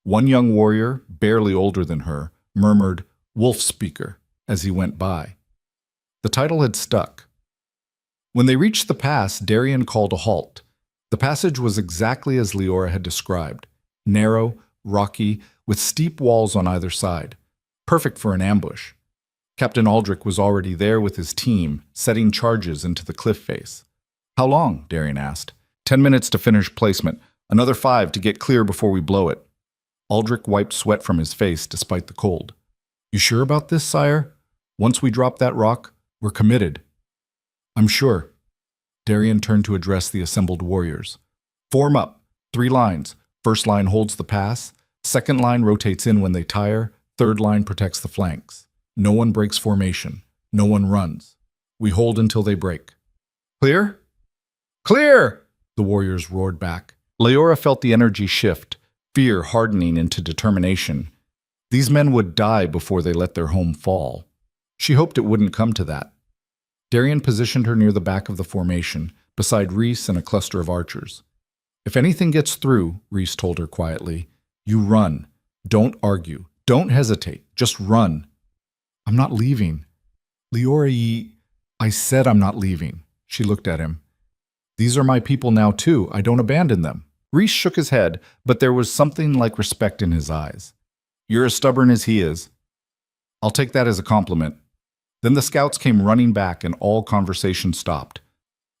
One young warrior, barely older than her, murmured, "Wolf Speaker," as he went by. The title had stuck. When they reached the pass, Darian called a halt. The passage was exactly as Leora had described, narrow, rocky, with steep walls on either side. Perfect for an ambush. Captain Aldrich was already there with his team, setting charges into the cliff face. How long? Darian asked. 10 minutes to finish placement. Another 5 to get clear before we blow it. Aldrich wiped sweat from his face despite the cold. You sure about this, sire? Once we drop that rock, we're committed. I'm sure. Darian turned to address the assembled warriors. Form up. 3 lines. First line holds the pass. Second line rotates in when they tire. Third line protects the flanks. No one breaks formation. No one runs. We hold until they break. Clear? Clear! The warriors roared back. Leora felt the energy shift, fear hardening into determination. These men would die before they let their home fall. She hoped it wouldn't come to that. Darian positioned her near the back of the formation, beside Rhys and a cluster of archers. If anything gets through, Rhys told her quietly, you run. Don't argue. Don't hesitate. Just run. I'm not leaving. Leora, I said I'm not leaving. She looked at him. These are my people now too. I don't abandon them. Rhys shook his head, but there was something like respect in his eyes. You're as stubborn as he is. I'll take that as a compliment. Then the scouts came running back and all conversation stopped.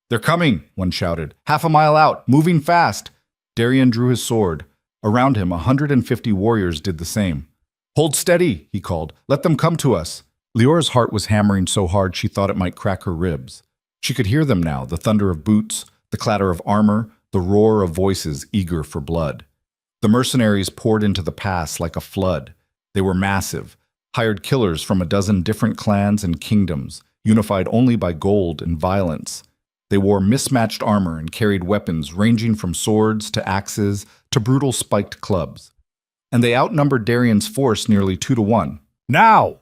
They're coming, one shouted. Half a mile out, moving fast. Darian drew his sword. Around him, 150 warriors did the same. Hold steady, he called. Let them come to us. Leora's heart was hammering so hard she thought it might crack her ribs. She could hear them now, the thunder of boots, the clatter of armor, the roar of voices eager for blood. The mercenaries poured into the pass like a flood. They were massive, hired killers from a dozen different clans and kingdoms, unified only by gold and violence. They wore mismatched armor and carried weapons ranging from swords to axes to brutal spiked clubs. And they outnumbered Darian's force nearly 2 to 1. Now!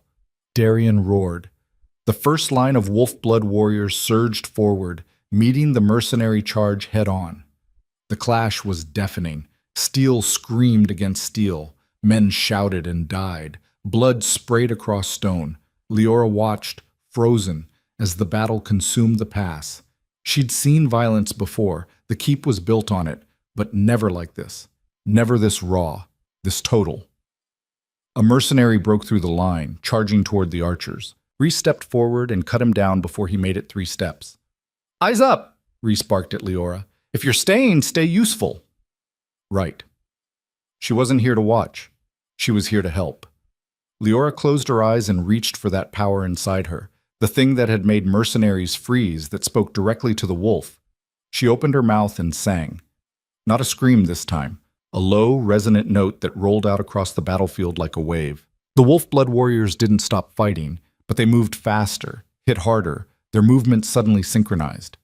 Darian roared. The first line of wolf-blood warriors surged forward, meeting the mercenary charge head-on. The clash was deafening. Steel screamed against steel. Men shouted and died. Blood sprayed across stone. Leora watched, frozen, as the battle consumed the pass. She'd seen violence before. The keep was built on it, but never like this. Never this raw, this total. A mercenary broke through the line, charging toward the archers. Rhys stepped forward and cut him down before he made it 3 steps. Eyes up, Rhys barked at Leora. If you're staying, stay useful. Right. She wasn't here to watch. She was here to help. Leora closed her eyes and reached for that power inside her, the thing that had made mercenaries freeze, that spoke directly to the wolf. She opened her mouth and sang. Not a scream this time, a low, resonant note that rolled out across the battlefield like a wave. The wolf-blood warriors didn't stop fighting, but they moved faster, hit harder, Their movements suddenly synchronized,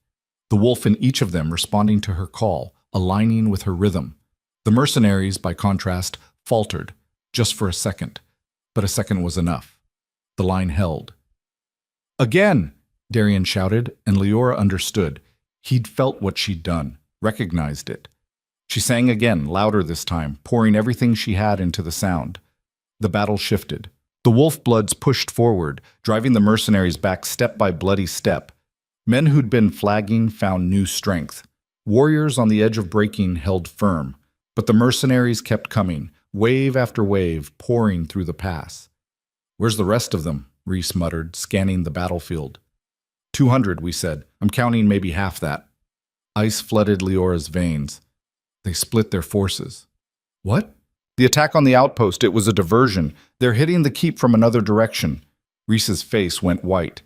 the wolf in each of them responding to her call, aligning with her rhythm. The mercenaries, by contrast, faltered, just for a second, but a second was enough. The line held. Again! Darian shouted, and Leora understood. He'd felt what she'd done, recognized it. She sang again, louder this time, pouring everything she had into the sound. The battle shifted. The wolf bloods pushed forward, driving the mercenaries back step by bloody step. Men who'd been flagging found new strength. Warriors on the edge of breaking held firm, but the mercenaries kept coming, wave after wave, pouring through the pass. "Where's the rest of them?" Reese muttered, scanning the battlefield. 200, we said. I'm counting maybe half that. Ice flooded Leora's veins. They split their forces. What? The attack on the outpost, it was a diversion. They're hitting the keep from another direction. Reese's face went white.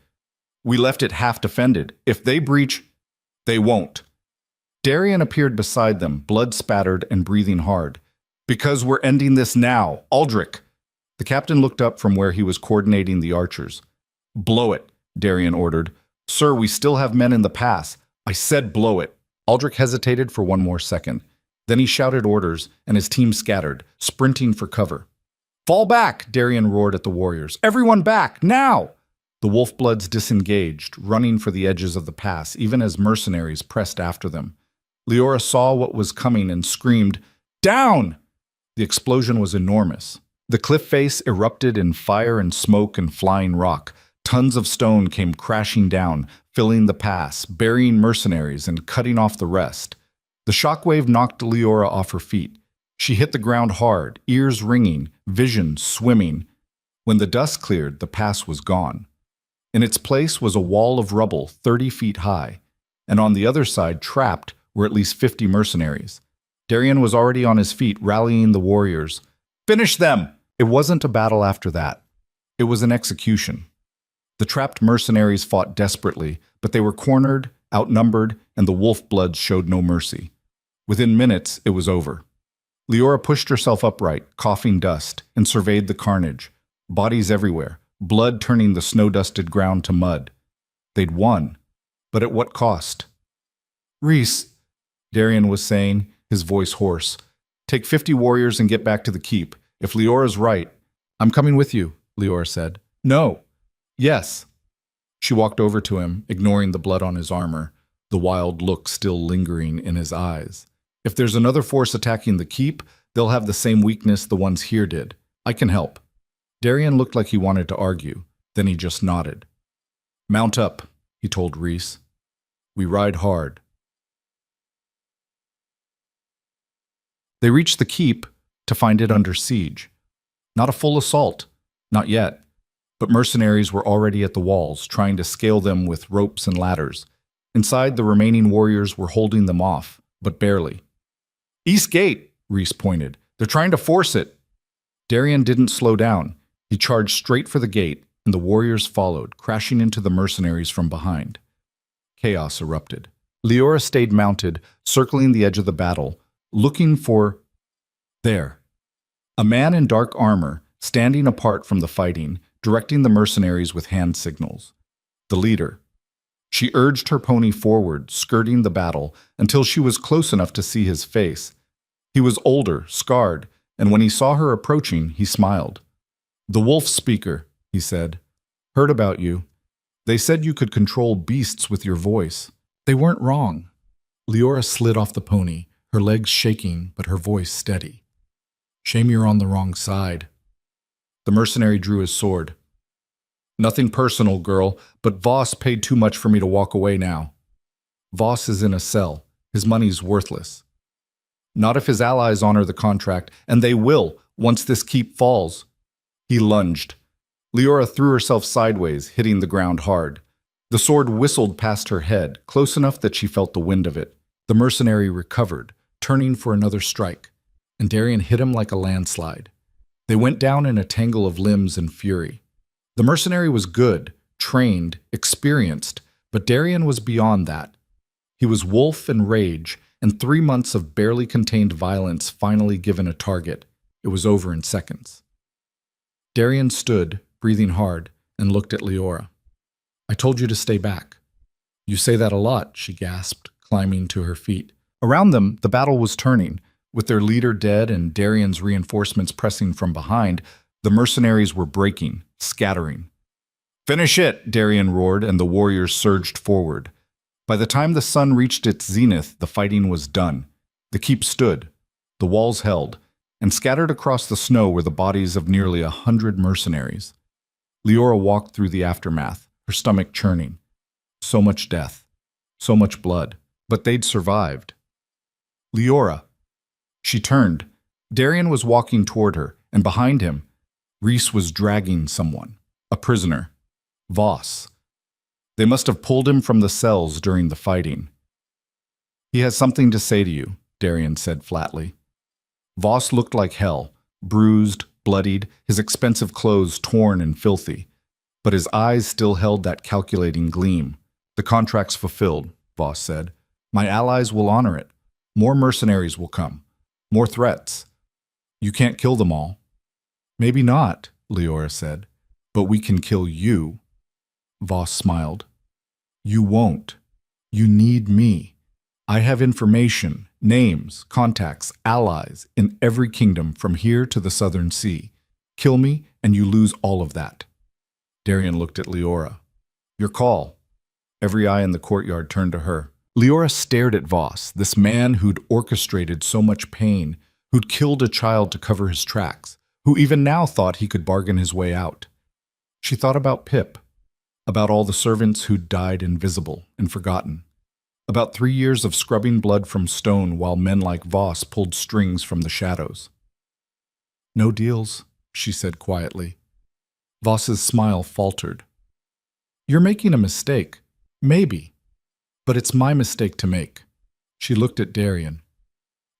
We left it half defended. If they breach, they won't. Darian appeared beside them, blood spattered and breathing hard. Because we're ending this now. Aldrich. The captain looked up from where he was coordinating the archers. Blow it, Darian ordered. Sir, we still have men in the pass. I said blow it. Aldrich hesitated for one more second. Then he shouted orders, and his team scattered, sprinting for cover. Fall back, Darian roared at the warriors. Everyone back, now! The Wolfbloods disengaged, running for the edges of the pass, even as mercenaries pressed after them. Leora saw what was coming and screamed, Down! The explosion was enormous. The cliff face erupted in fire and smoke and flying rock. Tons of stone came crashing down, filling the pass, burying mercenaries and cutting off the rest. The shockwave knocked Leora off her feet. She hit the ground hard, ears ringing, vision swimming. When the dust cleared, the pass was gone. In its place was a wall of rubble 30 feet high, and on the other side, trapped, were at least 50 mercenaries. Darian was already on his feet, rallying the warriors. Finish them! It wasn't a battle after that. It was an execution. The trapped mercenaries fought desperately, but they were cornered, outnumbered, and the Wolfbloods showed no mercy. Within minutes, it was over. Leora pushed herself upright, coughing dust, and surveyed the carnage. Bodies everywhere, blood turning the snow-dusted ground to mud. They'd won, but at what cost? Reese, Darian was saying, his voice hoarse. Take 50 warriors and get back to the keep. If Leora's right, I'm coming with you, Leora said. No. Yes. She walked over to him, ignoring the blood on his armor, the wild look still lingering in his eyes. If there's another force attacking the keep, they'll have the same weakness the ones here did. I can help. Darian looked like he wanted to argue. Then he just nodded. Mount up, he told Reese. We ride hard. They reached the keep to find it under siege. Not a full assault, not yet, but mercenaries were already at the walls, trying to scale them with ropes and ladders. Inside, the remaining warriors were holding them off, but barely. East Gate, Reese pointed. They're trying to force it. Darian didn't slow down. He charged straight for the gate, and the warriors followed, crashing into the mercenaries from behind. Chaos erupted. Leora stayed mounted, circling the edge of the battle, looking for... There. A man in dark armor, standing apart from the fighting, directing the mercenaries with hand signals. The leader. She urged her pony forward, skirting the battle, until she was close enough to see his face. He was older, scarred, and when he saw her approaching, he smiled. The wolf speaker, he said. Heard about you. They said you could control beasts with your voice. They weren't wrong. Leora slid off the pony, her legs shaking, but her voice steady. Shame you're on the wrong side. The mercenary drew his sword. Nothing personal, girl, but Voss paid too much for me to walk away now. Voss is in a cell. His money's worthless. Not if his allies honor the contract, and they will, once this keep falls. He lunged. Leora threw herself sideways, hitting the ground hard. The sword whistled past her head, close enough that she felt the wind of it. The mercenary recovered, turning for another strike, and Darian hit him like a landslide. They went down in a tangle of limbs and fury. The mercenary was good, trained, experienced, but Darian was beyond that. He was wolf and rage, and 3 months of barely contained violence finally given a target. It was over in seconds. Darian stood, breathing hard, and looked at Leora. I told you to stay back. You say that a lot, she gasped, climbing to her feet. Around them, the battle was turning. With their leader dead and Darian's reinforcements pressing from behind, the mercenaries were breaking, scattering. Finish it, Darian roared, and the warriors surged forward. By the time the sun reached its zenith, the fighting was done. The keep stood, the walls held, and scattered across the snow were the bodies of nearly 100 mercenaries. Leora walked through the aftermath, her stomach churning. So much death, so much blood, but they'd survived. Leora. She turned. Darian was walking toward her, and behind him, Reese was dragging someone, a prisoner. Voss. They must have pulled him from the cells during the fighting. He has something to say to you, Darian said flatly. Voss looked like hell, bruised, bloodied, his expensive clothes torn and filthy. But his eyes still held that calculating gleam. The contract's fulfilled, Voss said. My allies will honor it. More mercenaries will come. More threats. You can't kill them all. Maybe not, Leora said. But we can kill you. Voss smiled. You won't. You need me. I have information, names, contacts, allies in every kingdom from here to the southern sea. Kill me and you lose all of that. Darian looked at Leora. Your call. Every eye in the courtyard turned to her. Leora stared at Voss, this man who'd orchestrated so much pain, who'd killed a child to cover his tracks, who even now thought he could bargain his way out. She thought about Pip, about all the servants who'd died invisible and forgotten, about 3 years of scrubbing blood from stone while men like Voss pulled strings from the shadows. No deals, she said quietly. Voss's smile faltered. You're making a mistake. Maybe. But it's my mistake to make. She looked at Darian.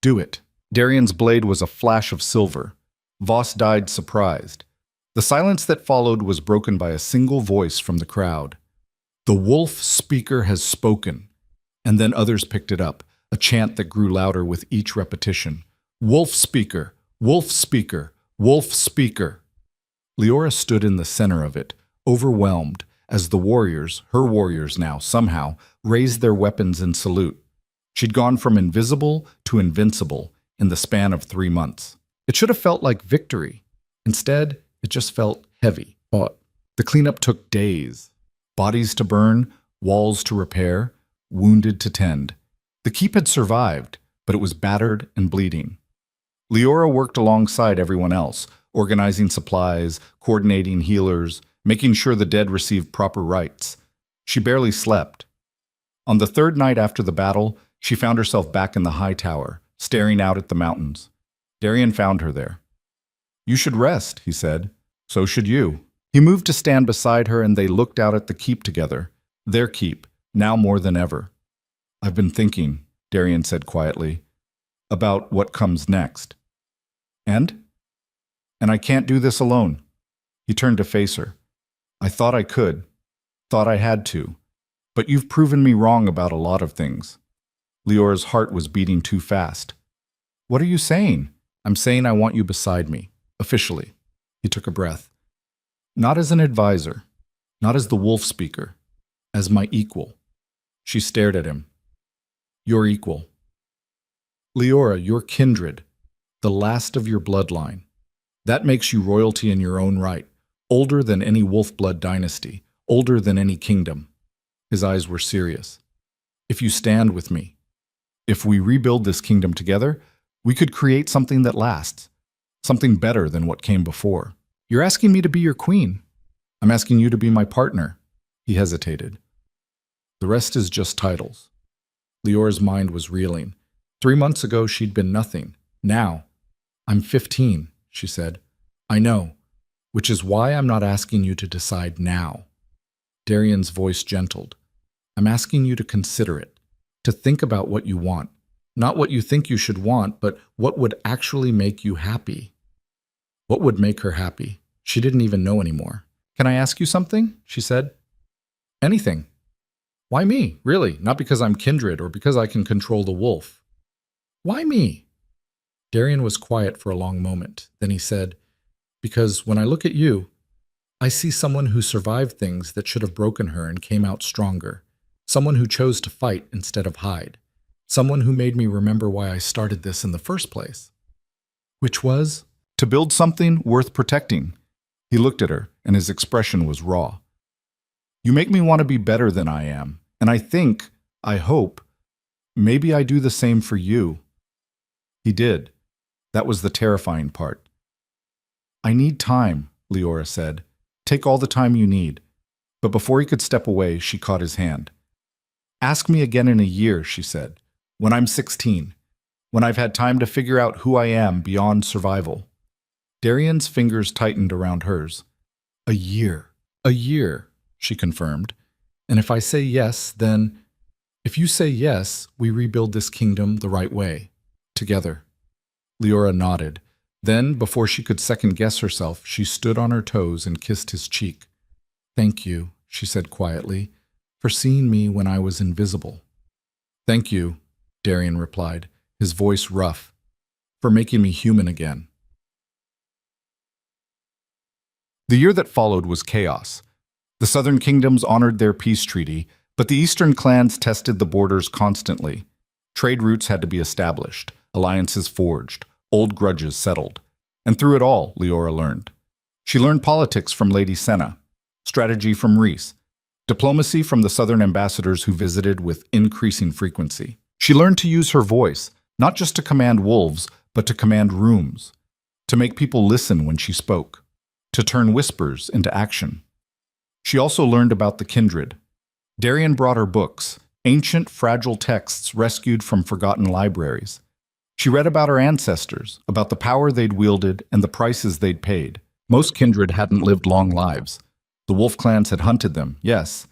Do it. Darian's blade was a flash of silver. Voss died surprised. The silence that followed was broken by a single voice from the crowd. The wolf speaker has spoken. And then others picked it up, a chant that grew louder with each repetition. Wolf speaker, wolf speaker, wolf speaker. Leora stood in the center of it, overwhelmed, as the warriors, her warriors now, somehow, raised their weapons in salute. She'd gone from invisible to invincible in the span of 3 months. It should have felt like victory. Instead, it just felt heavy. The cleanup took days. Bodies to burn, walls to repair, wounded to tend. The keep had survived, but it was battered and bleeding. Leora worked alongside everyone else, organizing supplies, coordinating healers, making sure the dead received proper rites. She barely slept. On the 3rd night after the battle, she found herself back in the high tower, staring out at the mountains. Darian found her there. You should rest, he said. So should you. He moved to stand beside her and they looked out at the keep together. Their keep, now more than ever. I've been thinking, Darian said quietly, about what comes next. And I can't do this alone. He turned to face her. I thought I could, thought I had to, but you've proven me wrong about a lot of things. Leora's heart was beating too fast. What are you saying? I'm saying I want you beside me, officially. He took a breath. Not as an advisor, not as the wolf speaker, as my equal. She stared at him. Your equal. Leora, you're kindred, the last of your bloodline. That makes you royalty in your own right, older than any wolf blood dynasty, older than any kingdom. His eyes were serious. If you stand with me, if we rebuild this kingdom together, we could create something that lasts, something better than what came before. You're asking me to be your queen. I'm asking you to be my partner. He hesitated. The rest is just titles. Leora's mind was reeling. 3 months ago, she'd been nothing. Now, I'm 15, she said. I know, which is why I'm not asking you to decide now. Darian's voice gentled. I'm asking you to consider it, to think about what you want. Not what you think you should want, but what would actually make you happy. What would make her happy? She didn't even know anymore. Can I ask you something? She said. Anything. Why me? Really? Not because I'm kindred or because I can control the wolf. Why me? Darian was quiet for a long moment. Then he said, because when I look at you, I see someone who survived things that should have broken her and came out stronger. Someone who chose to fight instead of hide. Someone who made me remember why I started this in the first place. Which was? To build something worth protecting. He looked at her, and his expression was raw. You make me want to be better than I am, and I hope, maybe I do the same for you. He did. That was the terrifying part. I need time, Leora said. Take all the time you need. But before he could step away, she caught his hand. Ask me again in a year, she said, when I'm 16, when I've had time to figure out who I am beyond survival. Darian's fingers tightened around hers. A year, she confirmed. And if I say yes, then, if you say yes, we rebuild this kingdom the right way, together. Leora nodded. Then, before she could second-guess herself, she stood on her toes and kissed his cheek. Thank you, she said quietly, for seeing me when I was invisible. Thank you, Darian replied, his voice rough, for making me human again. The year that followed was chaos. The southern kingdoms honored their peace treaty, but the eastern clans tested the borders constantly. Trade routes had to be established, alliances forged, old grudges settled. And through it all, Leora learned. She learned politics from Lady Senna, strategy from Rhys, diplomacy from the southern ambassadors who visited with increasing frequency. She learned to use her voice, not just to command wolves, but to command rooms, to make people listen when she spoke, to turn whispers into action. She also learned about the kindred. Darian brought her books, ancient, fragile texts rescued from forgotten libraries. She read about her ancestors, about the power they'd wielded and the prices they'd paid. Most kindred hadn't lived long lives. The wolf clans had hunted them, yes,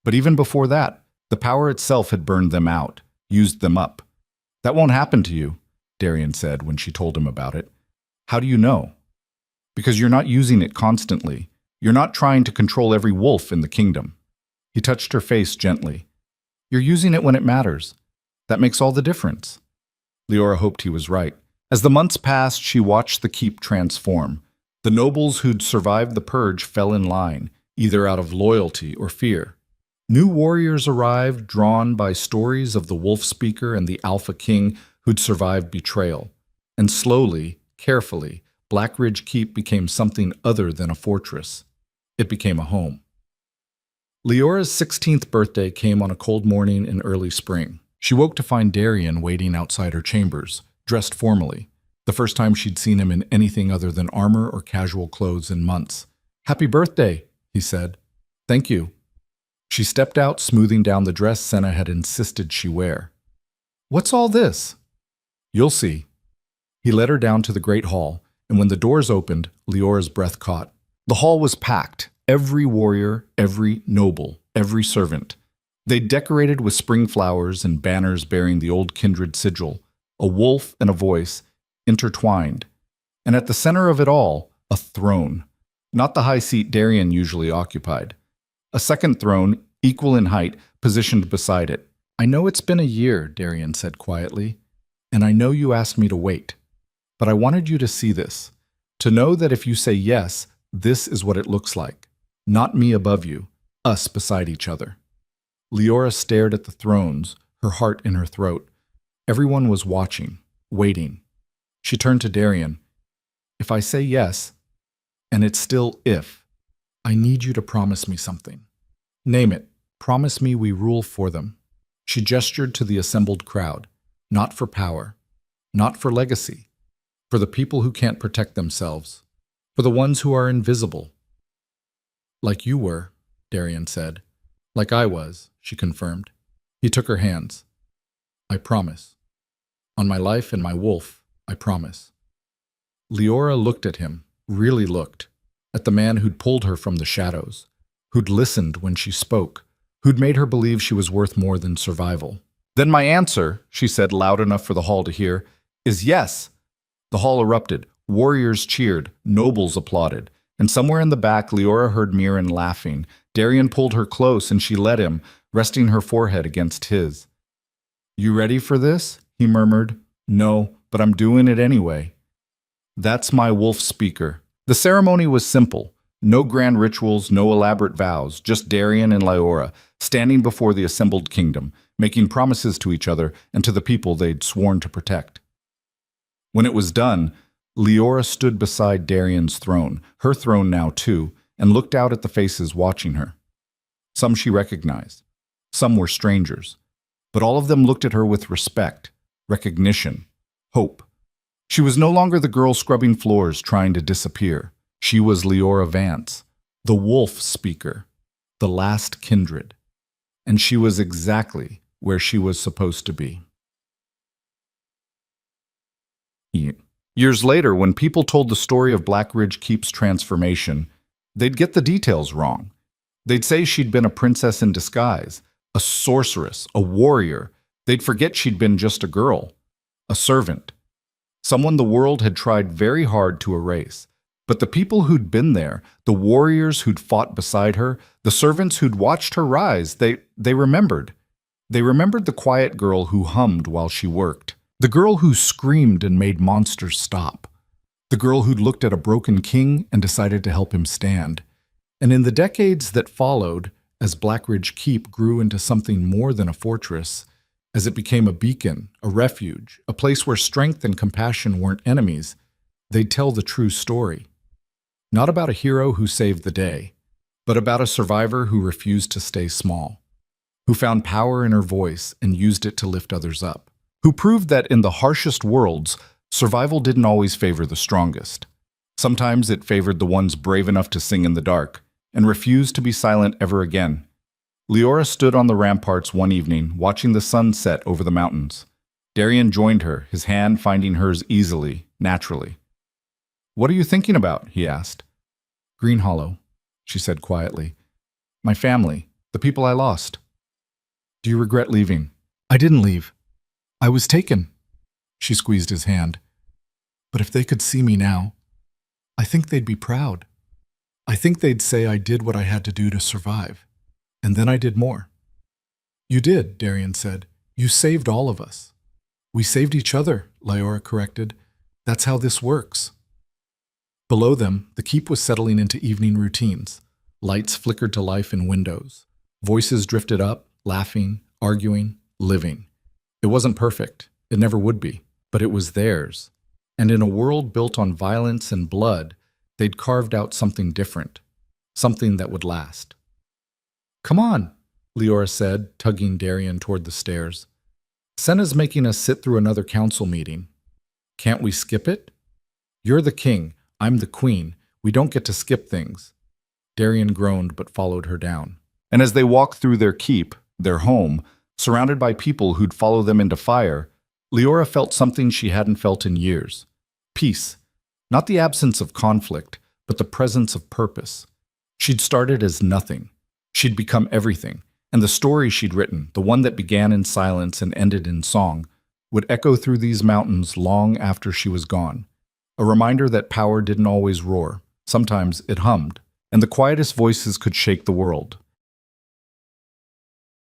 but even before that, the power itself had burned them out, used them up. That won't happen to you, Darian said when she told him about it. How do you know? Because you're not using it constantly. You're not trying to control every wolf in the kingdom. He touched her face gently. You're using it when it matters. That makes all the difference. Leora hoped he was right. As the months passed, she watched the keep transform. The nobles who'd survived the purge fell in line, either out of loyalty or fear. New warriors arrived, drawn by stories of the wolf speaker and the alpha king who'd survived betrayal. And slowly, carefully, Black Ridge Keep became something other than a fortress. It became a home. Leora's 16th birthday came on a cold morning in early spring. She woke to find Darian waiting outside her chambers, dressed formally, the first time she'd seen him in anything other than armor or casual clothes in months. Happy birthday, he said. Thank you. She stepped out, smoothing down the dress Senna had insisted she wear. What's all this? You'll see. He led her down to the great hall, and when the doors opened, Leora's breath caught. The hall was packed. Every warrior, every noble, every servant. They decorated with spring flowers and banners bearing the old kindred sigil, a wolf and a voice, intertwined. And at the center of it all, a throne. Not the high seat Darian usually occupied. A second throne, equal in height, positioned beside it. I know it's been a year, Darian said quietly, and I know you asked me to wait. But I wanted you to see this, to know that if you say yes, this is what it looks like. Not me above you, us beside each other. Leora stared at the thrones, her heart in her throat. Everyone was watching, waiting. She turned to Darian. If I say yes, and it's still if, I need you to promise me something. Name it. Promise me we rule for them. She gestured to the assembled crowd. Not for power, not for legacy, for the people who can't protect themselves, for the ones who are invisible. Like you were, Darian said. Like I was, she confirmed. He took her hands. I promise. On my life and my wolf, I promise. Leora looked at him, really looked, at the man who'd pulled her from the shadows, who'd listened when she spoke, who'd made her believe she was worth more than survival. Then my answer, she said loud enough for the hall to hear, is yes. The hall erupted. Warriors cheered. Nobles applauded. And somewhere in the back, Leora heard Mirren laughing. Darian pulled her close and she let him, resting her forehead against his. You ready for this? He murmured. No, but I'm doing it anyway. That's my wolf speaker. The ceremony was simple. No grand rituals, no elaborate vows, just Darian and Lyora standing before the assembled kingdom, making promises to each other and to the people they'd sworn to protect. When it was done, Leora stood beside Darian's throne, her throne now too, and looked out at the faces watching her. Some she recognized. Some were strangers. But all of them looked at her with respect, recognition, hope. She was no longer the girl scrubbing floors trying to disappear. She was Leora Vance, the wolf speaker, the last kindred. And she was exactly where she was supposed to be. Years later, when people told the story of Blackridge Keep's transformation, they'd get the details wrong. They'd say she'd been a princess in disguise, a sorceress, a warrior. They'd forget she'd been just a girl, a servant, someone the world had tried very hard to erase. But the people who'd been there, the warriors who'd fought beside her, the servants who'd watched her rise, they remembered. They remembered the quiet girl who hummed while she worked, the girl who screamed and made monsters stop, the girl who'd looked at a broken king and decided to help him stand. And in the decades that followed, as Blackridge Keep grew into something more than a fortress, as it became a beacon, a refuge, a place where strength and compassion weren't enemies, they'd tell the true story. Not about a hero who saved the day, but about a survivor who refused to stay small, who found power in her voice and used it to lift others up, who proved that in the harshest worlds, survival didn't always favor the strongest. Sometimes it favored the ones brave enough to sing in the dark and refused to be silent ever again. Leora stood on the ramparts one evening, watching the sun set over the mountains. Darian joined her, his hand finding hers easily, naturally. "What are you thinking about?" he asked. "Green Hollow," she said quietly. "My family, the people I lost." "Do you regret leaving?" "I didn't leave. I was taken." She squeezed his hand. "But if they could see me now, I think they'd be proud. I think they'd say I did what I had to do to survive. And then I did more." "You did," Darian said. "You saved all of us." "We saved each other," Lyora corrected. "That's how this works." Below them, the keep was settling into evening routines. Lights flickered to life in windows. Voices drifted up, laughing, arguing, living. It wasn't perfect. It never would be. But it was theirs. And in a world built on violence and blood, they'd carved out something different. Something that would last. "Come on," Leora said, tugging Darian toward the stairs. "Senna's making us sit through another council meeting. Can't we skip it? You're the king. I'm the queen. We don't get to skip things." Darian groaned but followed her down. And as they walked through their keep, their home, surrounded by people who'd follow them into fire, Leora felt something she hadn't felt in years. Peace. Not the absence of conflict, but the presence of purpose. She'd started as nothing. She'd become everything. And the story she'd written, the one that began in silence and ended in song, would echo through these mountains long after she was gone. A reminder that power didn't always roar. Sometimes it hummed, and the quietest voices could shake the world.